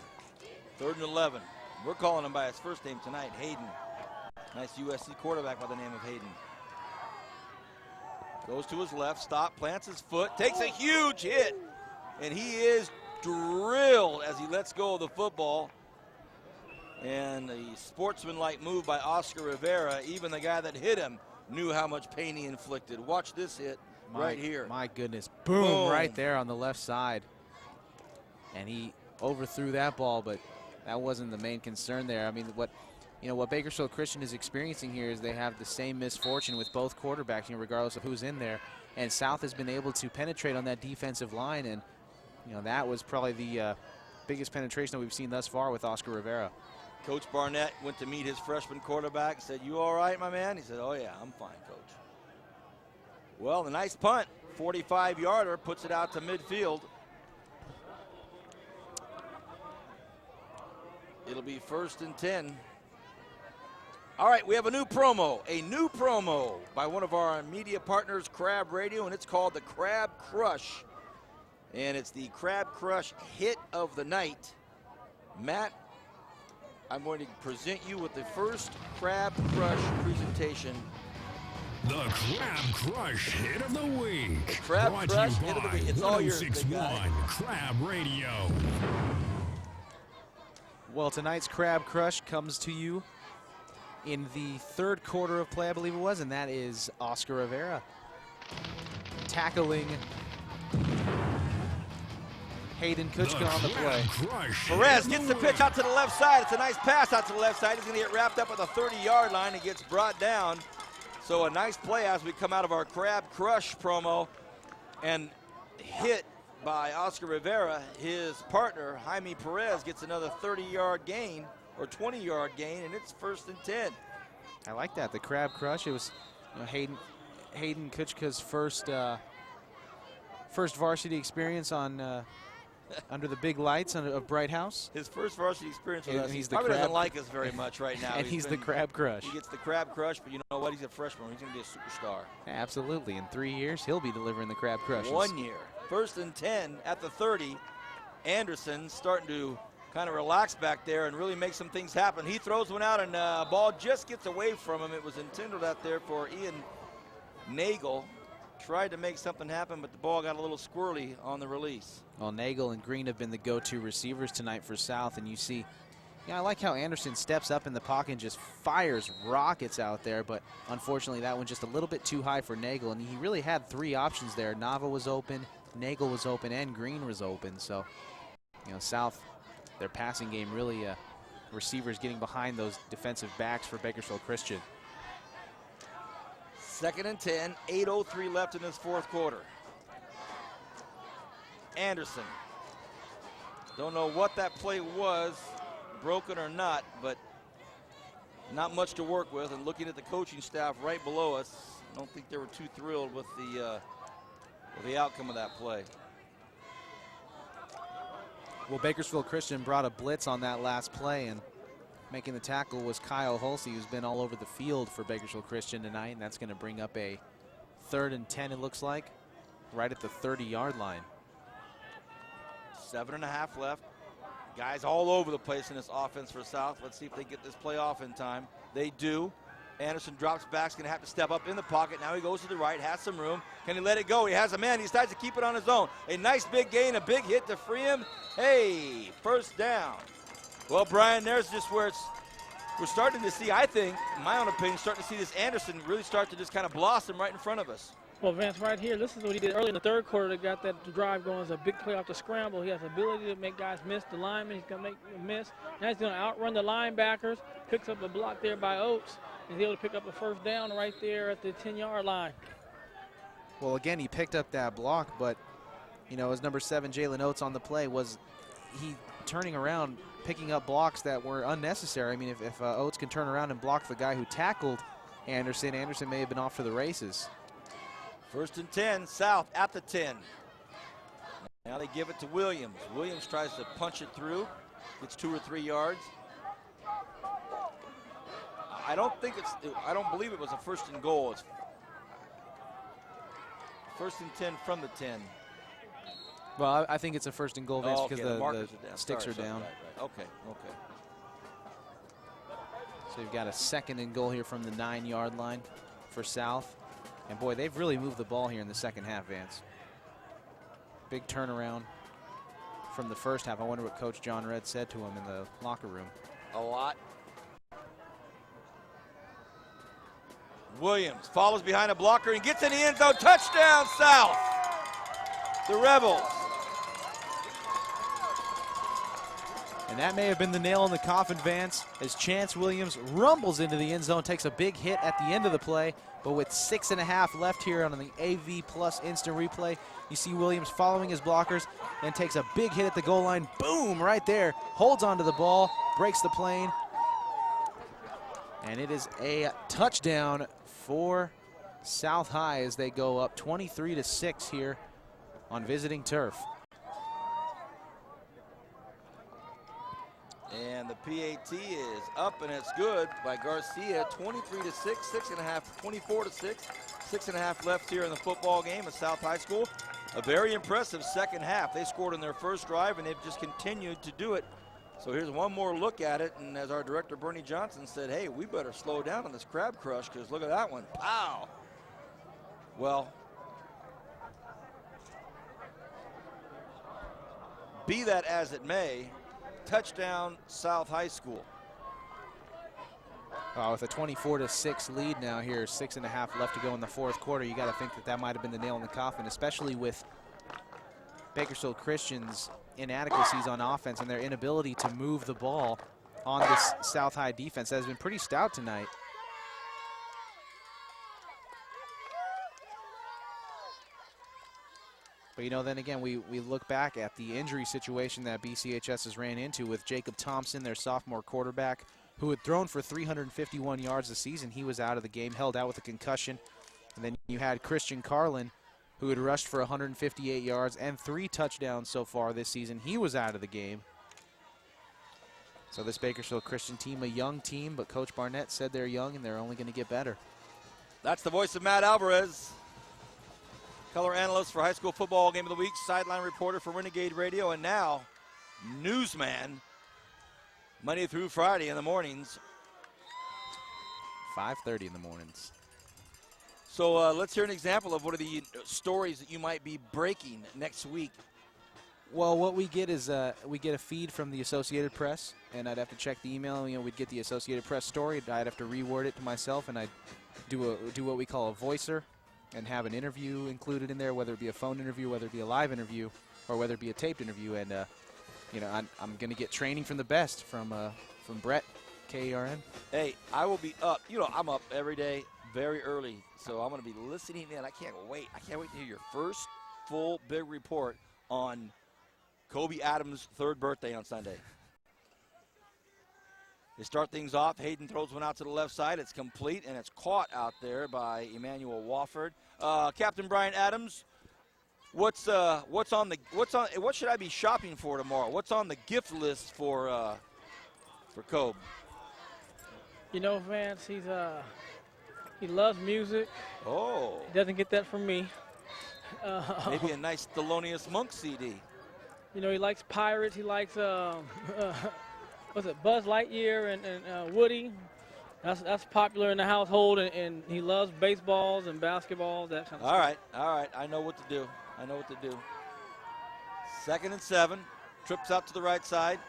3rd and 11. We're calling him by his first name tonight, Hayden. Nice USC quarterback by the name of Hayden. Goes to his left, stop, plants his foot, takes a huge hit, and he is drilled as he lets go of the football. And a sportsmanlike move by Oscar Rivera. Even the guy that hit him knew how much pain he inflicted. Watch this hit right here. My goodness, boom, right there on the left side. And he overthrew that ball, but that wasn't the main concern there. I mean, what Bakersfield Christian is experiencing here is they have the same misfortune with both quarterbacks, regardless of who's in there. And South has been able to penetrate on that defensive line, and that was probably the biggest penetration that we've seen thus far with Oscar Rivera. Coach Barnett went to meet his freshman quarterback, said, "You all right, my man?" He said, "Oh yeah, I'm fine, coach." Well, the nice punt, 45-yarder, puts it out to midfield. It'll be 1st and 10. All right, we have a new promo by one of our media partners, Crab Radio, and it's called the Crab Crush. And it's the Crab Crush hit of the night. Matt, I'm going to present you with the first Crab Crush presentation. The Crab Crush Hit of the Week. Crab Brought Crush to you Hit of the by Week. It's all yours, big 1061 guy. Crab Radio. Well, tonight's Crab Crush comes to you in the third quarter of play, I believe it was, and that is Oscar Rivera tackling Hayden Kuchka on the play. Perez gets the pitch out to the left side. It's a nice pass out to the left side. He's going to get wrapped up at the 30-yard line and gets brought down. So a nice play as we come out of our Crab Crush promo, and hit by Oscar Rivera. His partner, Jaime Perez, gets another 30-yard gain or 20-yard gain, and it's 1st and 10. I like that, the Crab Crush. It was Hayden Kuchka's first varsity experience on under the big lights of Bright House. His first varsity experience with us. He He's the probably crab, doesn't like us very much right now. And he's the Crab Crush. He gets the Crab Crush, but you know what? He's a freshman. He's going to be a superstar. Absolutely. In 3 years, he'll be delivering the Crab Crushes. 1 year. 1st and 10 at the 30. Anderson starting to kind of relax back there and really make some things happen. He throws one out, and ball just gets away from him. It was intended out there for Ian Nagel. Tried to make something happen, but the ball got a little squirrely on the release. Well, Nagel and Green have been the go-to receivers tonight for South, and you see, I like how Anderson steps up in the pocket and just fires rockets out there, but unfortunately that one just a little bit too high for Nagel, and he really had 3 options there. Nava was open, Nagel was open, and Green was open. So, South, their passing game really, receivers getting behind those defensive backs for Bakersfield Christian. 2nd and 10, 8:03 left in this 4th quarter. Anderson. Don't know what that play was, broken or not, but not much to work with. And looking at the coaching staff right below us, I don't think they were too thrilled with the outcome of that play. Well, Bakersfield Christian brought a blitz on that last play, and making the tackle was Kyle Hulsey, who's been all over the field for Bakersfield Christian tonight, and that's going to bring up a 3rd and 10, it looks like, right at the 30-yard line. 7.5 left. Guys all over the place in this offense for South. Let's see if they get this play off in time. They do. Anderson drops back. He's going to have to step up in the pocket. Now he goes to the right, has some room. Can he let it go? He has a man. He decides to keep it on his own. A nice big gain, a big hit to free him. Hey, 1st down. Well, Brian, there's just where we're starting to see, I think, in my own opinion, starting to see this Anderson really start to just kind of blossom right in front of us. Well, Vance, right here, this is what he did early in the 3rd quarter that got that drive going. It's a big play off the scramble. He has the ability to make guys miss the lineman. He's going to make them miss. Now he's going to outrun the linebackers, picks up a block there by Oates, and he's able to pick up a 1st down right there at the 10-yard line. Well, again, he picked up that block, but, as number 7, Jalen Oates on the play, was he turning around, picking up blocks that were unnecessary. I mean, if Oates can turn around and block the guy who tackled Anderson, Anderson may have been off for the races. 1st and 10, South at the 10. Now they give it to Williams. Williams tries to punch it through, gets 2 or 3 yards. I don't believe it was a 1st and goal. It's 1st and 10 from the 10. Well, I think it's a 1st and goal, Vince, because the sticks are down. Right. Okay. So you've got a 2nd and goal here from the 9-yard line for South. And boy, they've really moved the ball here in the 2nd half, Vance. Big turnaround from the 1st half. I wonder what Coach John Redd said to him in the locker room. A lot. Williams follows behind a blocker and gets in the end zone. Touchdown, South. The Rebels. And that may have been the nail in the coffin, Vance, as Chance Williams rumbles into the end zone, takes a big hit at the end of the play, but with 6.5 left here on the AV Plus instant replay, you see Williams following his blockers and takes a big hit at the goal line. Boom, right there. Holds onto the ball, breaks the plane, and it is a touchdown for South High as they go up 23-6 here on visiting turf. And the PAT is up, and it's good by Garcia, 23-6, 6.5, 24-6, 6.5 left here in the football game at South High School. A very impressive second half. They scored in their first drive, and they've just continued to do it. So here's one more look at it, and as our director, Bernie Johnson, said, hey, we better slow down on this crab crush, because look at that one. Pow! Well, be that as it may, touchdown South High School. With a 24-6 lead now here, 6.5 left to go in the fourth quarter, you got to think that might have been the nail in the coffin, especially with Bakersfield Christian's inadequacies on offense and their inability to move the ball on this South High defense that has been pretty stout tonight. But, you know, then again, we look back at the injury situation that BCHS has ran into with Jacob Thompson, their sophomore quarterback, who had thrown for 351 yards this season. He was out of the game, held out with a concussion. And then you had Christian Carlin, who had rushed for 158 yards and 3 touchdowns so far this season. He was out of the game. So this Bakersfield Christian team, a young team, but Coach Barnett said they're young and they're only going to get better. That's the voice of Matt Alvarez, color analyst for High School Football Game of the Week, sideline reporter for Renegade Radio, and now newsman Monday through Friday in the mornings. 5:30 in the mornings. So let's hear an example of what are the stories that you might be breaking next week. Well, what we get is we get a feed from the Associated Press, and I'd have to check the email. You know, we'd get the Associated Press story. I'd have to reword it to myself, and I'd do what we call a voicer, and have an interview included in there, whether it be a phone interview, whether it be a live interview, or whether it be a taped interview. And you know, I'm going to get training from the best from Brett, KERN. Hey, I will be up. You know, I'm up every day very early, so I'm going to be listening in. I can't wait. I can't wait to hear your first full big report on Kobe Adams' 3rd birthday on Sunday. They start things off. Hayden throws one out to the left side. It's complete, and it's caught out there by Emmanuel Wofford. Captain Brian Adams, what should I be shopping for tomorrow? What's on the gift list for Kobe? You know, Vance, he loves music. Oh. He doesn't get that from me. Maybe a nice Thelonious Monk CD. You know, he likes Pirates. He likes what's it, Buzz Lightyear and Woody. That's popular in the household, and he loves baseballs and basketballs, that kind of stuff. All right. I know what to do. 2nd and 7. Trips out to the right side.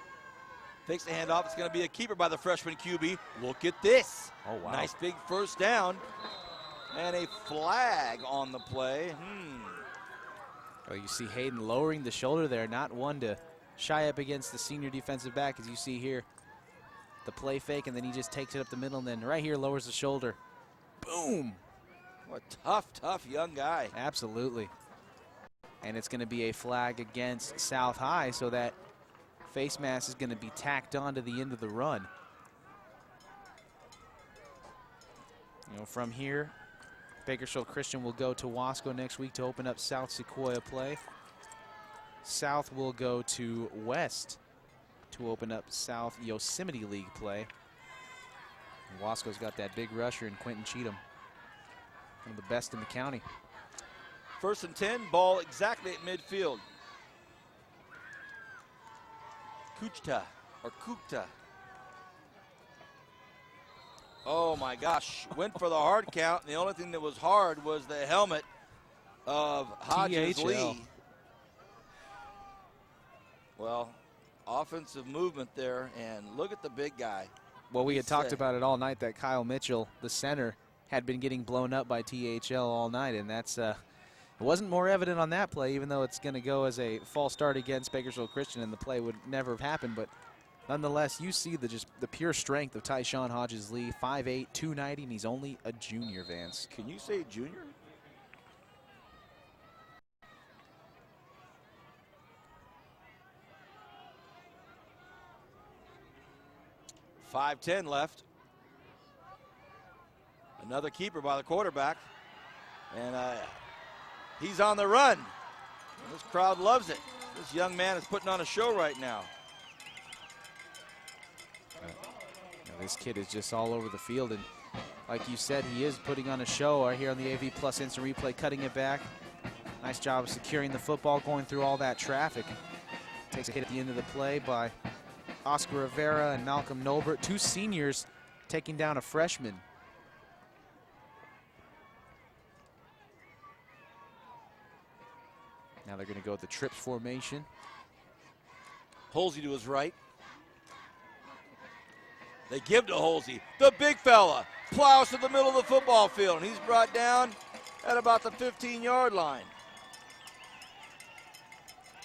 Takes the handoff. It's going to be a keeper by the freshman QB. Look at this. Oh, wow. Nice big first down. And a flag on the play. Well, you see Hayden lowering the shoulder there, not one to shy up against the senior defensive back, as you see here. The play fake, and then he just takes it up the middle, and then right here lowers the shoulder. Boom. What a tough young guy. Absolutely. And it's going to be a flag against South High, so that face mask is going to be tacked on to the end of the run. You know, from here, Bakersfield Christian will go to Wasco next week to open up South Sequoia play. South will go to West to open up South Yosemite League play. And Wasco's got that big rusher in Quentin Cheatham, one of the best in the county. 1st and 10, ball exactly at midfield. Kupta. Oh my gosh, went for the hard count. And the only thing that was hard was the helmet of Hodges Lee. Well, offensive movement there, and look at the big guy. Well, we had talked about it all night that Kyle Mitchell, the center, had been getting blown up by THL all night, and that's it wasn't more evident on that play, even though it's going to go as a false start against Bakersfield Christian, and the play would never have happened. But nonetheless, you see the pure strength of Tyshawn Hodges Lee, 5'8", 290, and he's only a junior, Vance. Can you say junior? .510 left. Another keeper by the quarterback. And he's on the run. This crowd loves it. This young man is putting on a show right now. This kid is just all over the field, and like you said, he is putting on a show right here on the AV Plus Instant Replay, cutting it back. Nice job of securing the football, going through all that traffic. Takes a hit at the end of the play by Oscar Rivera and Malcolm Nolbert, 2 seniors taking down a freshman. Now they're going to go with the trips formation. Holsey to his right. They give to Holsey. The big fella plows to the middle of the football field, and he's brought down at about the 15-yard line.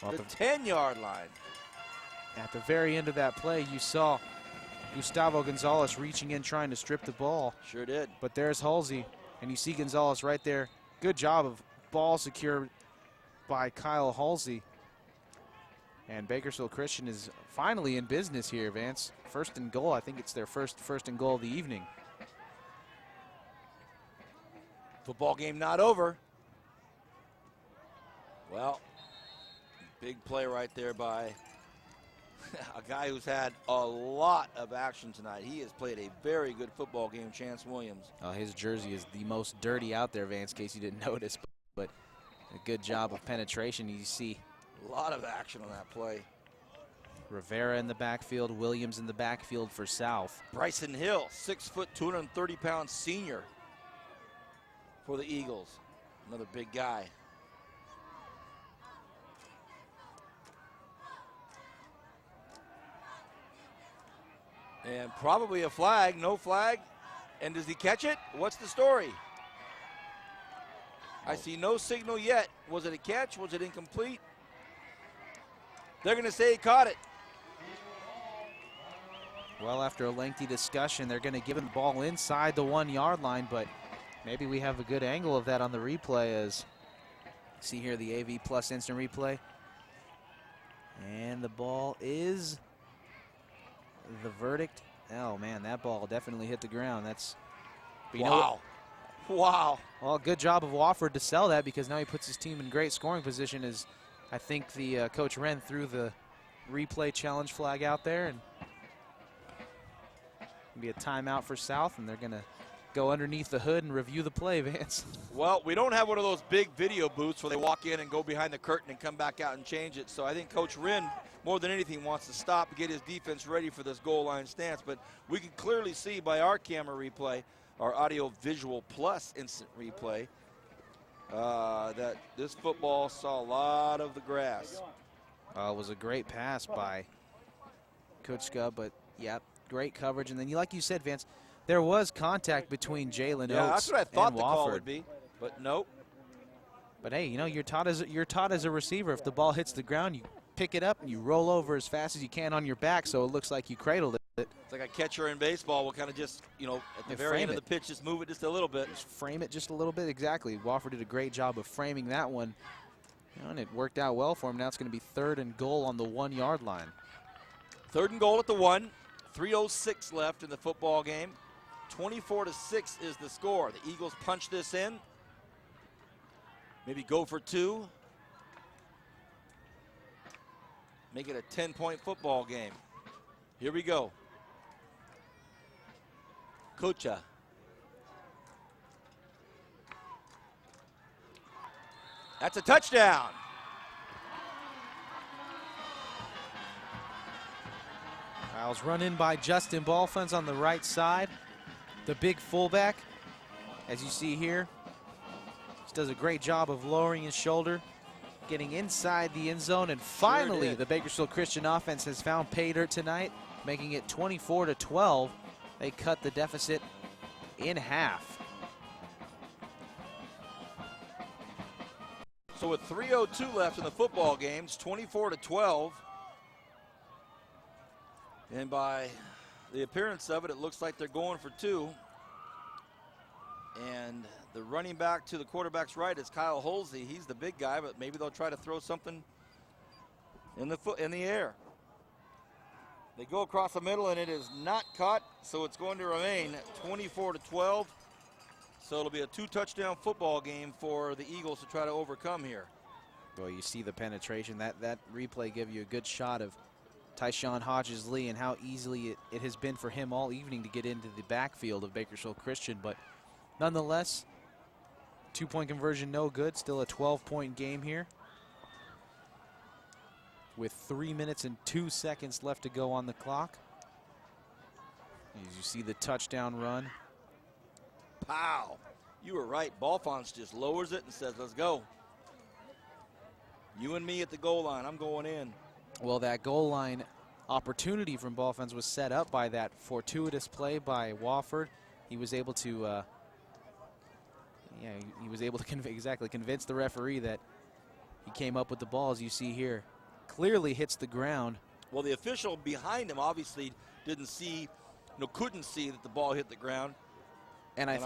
Well, the 10-yard line. At the very end of that play, you saw Gustavo Gonzalez reaching in, trying to strip the ball. Sure did. But there's Halsey, and you see Gonzalez right there. Good job of ball secured by Kyle Halsey. And Bakersfield Christian is finally in business here, Vance. First and goal. I think it's their first and goal of the evening. Football game not over. Well, big play right there by a guy who's had a lot of action tonight. He has played a very good football game, Chance Williams. His jersey is the most dirty out there, Vance, in case you didn't notice. But a good job of penetration. You see a lot of action on that play. Rivera in the backfield, Williams in the backfield for South. Bryson Hill, 6 foot, 230-pound senior for the Eagles. Another big guy. And probably a flag, no flag. And does he catch it? What's the story? I see no signal yet. Was it a catch? Was it incomplete? They're going to say he caught it. Well, after a lengthy discussion, they're going to give him the ball inside the 1-yard line, but maybe we have a good angle of that on the replay as see here the AV Plus Instant Replay. And the ball is the verdict. Oh, man, that ball definitely hit the ground. That's wow. Wow. Well, good job of Wofford to sell that, because now he puts his team in great scoring position as I think the Coach Wren threw the replay challenge flag out there, and be a timeout for South, and they're going to go underneath the hood and review the play, Vance. Well, we don't have one of those big video booths where they walk in and go behind the curtain and come back out and change it. So I think Coach Wren, more than anything, wants to stop and get his defense ready for this goal line stance. But we can clearly see by our camera replay, our audio visual plus instant replay, that this football saw a lot of the grass. It was a great pass by Coach Scubb, but yeah, great coverage. And then, like you said, Vance, there was contact between Jalen Oates and Wofford. Yeah, that's what I thought the call would be, but nope. But hey, you know, you're taught as a receiver, if the ball hits the ground, you pick it up and you roll over as fast as you can on your back, so it looks like you cradled it. It's like a catcher in baseball will kind of just, you know, at the very end of the pitch, just move it just a little bit. Just frame it just a little bit, exactly. Wofford did a great job of framing that one, and it worked out well for him. Now it's going to be 3rd and goal on the 1-yard line. 3rd and goal at the 1. 3:06 left in the football game. 24-6 is the score. The Eagles punch this in. Maybe go for 2. Make it a 10-point football game. Here we go. Kocha. That's a touchdown. Fouls run in by Justin Balfunds on the right side. The big fullback, as you see here, just does a great job of lowering his shoulder, getting inside the end zone, and finally the Bakersfield Christian offense has found pay dirt tonight, making it 24-12. They cut the deficit in half. So with 3:02 left in the football game, it's 24-12. And by the appearance of it, it looks like they're going for 2. And the running back to the quarterback's right is Kyle Holsey. He's the big guy, but maybe they'll try to throw something in the air. They go across the middle, and it is not caught, so it's going to remain 24-12. So it'll be a 2-touchdown football game for the Eagles to try to overcome here. Well, you see the penetration. That replay gave you a good shot of Tyshawn Hodges Lee and how easily it has been for him all evening to get into the backfield of Bakersfield Christian. But nonetheless, 2-point conversion no good. Still a 12-point game here with 3 minutes and 2 seconds left to go on the clock. As you see the touchdown run. Pow. You were right. Balfonts just lowers it and says, let's go. You and me at the goal line. I'm going in. Well, that goal line opportunity from Balfonts was set up by that fortuitous play by Wofford. He was able to, he was able to convince the referee that he came up with the ball, as you see here. Clearly hits the ground. Well, the official behind him obviously couldn't see that the ball hit the ground. And I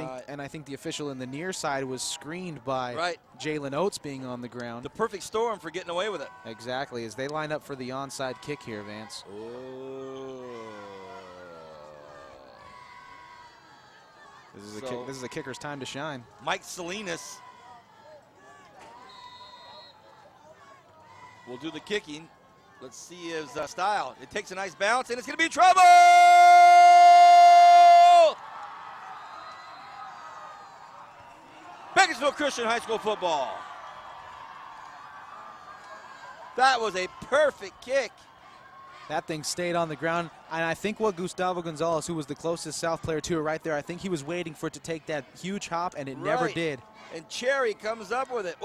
think the official in the near side was screened by Jalen Oates being on the ground. The perfect storm for getting away with it. Exactly, as they line up for the onside kick here, Vance. Oh. This is the kicker's time to shine. Mike Salinas will do the kicking. Let's see his style. It takes a nice bounce, and it's going to be trouble! Bakersfield Christian High School football. That was a perfect kick. That thing stayed on the ground, and I think what Gustavo Gonzalez, who was the closest South player to it right there, I think he was waiting for it to take that huge hop, and it never did. And Cherry comes up with it.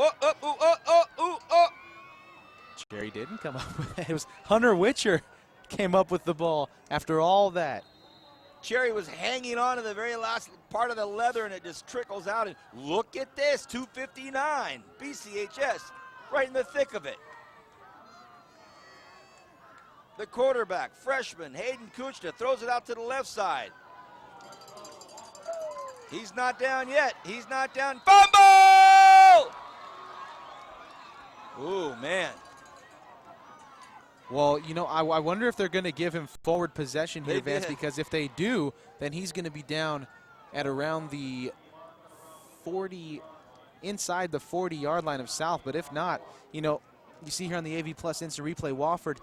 Cherry didn't come up with it. It was Hunter Witcher came up with the ball after all that. Cherry was hanging on to the very last part of the leather, and it just trickles out. And look at this, 259, BCHS, right in the thick of it. The quarterback, freshman, Hayden Kuchta, throws it out to the left side. He's not down yet. He's not down. Fumble! Ooh, man. Well, you know, I wonder if they're going to give him forward possession here, Vance, because if they do, then he's going to be down at around the 40, inside the 40-yard line of South. But if not, you know, you see here on the AV Plus Instant Replay, Wofford,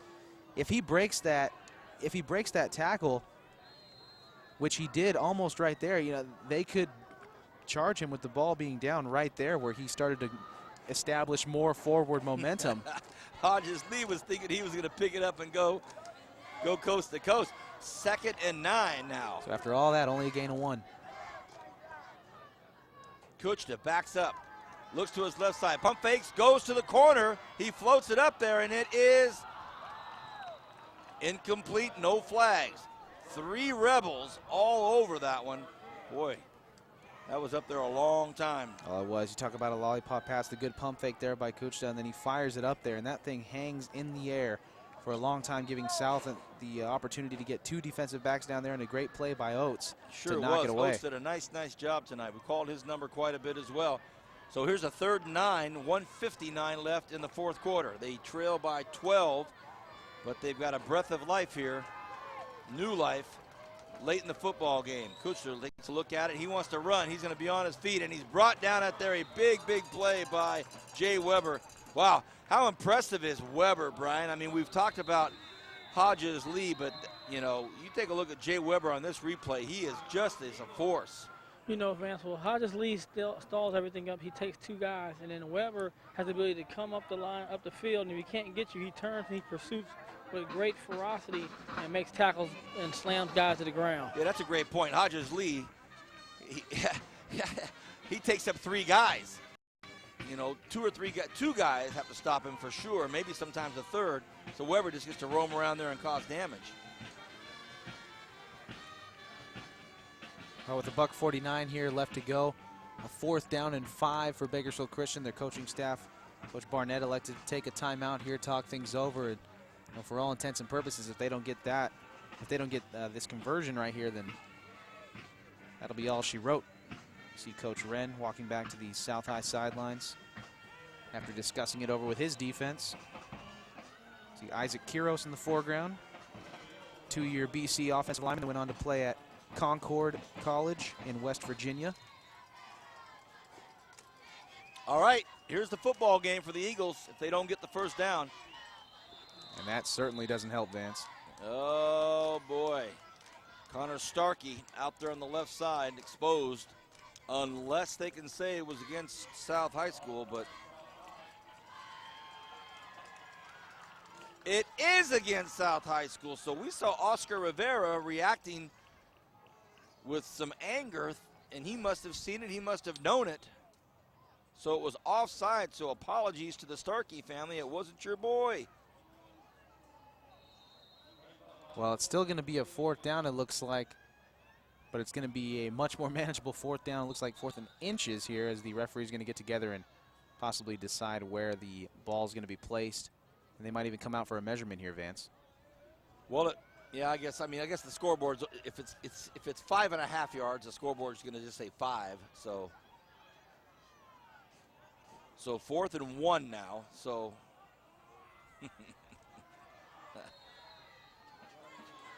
if he breaks that tackle, which he did almost right there, you know, they could charge him with the ball being down right there where he started to establish more forward momentum. Hodges Lee was thinking he was going to pick it up and go coast to coast. 2nd and 9 now. So after all that, only a gain of 1. Kuchta backs up, looks to his left side, pump fakes, goes to the corner. He floats it up there, and it is incomplete, no flags. 3 Rebels all over that one. Boy, that was up there a long time. Oh, it was. You talk about a lollipop pass, the good pump fake there by Kuchta, and then he fires it up there, and that thing hangs in the air for a long time, giving South the opportunity to get 2 defensive backs down there, and a great play by Oates to knock it away. Oates did a nice job tonight. We called his number quite a bit as well. So here's a 3rd and 9, 1:59 left in the 4th quarter. They trail by 12, but they've got a breath of life here, new life, late in the football game. Kuchta takes a look at it. He wants to run. He's going to be on his feet, and he's brought down out there. A big play by Jay Weber. Wow, how impressive is Weber, Brian? I mean, we've talked about Hodges Lee, but, you know, you take a look at Jay Weber on this replay. He is just as a force. You know, Vance, well, Hodges Lee stalls everything up. He takes 2 guys, and then Weber has the ability to come up the line, up the field, and if he can't get you, he turns and he pursues with great ferocity and makes tackles and slams guys to the ground. Yeah, that's a great point. Hodges Lee, he takes up 3 guys. You know, 2 guys have to stop him for sure, maybe sometimes a 3rd. So Weber just gets to roam around there and cause damage. Well, with $1:49 here left to go, a 4th down and 5 for Bakersfield Christian. Their coaching staff, Coach Barnett, elected to take a timeout here, talk things over. And, you know, for all intents and purposes, if they don't get this conversion right here, then that'll be all she wrote. See Coach Wren walking back to the South High sidelines after discussing it over with his defense. See Isaac Kiros in the foreground, 2-year BC offensive lineman that went on to play at Concord College in West Virginia. All right, here's the football game for the Eagles if they don't get the 1st down. And that certainly doesn't help, Vance. Oh, boy. Connor Starkey out there on the left side, exposed, unless they can say it was against South High School, but it is against South High School. So we saw Oscar Rivera reacting with some anger, and he must have seen it. He must have known it. So it was offside, so apologies to the Starkey family. It wasn't your boy. Well, it's still going to be a 4th down, it looks like, but it's going to be a much more manageable 4th down. It looks like 4th and inches here as the referee's going to get together and possibly decide where the ball is going to be placed. And they might even come out for a measurement here, Vance. Well, yeah, I guess the scoreboard's, if it's 5.5 yards, the scoreboard's going to just say 5. So 4th and 1 now. So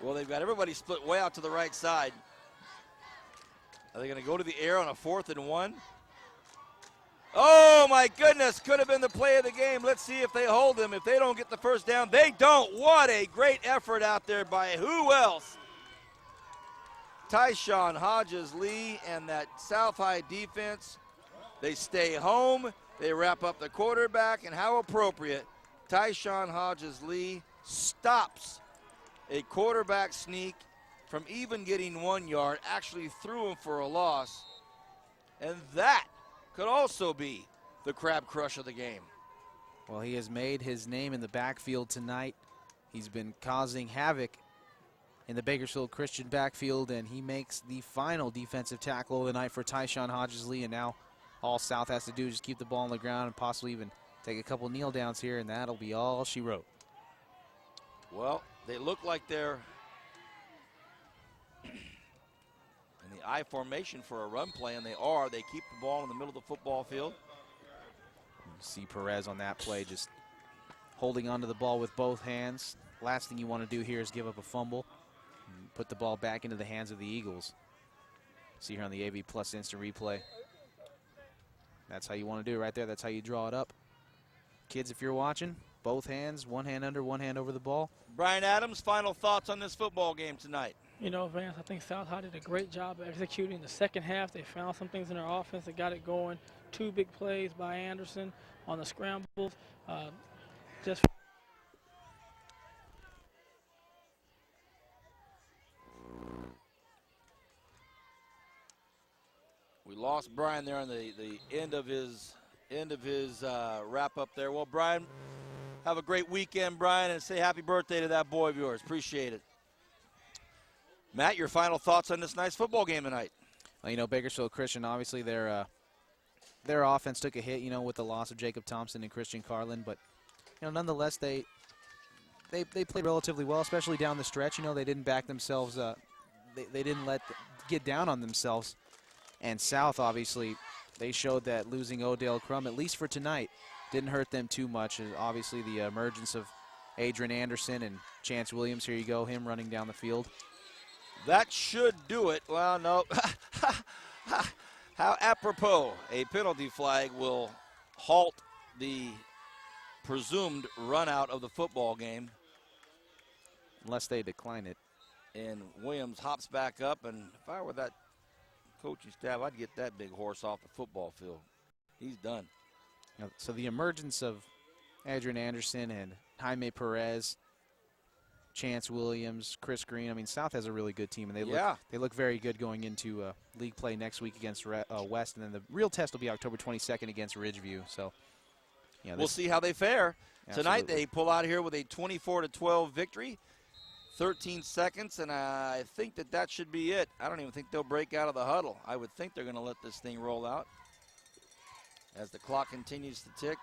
well, they've got everybody split way out to the right side. Are they going to go to the air on a 4th and 1? Oh, my goodness. Could have been the play of the game. Let's see if they hold them. If they don't get the first down, they don't. What a great effort out there by who else? Tyshawn, Hodges, Lee, and that South High defense. They stay home. They wrap up the quarterback, and how appropriate. Tyshawn, Hodges, Lee stops a quarterback sneak from even getting 1 yard, actually threw him for a loss. And that could also be the crab crush of the game. Well, he has made his name in the backfield tonight. He's been causing havoc in the Bakersfield Christian backfield, and he makes the final defensive tackle of the night for Tyshawn Hodges Lee. And now all South has to do is just keep the ball on the ground and possibly even take a couple kneel downs here, and that'll be all she wrote. Well, they look like they're in the I formation for a run play, and they are. They keep the ball in the middle of the football field. You see Perez on that play just holding onto the ball with both hands. Last thing you want to do here is give up a fumble and put the ball back into the hands of the Eagles. See here on the AV Plus instant replay. That's how you want to do it right there. That's how you draw it up. Kids, if you're watching, both hands, one hand under, one hand over the ball. Brian Adams, final thoughts on this football game tonight. You know, Vance, I think South High did a great job of executing the second half. They found some things in their offense that got it going. 2 big plays by Anderson on the scrambles. We lost Brian there on the end of his wrap up there. Well, Brian, have a great weekend, Brian, and say happy birthday to that boy of yours. Appreciate it. Matt, your final thoughts on this nice football game tonight? Well, you know, Bakersfield Christian, obviously their offense took a hit, you know, with the loss of Jacob Thompson and Christian Carlin, but you know, nonetheless they played relatively well, especially down the stretch. You know, they didn't back themselves. They didn't get down on themselves. And South, obviously, they showed that losing Odell Crum, at least for tonight, didn't hurt them too much. And obviously, the emergence of Adrian Anderson and Chance Williams, here you go, him running down the field. That should do it. Well, no. How apropos, a penalty flag will halt the presumed run out of the football game. Unless they decline it. And Williams hops back up, and if I were that coaching staff, I'd get that big horse off the football field. He's done. So the emergence of Adrian Anderson and Jaime Perez, Chance Williams, Chris Green. I mean, South has a really good team, and they look very good going into league play next week against West, and then the real test will be October 22nd against Ridgeview. So, yeah, we'll see how they fare. Absolutely. Tonight they pull out here with a 24-12 victory. 13 seconds, and I think that should be it. I don't even think they'll break out of the huddle. I would think they're going to let this thing roll out as the clock continues to tick.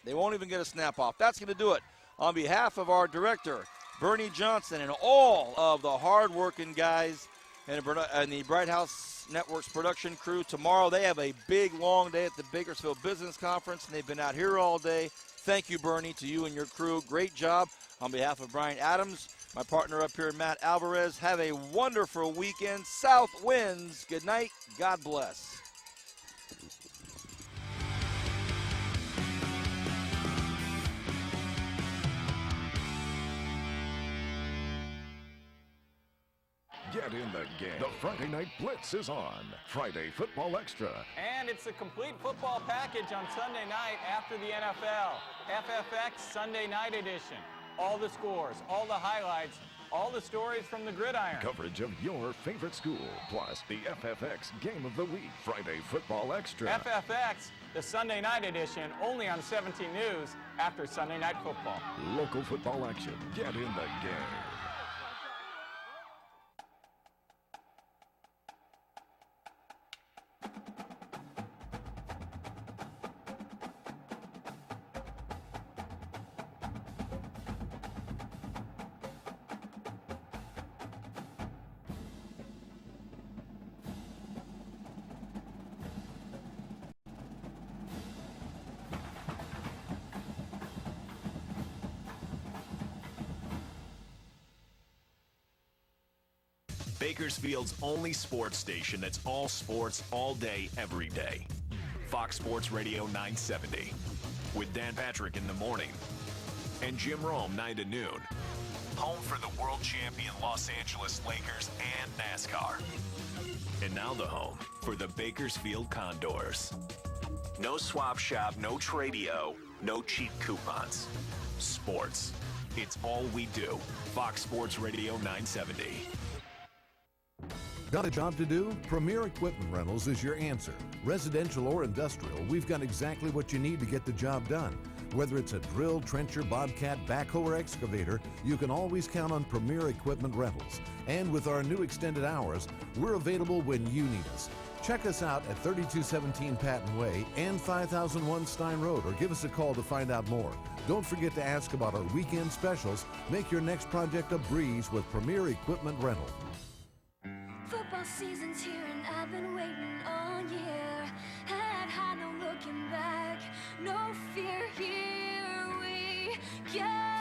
They won't even get a snap off. That's going to do it. On behalf of our director, Bernie Johnson, and all of the hard-working guys and the Bright House Network's production crew, tomorrow they have a big, long day at the Bakersfield Business Conference, and they've been out here all day. Thank you, Bernie, to you and your crew. Great job. On behalf of Brian Adams, my partner up here, Matt Alvarez, have a wonderful weekend. South wins. Good night. God bless. Get in the game. The Friday Night Blitz is on. Friday Football Extra. And it's a complete football package on Sunday night after the NFL. FFX Sunday Night Edition. All the scores, all the highlights, all the stories from the gridiron. Coverage of your favorite school, plus the FFX Game of the Week. Friday Football Extra. FFX, the Sunday Night Edition, only on 17 News after Sunday Night Football. Local football action. Get in the game. Bakersfield's only sports station that's all sports, all day, every day. Fox Sports Radio 970. With Dan Patrick in the morning and Jim Rome 9 to noon. Home for the world champion Los Angeles Lakers and NASCAR. And now the home for the Bakersfield Condors. No swap shop, no tradio, no cheap coupons. Sports. It's all we do. Fox Sports Radio 970. Got a job to do? Premier Equipment Rentals is your answer. Residential or industrial, we've got exactly what you need to get the job done. Whether it's a drill, trencher, bobcat, backhoe, or excavator, you can always count on Premier Equipment Rentals. And with our new extended hours, we're available when you need us. Check us out at 3217 Patton Way and 5001 Stein Road, or give us a call to find out more. Don't forget to ask about our weekend specials. Make your next project a breeze with Premier Equipment Rental. Football season's here and I've been waiting all year. Head high, no looking back, no fear, here we go.